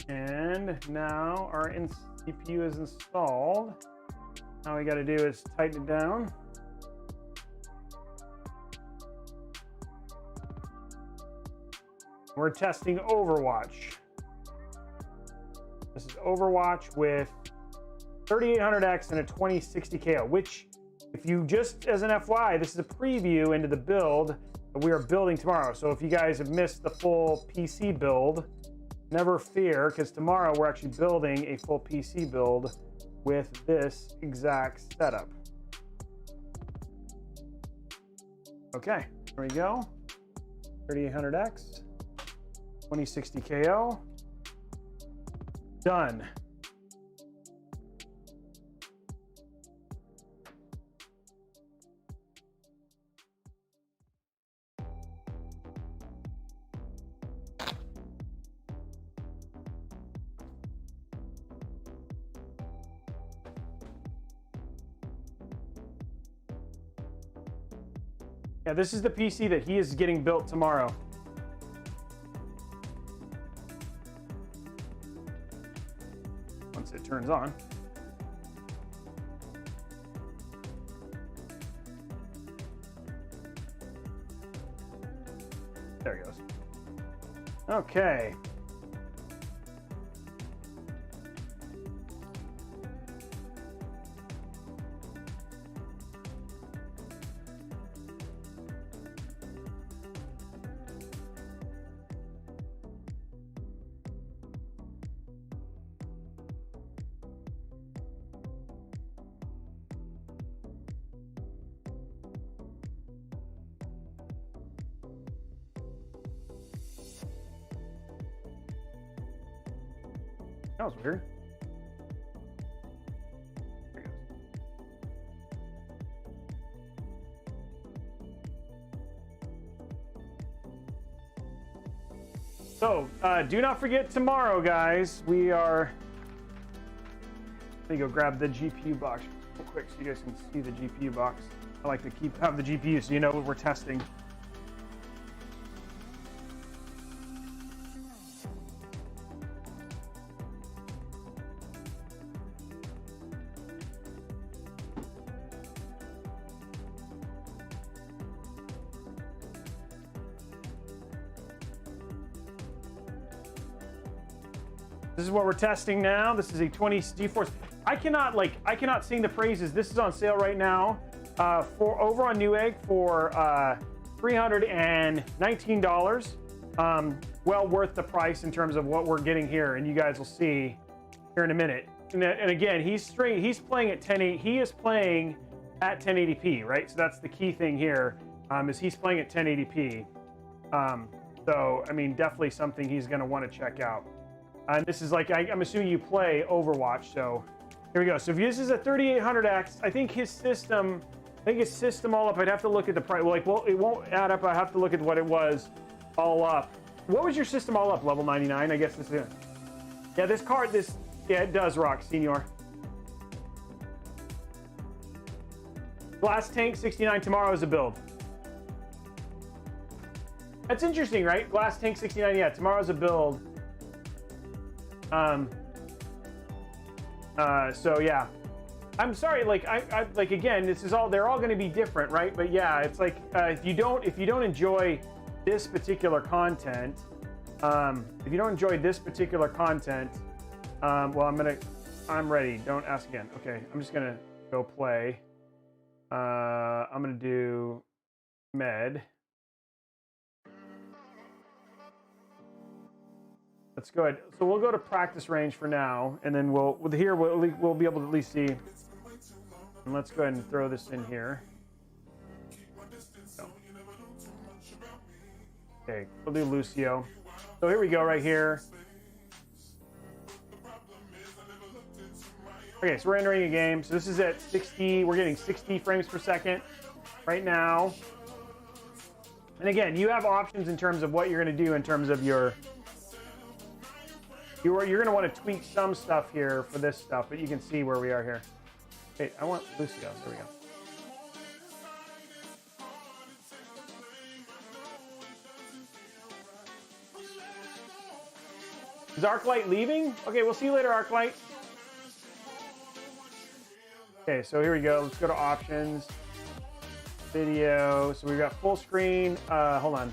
And now our CPU is installed. All we got to do is tighten it down. We're testing Overwatch. This is Overwatch with 3800X and a 2060 KO, which, if you just as an FYI, this is a preview into the build that we are building tomorrow. So if you guys have missed the full PC build, never fear, because tomorrow we're actually building a full PC build with this exact setup. Okay, there we go. 3800X, 2060 KO. Done. Yeah, this is the PC that he is getting built tomorrow. Once it turns on. Okay. That was weird. There it goes. So, do not forget tomorrow, guys. We are. Let me go grab the GPU box real quick so you guys can see the GPU box. I like to have the GPU so you know what we're testing. This is what we're testing now. This is a 20 GeForce. I cannot sing the praises. This is on sale right now for over on Newegg for $319. Well worth the price in terms of what we're getting here, and you guys will see here in a minute. And again, he's playing at 1080. He is playing at 1080p, right? So that's the key thing here. Is he's playing at 1080p. So I mean, definitely something he's going to want to check out. And this is like, I'm assuming you play Overwatch, so here we go. So if this is a 3800X, I think his system all up, I'd have to look at the price. Well, it won't add up. I have to look at what it was all up. What was your system all up? Level 99, I guess this is it. Yeah, this card, yeah, it does rock, Senior. Glass Tank 69 tomorrow is a build. That's interesting, right? Glass Tank 69, yeah, tomorrow's a build. So yeah, I'm sorry. Like like again, this is all. They're all going to be different, right? But yeah, it's like if you don't enjoy this particular content, well, I'm ready. Don't ask again. Okay, I'm just gonna go play. I'm gonna do med. Let's go ahead. So we'll go to practice range for now, and then we'll be able to at least see. And let's go ahead and throw this in here. Okay, we'll do Lucio. So here we go, right here. Okay, so we're entering a game. So this is at 60. We're getting 60 frames per second right now. And again, you have options in terms of what you're going to do in terms of your. You're going to want to tweak some stuff here for this stuff, but you can see where we are here. Hey, I want Lucio. There we go. Is Arclight leaving? Okay, we'll see you later, Arclight. Okay, so here we go. Let's go to options. Video. So we've got full screen. Hold on.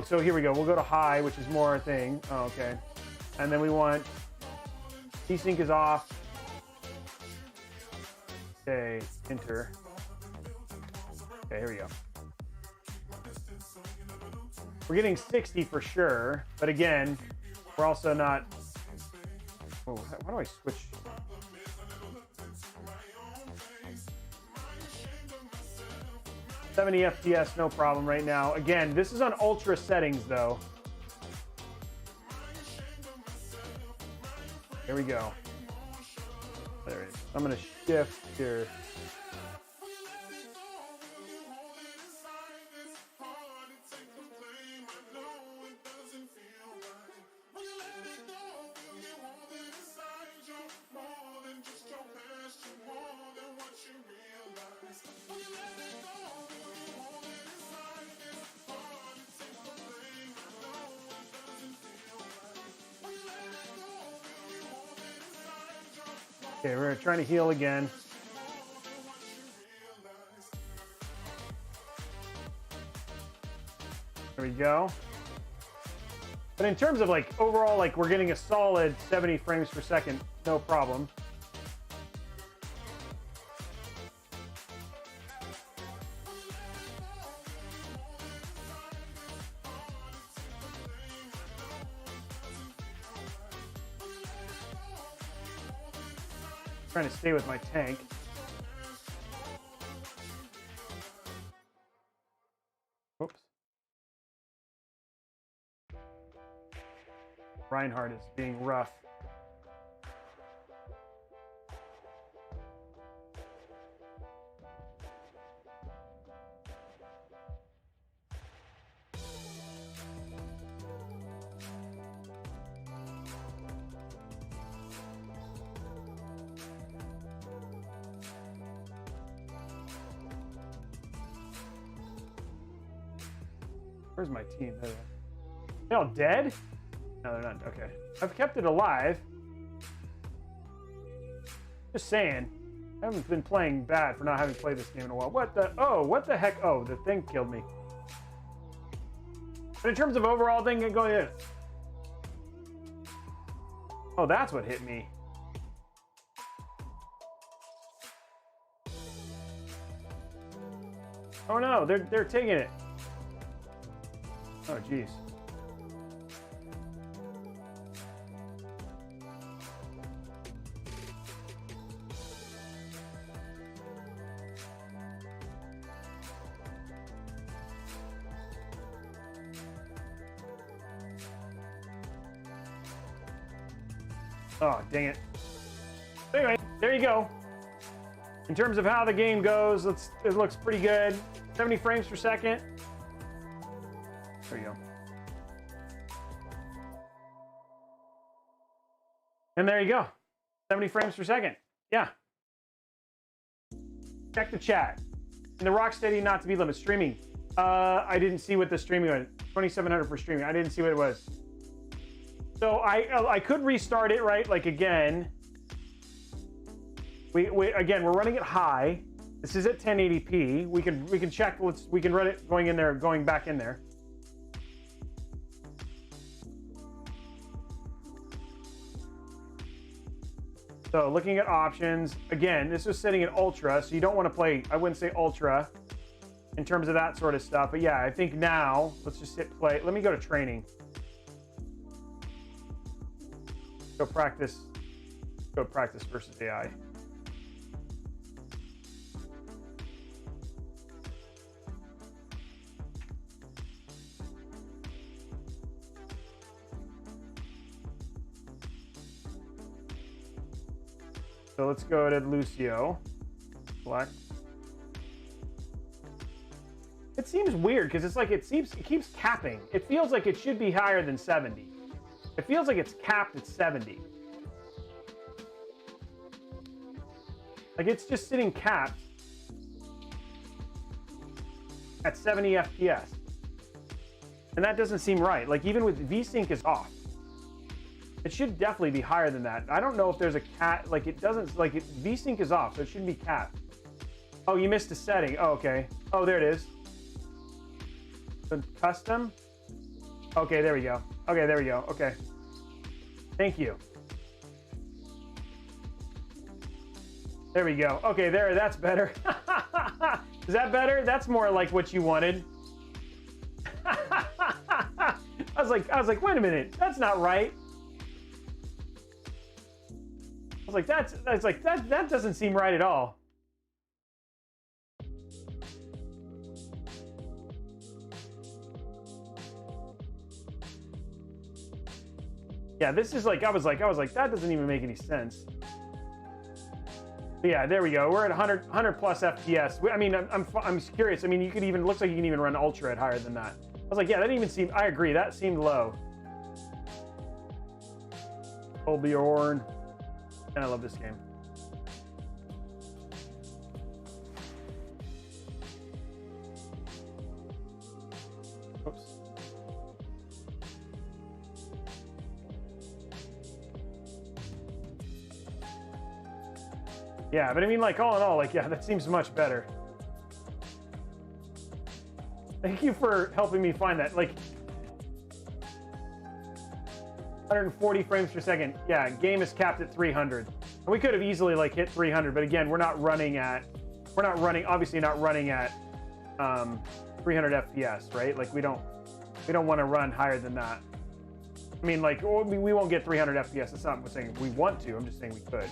So here we go. We'll go to high, which is more a thing. Oh, okay. And then we want desync is off. Okay, enter. Okay, here we go. We're getting 60 for sure, but again, we're also not. Oh, how do I switch? $70 FPS, no problem right now. Again, this is on ultra settings though. Here we go. There it is. I'm going to shift here. Okay, we're trying to heal again. There we go. But in terms of like overall, like we're getting a solid 70 frames per second, no problem. Trying to stay with my tank. Oops. Reinhardt is being rough. Where's my team? There they are. They all dead? No, they're not. Okay. I've kept it alive. Just saying. I haven't been playing bad for not having played this game in a while. What the? Oh, what the heck? Oh, the thing killed me. But in terms of overall thing, go ahead. Oh, that's what hit me. Oh no, they're taking it. Oh, geez. Oh, dang it. Anyway, there you go. In terms of how the game goes, it looks pretty good. 70 frames per second. There you go. And there you go. 70 frames per second. Yeah. Check the chat. In the Rocksteady not to be limit streaming. I didn't see what the streaming was. 2,700 for streaming. I didn't see what it was. So I could restart it, right? Like again. Again, we're running it high. This is at 1080p. We can check. We can run it going in there, going back in there. So looking at options, again, this was setting at ultra, so you don't want to play, I wouldn't say ultra in terms of that sort of stuff. But yeah, I think now, let's just hit play. Let me go to training. Go practice versus AI. So let's go to Lucio. Select. It seems weird because it's like it keeps capping. It feels like it should be higher than 70. It feels like it's capped at 70. Like it's just sitting capped at 70 FPS. And that doesn't seem right. Like even with VSync is off. It should definitely be higher than that. I don't know if there's a cap, like it doesn't, like VSync is off, so it shouldn't be capped. Oh, you missed a setting. Oh, okay. Oh, there it is. So custom. Okay, there we go. Okay, there we go. Okay. Thank you. There we go. Okay, there, that's better. Is that better? That's more like what you wanted. I was like, wait a minute, that's not right. I was like, that doesn't seem right at all. Yeah, this is like, I was like, that doesn't even make any sense. But yeah, there we go. We're at 100 plus FPS. I mean, I'm curious. I mean, you could even, looks like you can even run ultra at higher than that. I was like, yeah, that didn't even seem, I agree. That seemed low. Bjorn. And I love this game. Oops. Yeah, but I mean, like, all in all, like, yeah, that seems much better. Thank you for helping me find that. Like, 140 frames per second. Yeah, game is capped at 300. And we could have easily like hit 300, but again, we're not running, obviously not running at 300 FPS, right? Like we don't want to run higher than that. I mean, like, we won't get 300 FPS. That's not what I'm saying we want to. I'm just saying we could.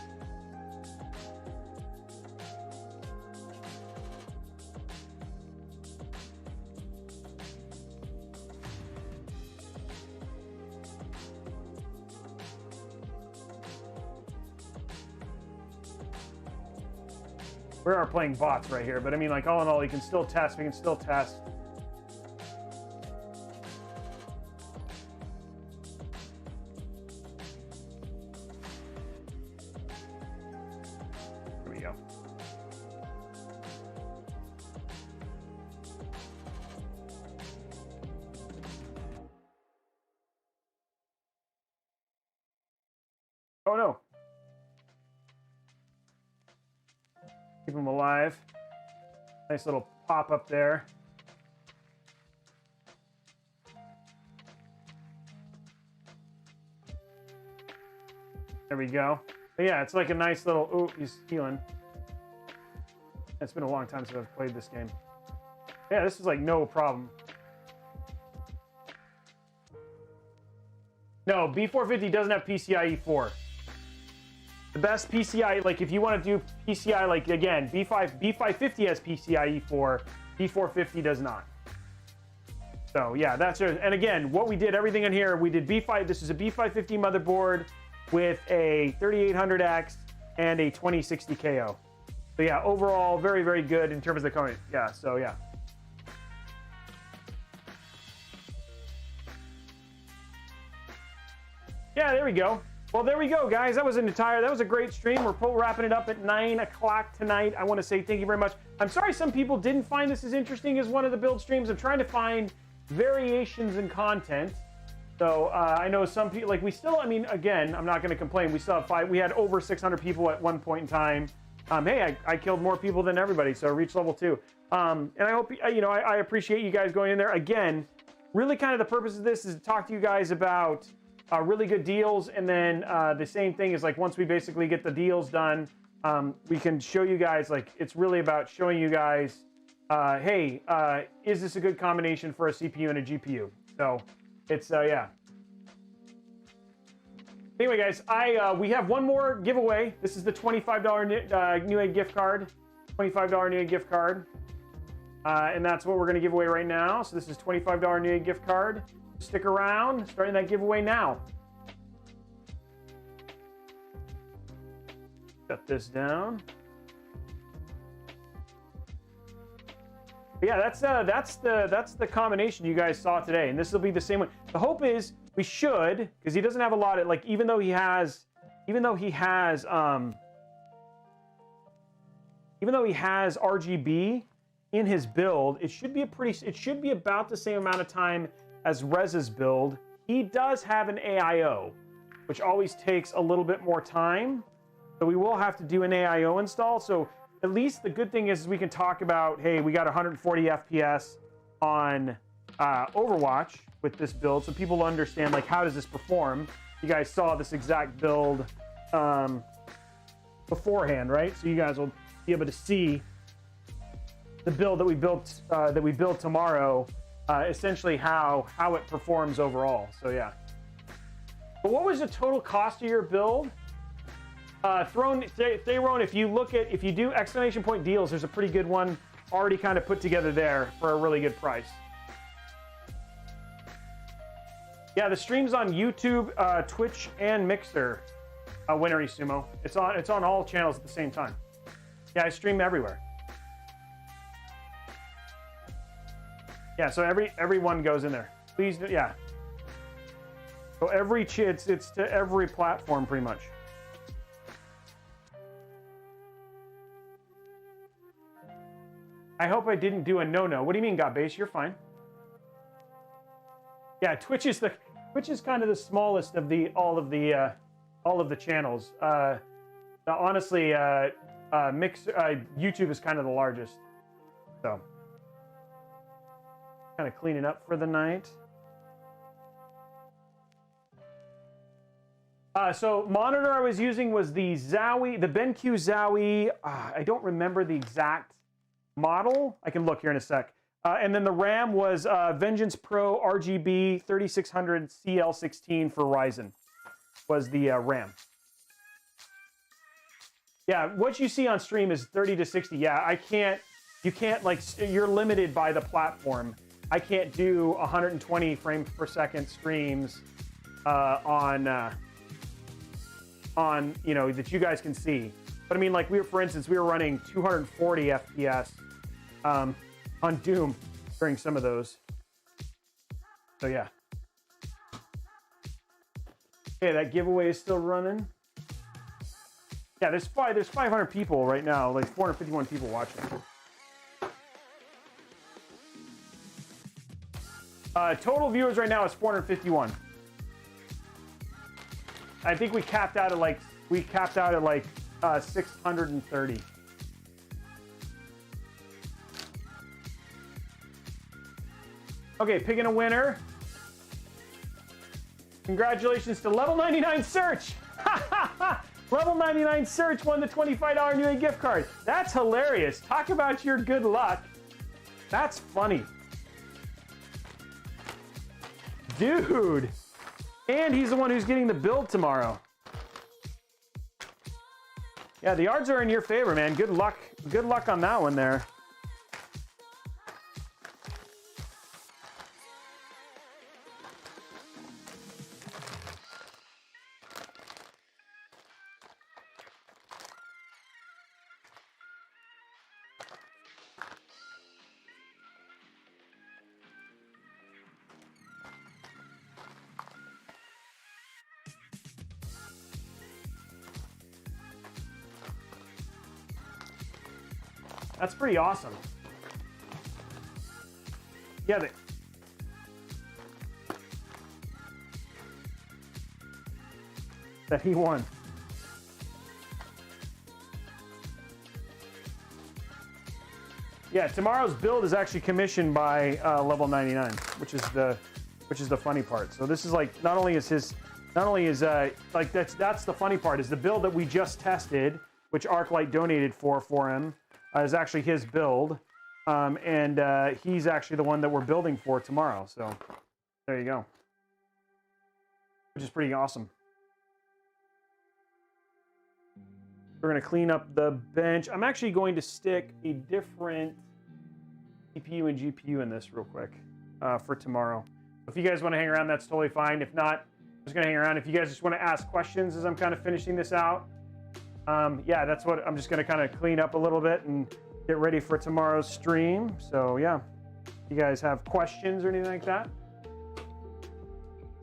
We are playing bots right here, but I mean, like, all in all, you can still test. We can still test. Here we go. Oh no. Keep them alive. Nice little pop up there. There we go. But yeah, it's like a nice little... Oh, he's healing. It's been a long time since I've played this game. Yeah, this is like no problem. No, B450 doesn't have PCIe 4. The best PCI, like if you want to do PCI, like again, B550 has PCIe 4, B450 does not. So yeah, that's it. And again, what we did, everything in here, we did this is a B550 motherboard with a 3800X and a 2060 KO. So yeah, overall, very, very good in terms of the component. Yeah, so yeah. Yeah, there we go. Well, there we go, guys. That was a great stream. We're wrapping it up at 9 o'clock tonight. I want to say thank you very much. I'm sorry some people didn't find this as interesting as one of the build streams. I'm trying to find variations in content. So I know some people, like we still, I mean, again, I'm not going to complain. We still have we had over 600 people at one point in time. Hey, I killed more people than everybody, so I reached level 2. And I hope, you know, I appreciate you guys going in there. Again, really kind of the purpose of this is to talk to you guys about really good deals, and then the same thing is like once we basically get the deals done, we can show you guys, like it's really about showing you guys, hey, is this a good combination for a CPU and a GPU? So it's yeah. Anyway, guys, we have one more giveaway. This is the $25 Newegg gift card, $25 Newegg gift card, and that's what we're going to give away right now. So this is $25 Newegg gift card. Stick around, starting that giveaway now. Shut this down. But yeah, that's the combination you guys saw today, and this will be the same one. The hope is we should, because he doesn't have a lot of, like, even though he has RGB in his build, it should be about the same amount of time as Rez's build. He does have an AIO, which always takes a little bit more time. So we will have to do an AIO install. So at least the good thing is we can talk about, hey, we got 140 FPS on Overwatch with this build. So people understand, like, how does this perform? You guys saw this exact build beforehand, right? So you guys will be able to see the build that we built tomorrow. Essentially how it performs overall. So yeah. But what was the total cost of your build? Throne, if you do exclamation point deals, there's a pretty good one already kind of put together there for a really good price. Yeah, the stream's on YouTube, Twitch, and Mixer. Winnery Sumo. It's on all channels at the same time. Yeah, I stream everywhere. Yeah, so every one goes in there. Please, yeah. So it's to every platform pretty much. I hope I didn't do a no-no. What do you mean, GotBase? You're fine. Yeah, Twitch is kind of the smallest of all of the channels. Honestly, YouTube is kind of the largest. So. Kind of cleaning up for the night. So monitor I was using was the Zowie, the BenQ Zowie. I don't remember the exact model. I can look here in a sec. And then the RAM was Vengeance Pro RGB 3600 CL16 for Ryzen was the RAM. Yeah, what you see on stream is 30 to 60. Yeah, you can't, like, you're limited by the platform. I can't do 120 frames per second streams on, you know, that you guys can see. But I mean, like, for instance, we were running 240 FPS on Doom during some of those. So yeah. Okay, that giveaway is still running. Yeah, there's 500 people right now, like 451 people watching. Total viewers right now is 451. I think we capped out at like 630. Okay, picking a winner. Congratulations to Level 99 Search. Level 99 Search won the $25 Newegg gift card. That's hilarious. Talk about your good luck. That's funny. Dude. And he's the one who's getting the build tomorrow. Yeah, the odds are in your favor, man. Good luck. Good luck on that one there. That's pretty awesome. Yeah, that he won. Yeah, tomorrow's build is actually commissioned by Level 99, which is the funny part. So this is like not only is like that's the funny part is the build that we just tested, which ArcLight donated for him. Is actually his build, and he's actually the one that we're building for tomorrow. So there you go, which is pretty awesome. We're going to clean up the bench. I'm actually going to stick a different CPU and GPU in this real quick for tomorrow. If you guys want to hang around, that's totally fine. If not, I'm just going to hang around. If you guys just want to ask questions as I'm kind of finishing this out, yeah, that's what I'm just going to kind of clean up a little bit and get ready for tomorrow's stream. So yeah, you guys have questions or anything like that?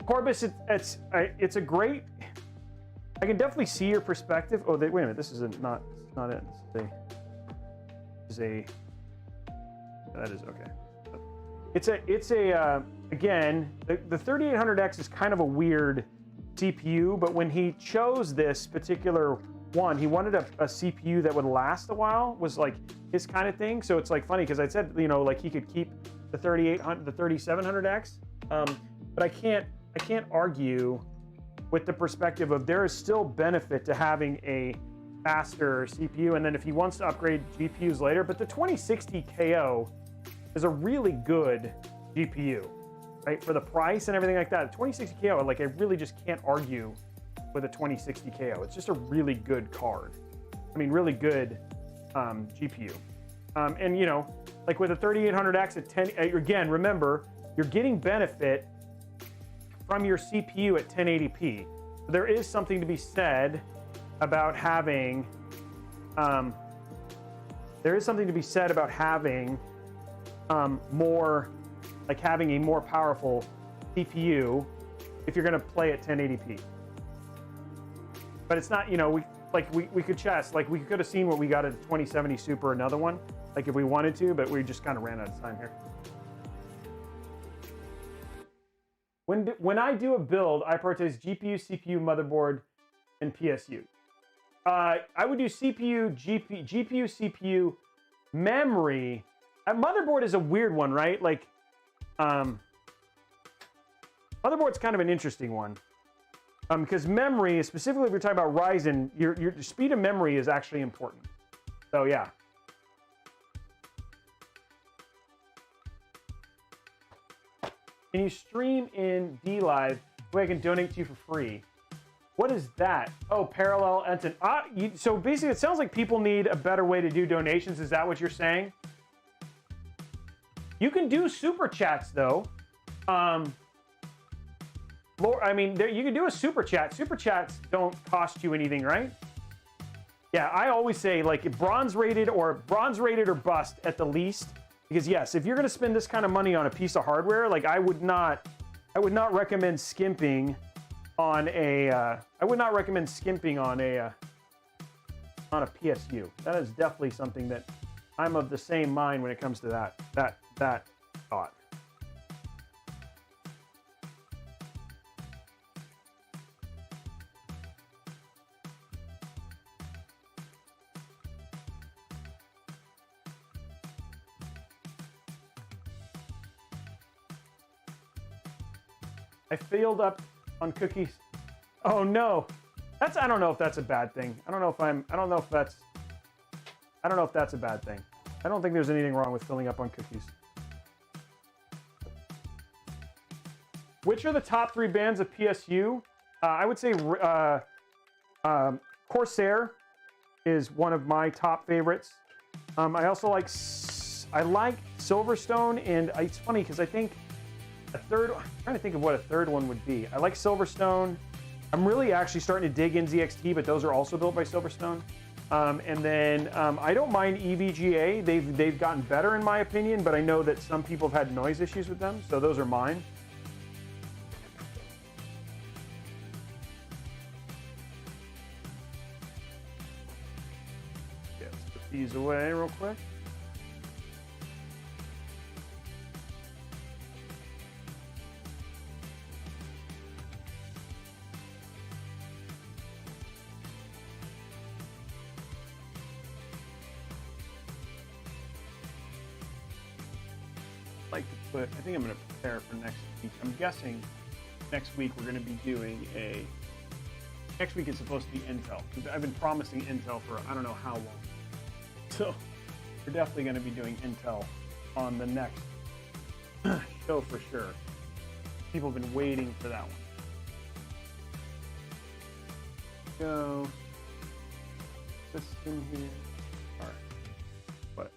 Corbus, it's a great. I can definitely see your perspective. Oh, wait a minute, this is not it. This is a. That is okay. It's a again, the 3800X is kind of a weird CPU, but when he chose this particular one, he wanted a CPU that would last a while, was like his kind of thing. So it's like funny because I said, you know, like he could keep the 3700X, but I can't argue with the perspective of there is still benefit to having a faster CPU, and then if he wants to upgrade GPUs later. But the 2060 KO is a really good GPU, right? For the price and everything like that. 2060 KO, like I really just can't argue with a 2060 KO. It's just a really good card. I mean, really good GPU. And you know, like with a 3800X at 10, again, remember, you're getting benefit from your CPU at 1080p. There is something to be said about having, more, like having a more powerful CPU if you're gonna play at 1080p. But it's not, you know, we could chess, like we could have seen what we got at a 2070 Super, another one, like if we wanted to, but we just kind of ran out of time here. When I do a build, I prioritize GPU, CPU, motherboard, and PSU. I would do CPU, CPU, memory. Motherboard is a weird one, right? Like, motherboard's kind of an interesting one. Because memory, specifically if you're talking about Ryzen, your speed of memory is actually important. So yeah. Can you stream in DLive so I can donate to you for free? What is that? Oh, parallel Ensign. So basically, it sounds like people need a better way to do donations. Is that what you're saying? You can do super chats though. I mean, you can do a super chat. Super chats don't cost you anything, right? Yeah, I always say like bronze rated or bust at the least. Because yes, if you're going to spend this kind of money on a piece of hardware, like I would not recommend skimping on a. I would not recommend skimping on a PSU. That is definitely something that I'm of the same mind when it comes to that thought. I failed up on cookies. Oh no. I don't know if that's a bad thing. I don't know if that's a bad thing. I don't think there's anything wrong with filling up on cookies. Which are the top 3 bands of PSU? I would say Corsair is one of my top favorites. I also like Silverstone, and it's funny because I think I'm trying to think of what a third one would be. I like Silverstone. I'm really actually starting to dig NZXT, but those are also built by Silverstone. And then I don't mind EVGA. They've gotten better in my opinion, but I know that some people have had noise issues with them, so those are mine. Yeah, let's put these away real quick. I think I'm going to prepare for next week. I'm guessing next week we're going to be doing next week is supposed to be Intel. I've been promising Intel for I don't know how long. So we're definitely going to be doing Intel on the next show for sure. People have been waiting for that one. Go. This in here. All right. What?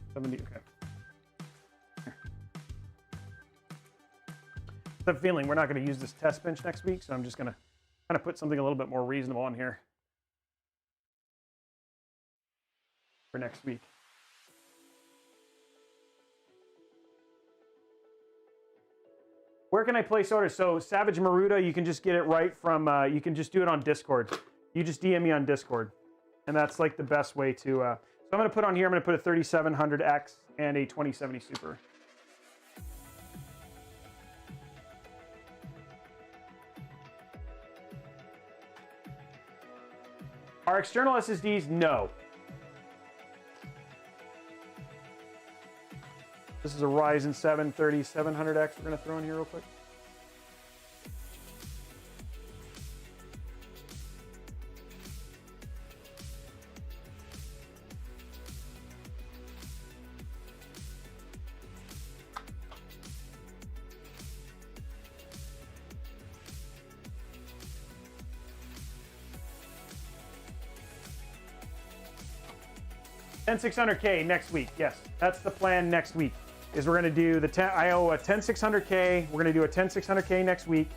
Okay. I have a feeling we're not going to use this test bench next week, so I'm just going to kind of put something a little bit more reasonable on here for next week. Where can I place orders? So Savage Maruda, you can just get it right from, you can just do it on Discord. You just DM me on Discord. And that's like the best way to, so I'm going to put on here, I'm going to put a 3700X and a 2070 Super. Are external SSDs? No. This is a Ryzen 7 3700X we're going to throw in here real quick. $10,600K next week. Yes, that's the plan next week. Is we're going to do the I owe a 10600K. We're going to do a 10600K next week,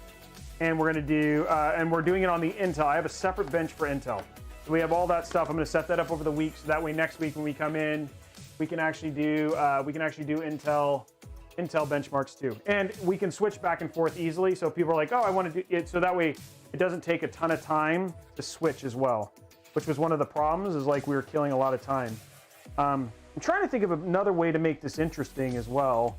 and we're going to do and we're doing it on the Intel. I have a separate bench for Intel, so we have all that stuff. I'm going to set that up over the week, so that way next week when we come in, we can actually do Intel benchmarks too, and we can switch back and forth easily. So if people are like, oh, I want to do it, so that way it doesn't take a ton of time to switch as well, which was one of the problems. Is like we were killing a lot of time. I'm trying to think of another way to make this interesting as well,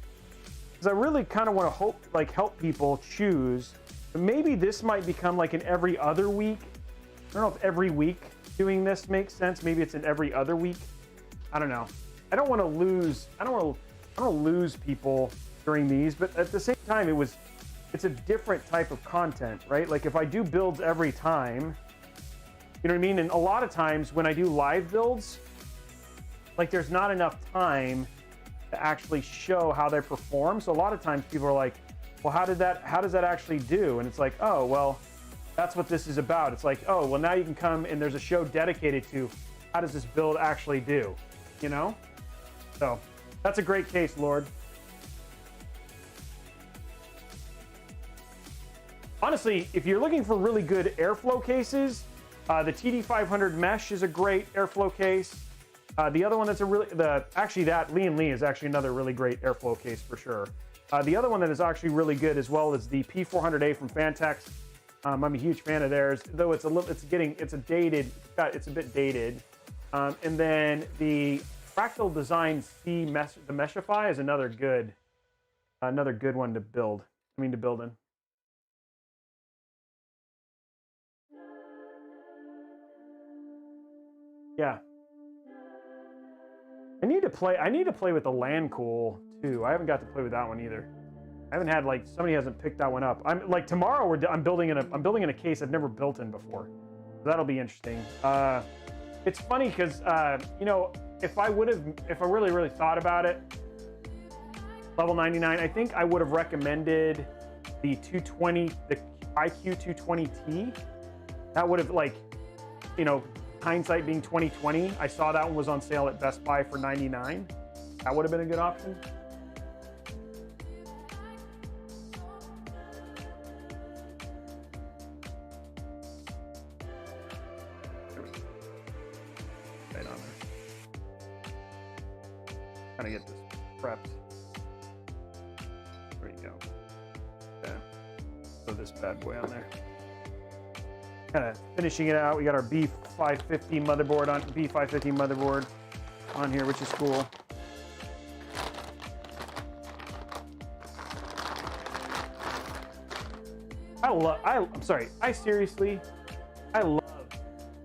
because I really kind of want to help people choose. But maybe this might become like an every other week I don't know if every week doing this makes sense. Maybe it's in every other week. I don't know. I don't want to lose. I don't want to lose people during these, but at the same time, it's a different type of content, right? Like if I do builds every time, you know what I mean? And a lot of times when I do live builds, like there's not enough time to actually show how they perform. So a lot of times people are like, well, how does that actually do? And it's like, oh, well, that's what this is about. It's like, oh, well, now you can come and there's a show dedicated to how does this build actually do, you know? So that's a great case, Lord. Honestly, if you're looking for really good airflow cases, the TD500 Mesh is a great airflow case. The other one that's that Lee & Lee is actually another really great airflow case for sure. The other one that is actually really good as well is the P400A from Fantex. I'm a huge fan of theirs, though it's a bit dated. And then the Fractal Design C the Meshify is another good one to build. To build in. Yeah. I need to play with the LAN Cool too. I haven't got to play with that one either. I haven't had somebody hasn't picked that one up. Tomorrow I'm building in a case I've never built in before. So that'll be interesting. It's funny because if I really thought about it, level 99, I think I would have recommended the 220, the IQ 220T. That would have hindsight being 2020, I saw that one was on sale at Best Buy for $99. That would have been a good option. Right on there. Kind of get this prepped. There you go. Okay. Throw this bad boy on there. Kind of finishing it out. We got our B550 motherboard on here, which is cool. I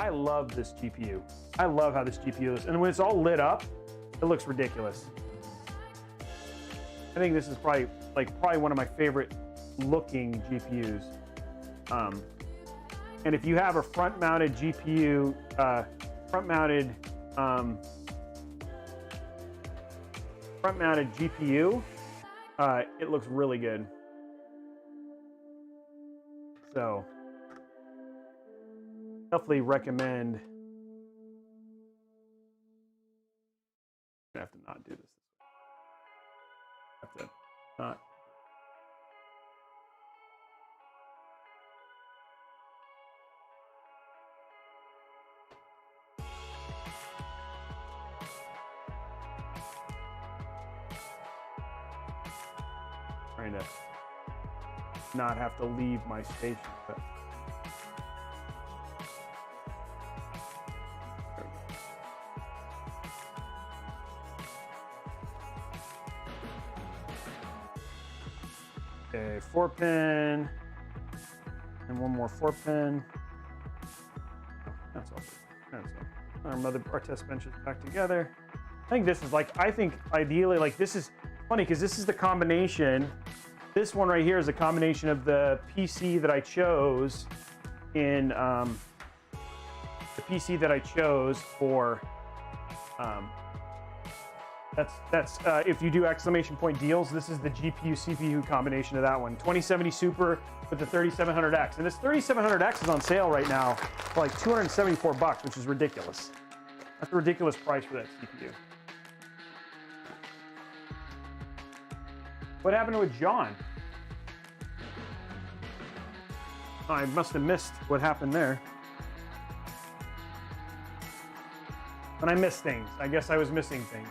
love this GPU. I love how this GPU is, and when it's all lit up, it looks ridiculous. I think this is probably one of my favorite looking GPUs. And if you have a front-mounted GPU, it looks really good. So definitely recommend. I have to not do this. I have to not. Trying to not have to leave my station. But okay, 4-pin, and one more 4-pin. Oh, that's all. That's all. Our test bench is back together. I think this is ideally this is funny because this is the combination. This one right here is a combination of the PC that I chose for that's if you do exclamation point deals, this is the GPU CPU combination of that one. 2070 Super with the 3700X, and this 3700X is on sale right now for like $274, which is ridiculous. That's a ridiculous price for that CPU. What happened with John? Oh, I must have missed what happened there. When I missed things, I guess I was missing things.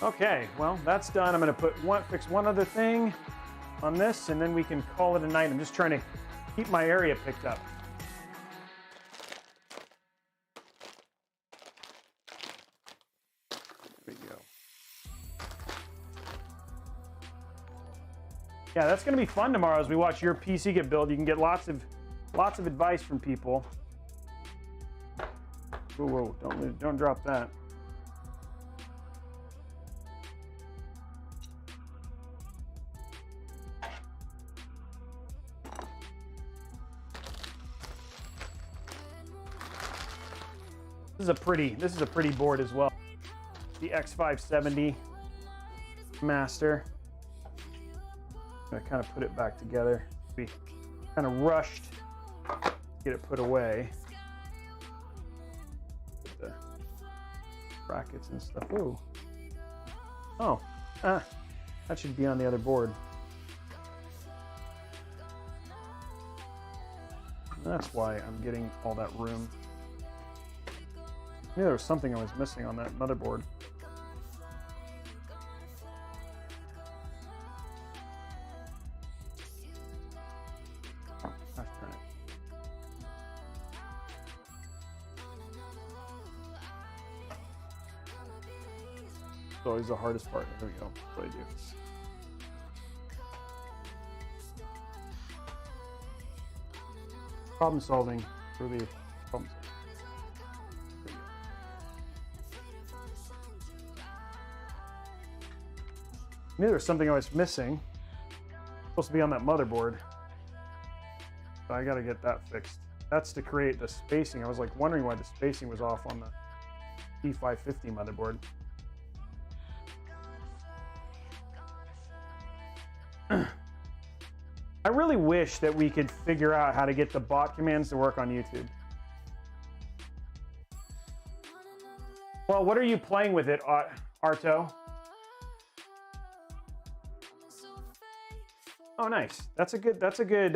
Okay, well, that's done. I'm going to fix one other thing on this, and then we can call it a night. I'm just trying to keep my area picked up. Yeah, that's gonna be fun tomorrow as we watch your PC get built. You can get lots of advice from people. Whoa, don't drop that. This is a pretty board as well. The X570 Master. I'm gonna kind of put it back together. We kind of rushed to get it put away. Put the brackets and stuff. Ooh. Oh, that should be on the other board. That's why I'm getting all that room. I knew there was something I was missing on that motherboard. It's always the hardest part. There we go. That's what I do. Problem solving. Really problem solving. I knew there was something I was missing. It's supposed to be on that motherboard. So I gotta get that fixed. That's to create the spacing. I was like wondering why the spacing was off on the B550 motherboard. I really wish that we could figure out how to get the bot commands to work on YouTube. Well, what are you playing with it, Arto? Oh, nice. That's a good,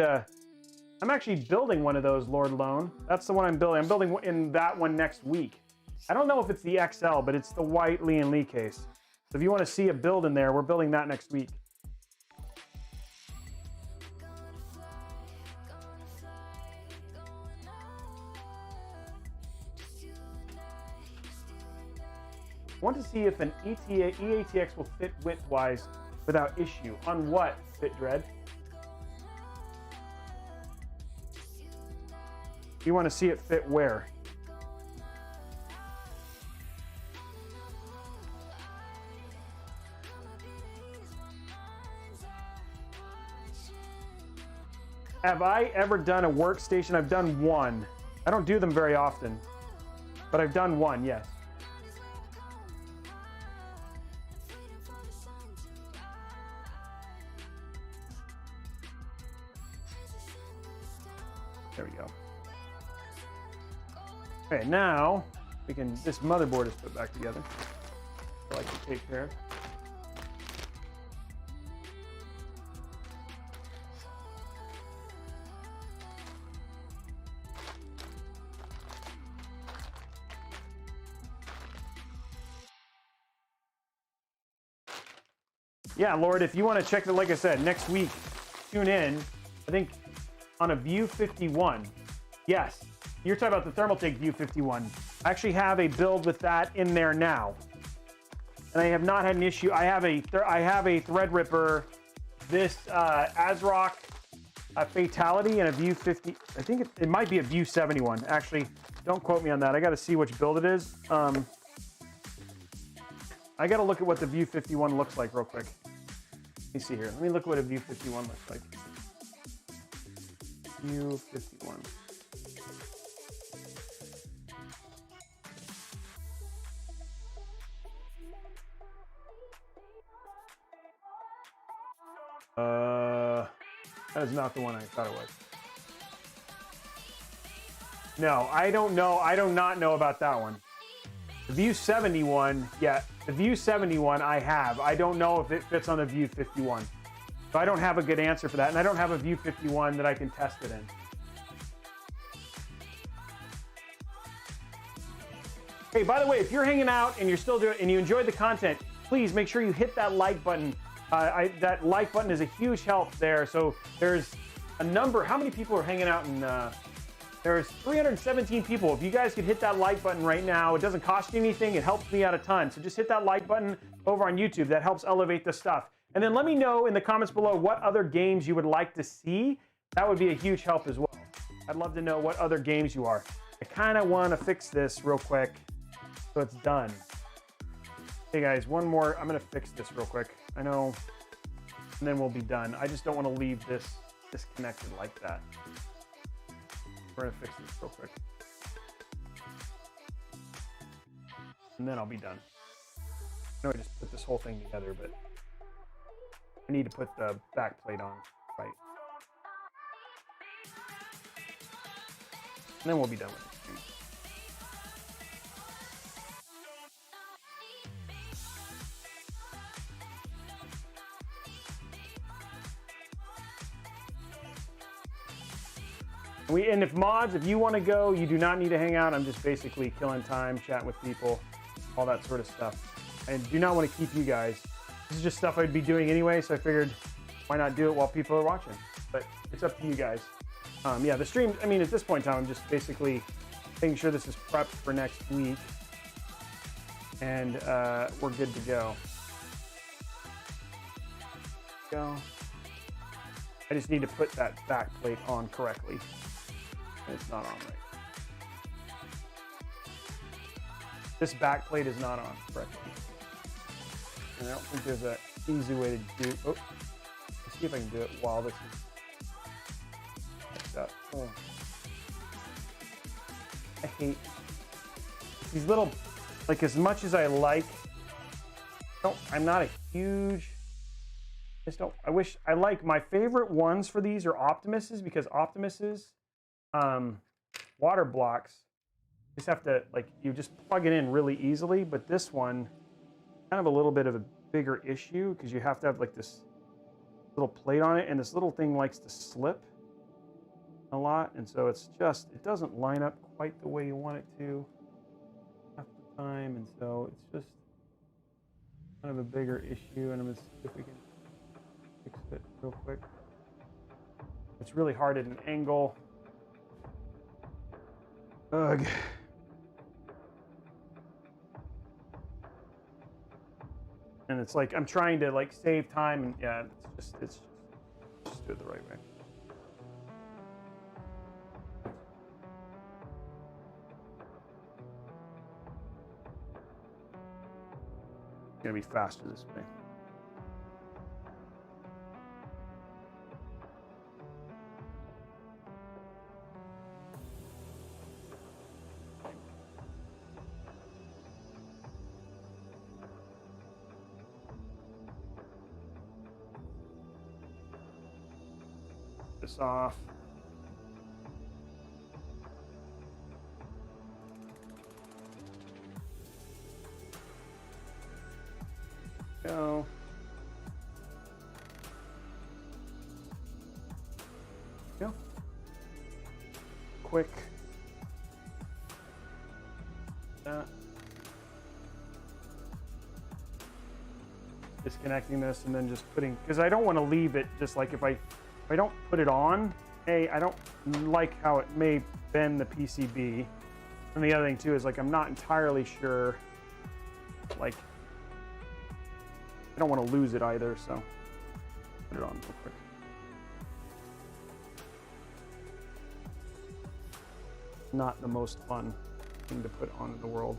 I'm actually building one of those, Lord Lone. That's the one I'm building. I'm building in that one next week. I don't know if it's the XL, but it's the white Lee and Lee case. So if you want to see a build in there, we're building that next week. I want to see if an EATX will fit width-wise without issue. On what, FitDread? You want to see it fit where? Have I ever done a workstation? I've done one. I don't do them very often, but I've done one, yes. There we go. Okay, now we can, this motherboard is put back together. So I can take care of. Yeah, Lord, if you want to check it, like I said, next week, tune in. I think on a View 51. Yes, you're talking about the Thermaltake View 51. I actually have a build with that in there now, and I have not had an issue. I have a Threadripper, this ASRock Fatality, and a View 50. I think it might be a View 71. Actually, don't quote me on that. I got to see which build it is. I got to look at what the View 51 looks like real quick. Let me see here. Let me look at what a View 51 looks like. View 51. That is not the one I thought it was. No, I don't know. I do not know about that one. The View 71, yeah, the View 71 I have. I don't know if it fits on the View 51. So I don't have a good answer for that, and I don't have a View 51 that I can test it in. Hey, by the way, if you're hanging out and you're still doing and you enjoyed the content, please make sure you hit that like button. That like button is a huge help there. So there's a number. How many people are hanging out? And there's 317 people. If you guys could hit that like button right now, it doesn't cost you anything. It helps me out a ton. So just hit that like button over on YouTube. That helps elevate the stuff. And then let me know in the comments below what other games you would like to see. That would be a huge help as well. I'd love to know what other games you are. I kind of want to fix this real quick so it's done. Hey guys, one more. I'm going to fix this real quick. I know, and then we'll be done. I just don't want to leave this disconnected like that. We're going to fix this real quick. And then I'll be done. I know I just put this whole thing together, but I need to put the back plate on right. And then we'll be done with it. And if mods, if you want to go, you do not need to hang out. I'm just basically killing time, chatting with people, all that sort of stuff. I do not want to keep you guys. This is just stuff I'd be doing anyway, so I figured why not do it while people are watching? But it's up to you guys. Yeah, the stream, I mean, at this point in time, I'm just basically making sure this is prepped for next week. And we're good to go. I just need to put that back plate on correctly. It's not on right. This back plate is not on correctly. And I don't think there's an easy way to do. Oh, let's see if I can do it while this is up. Oh. I hate these little, like, as much as I like, I'm not a huge, I wish, I like, my favorite ones for these are Optimuses, because Optimuses, water blocks, you just have to, like, you just plug it in really easily, but this one, kind of a little bit of a bigger issue, because you have to have, like, this little plate on it, and this little thing likes to slip a lot, and so it's just, it doesn't line up quite the way you want it to half the time, and so it's just kind of a bigger issue, and I'm going to see if we can fix it real quick. It's really hard at an angle. Ugh. And it's like I'm trying to, like, save time, and yeah, it's just do it the right way. It's gonna be faster this way. This off. Go. Go. Quick. That. Disconnecting this and then just putting, because I don't want to leave it just like if I don't put it on, I don't like how it may bend the PCB. And the other thing too is, like, I'm not entirely sure, like, I don't want to lose it either, so put it on real quick. Not the most fun thing to put on in the world.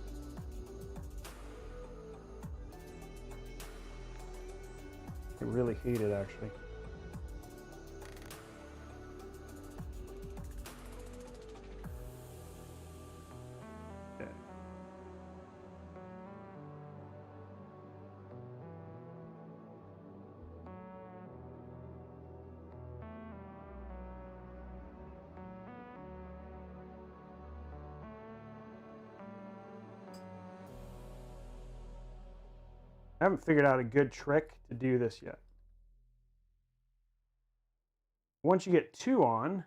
I really hate it, actually. I haven't figured out a good trick to do this yet. Once you get two on,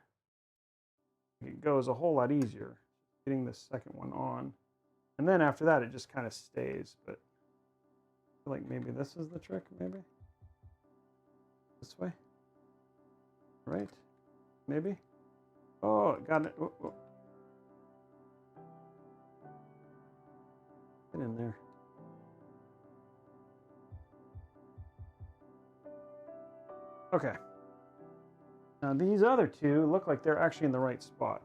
it goes a whole lot easier getting the second one on. And then after that, it just kind of stays. But I feel like maybe this is the trick, maybe? This way? Right? Maybe? Oh, got it. Oh, oh. Get in there. Okay. Now these other two look like they're actually in the right spot.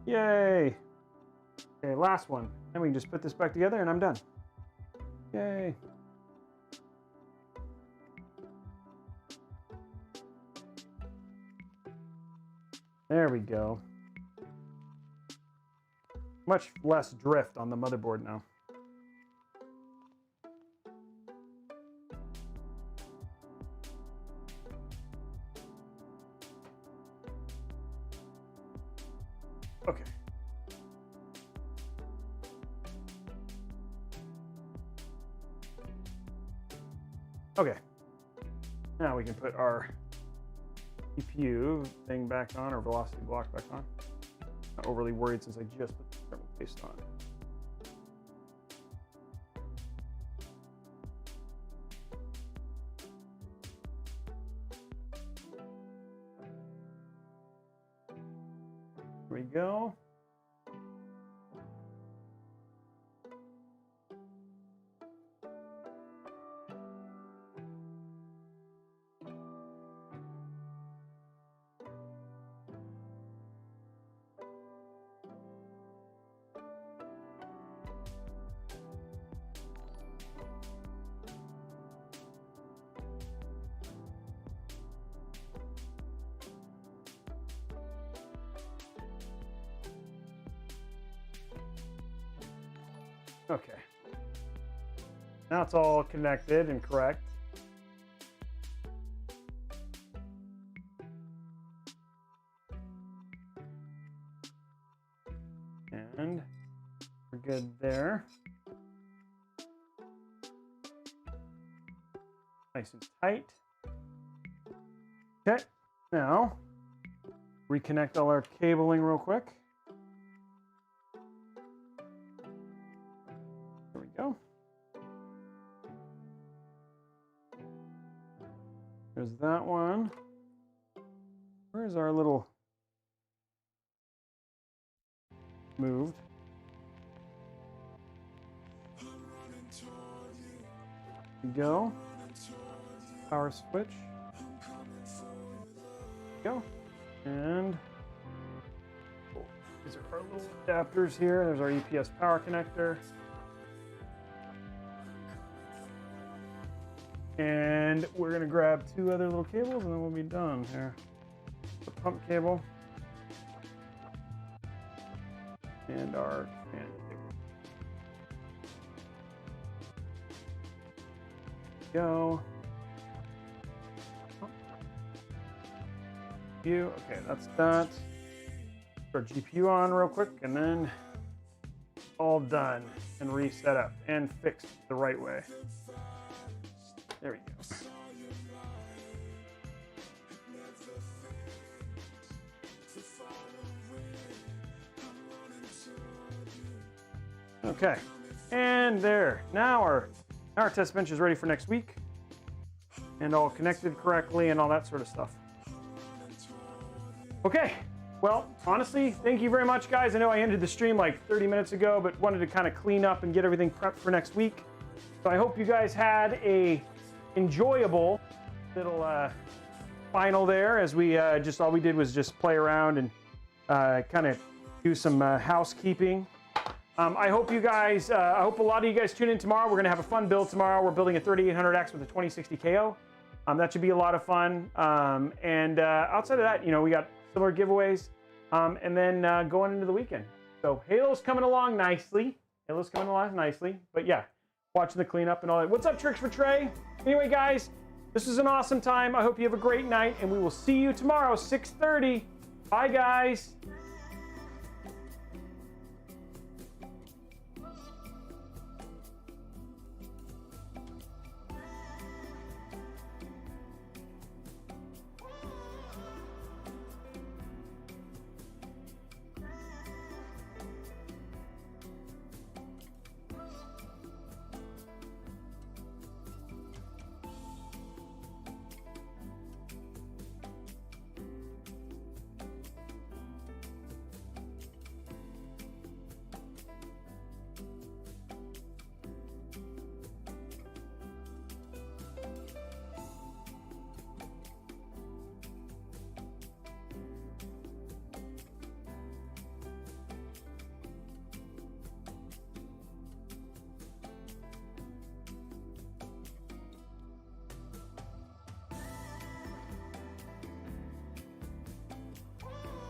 Yay! Okay, last one. Then we can just put this back together and I'm done. Yay! There we go. Much less drift on the motherboard now. Okay. Okay. Now we can put our CPU thing back on, or velocity block back on. Not overly worried since I just put the thermal paste on. Here we go. Okay. Now it's all connected and correct. And we're good there. Nice and tight. Okay, now reconnect all our cabling real quick. There we go. There's that one. Where's our little moved? There we go. Power switch. Go. And these are our little adapters here. There's our EPS power connector. And we're gonna grab two other little cables and then we'll be done here. The pump cable and our fan cable. Go. GPU. Okay, that's that. Put our GPU on real quick and then all done and reset up and fixed the right way. There we go. Okay, and there. Now our test bench is ready for next week and all connected correctly and all that sort of stuff. Okay, well, honestly, thank you very much, guys. I know I ended the stream like 30 minutes ago, but wanted to kind of clean up and get everything prepped for next week. So I hope you guys had a enjoyable little final there, as we all we did was just play around and kind of do some housekeeping. I hope you guys, I hope a lot of you guys tune in tomorrow. We're gonna have a fun build tomorrow. We're building a 3800X with a 2060 KO. That should be a lot of fun. And outside of that, you know, we got similar giveaways, and then going into the weekend. So Halo's coming along nicely. But yeah, watching the cleanup and all that. What's up, Tricks for Trey? Anyway, guys, this was an awesome time. I hope you have a great night, and we will see you tomorrow, 6:30. Bye, guys.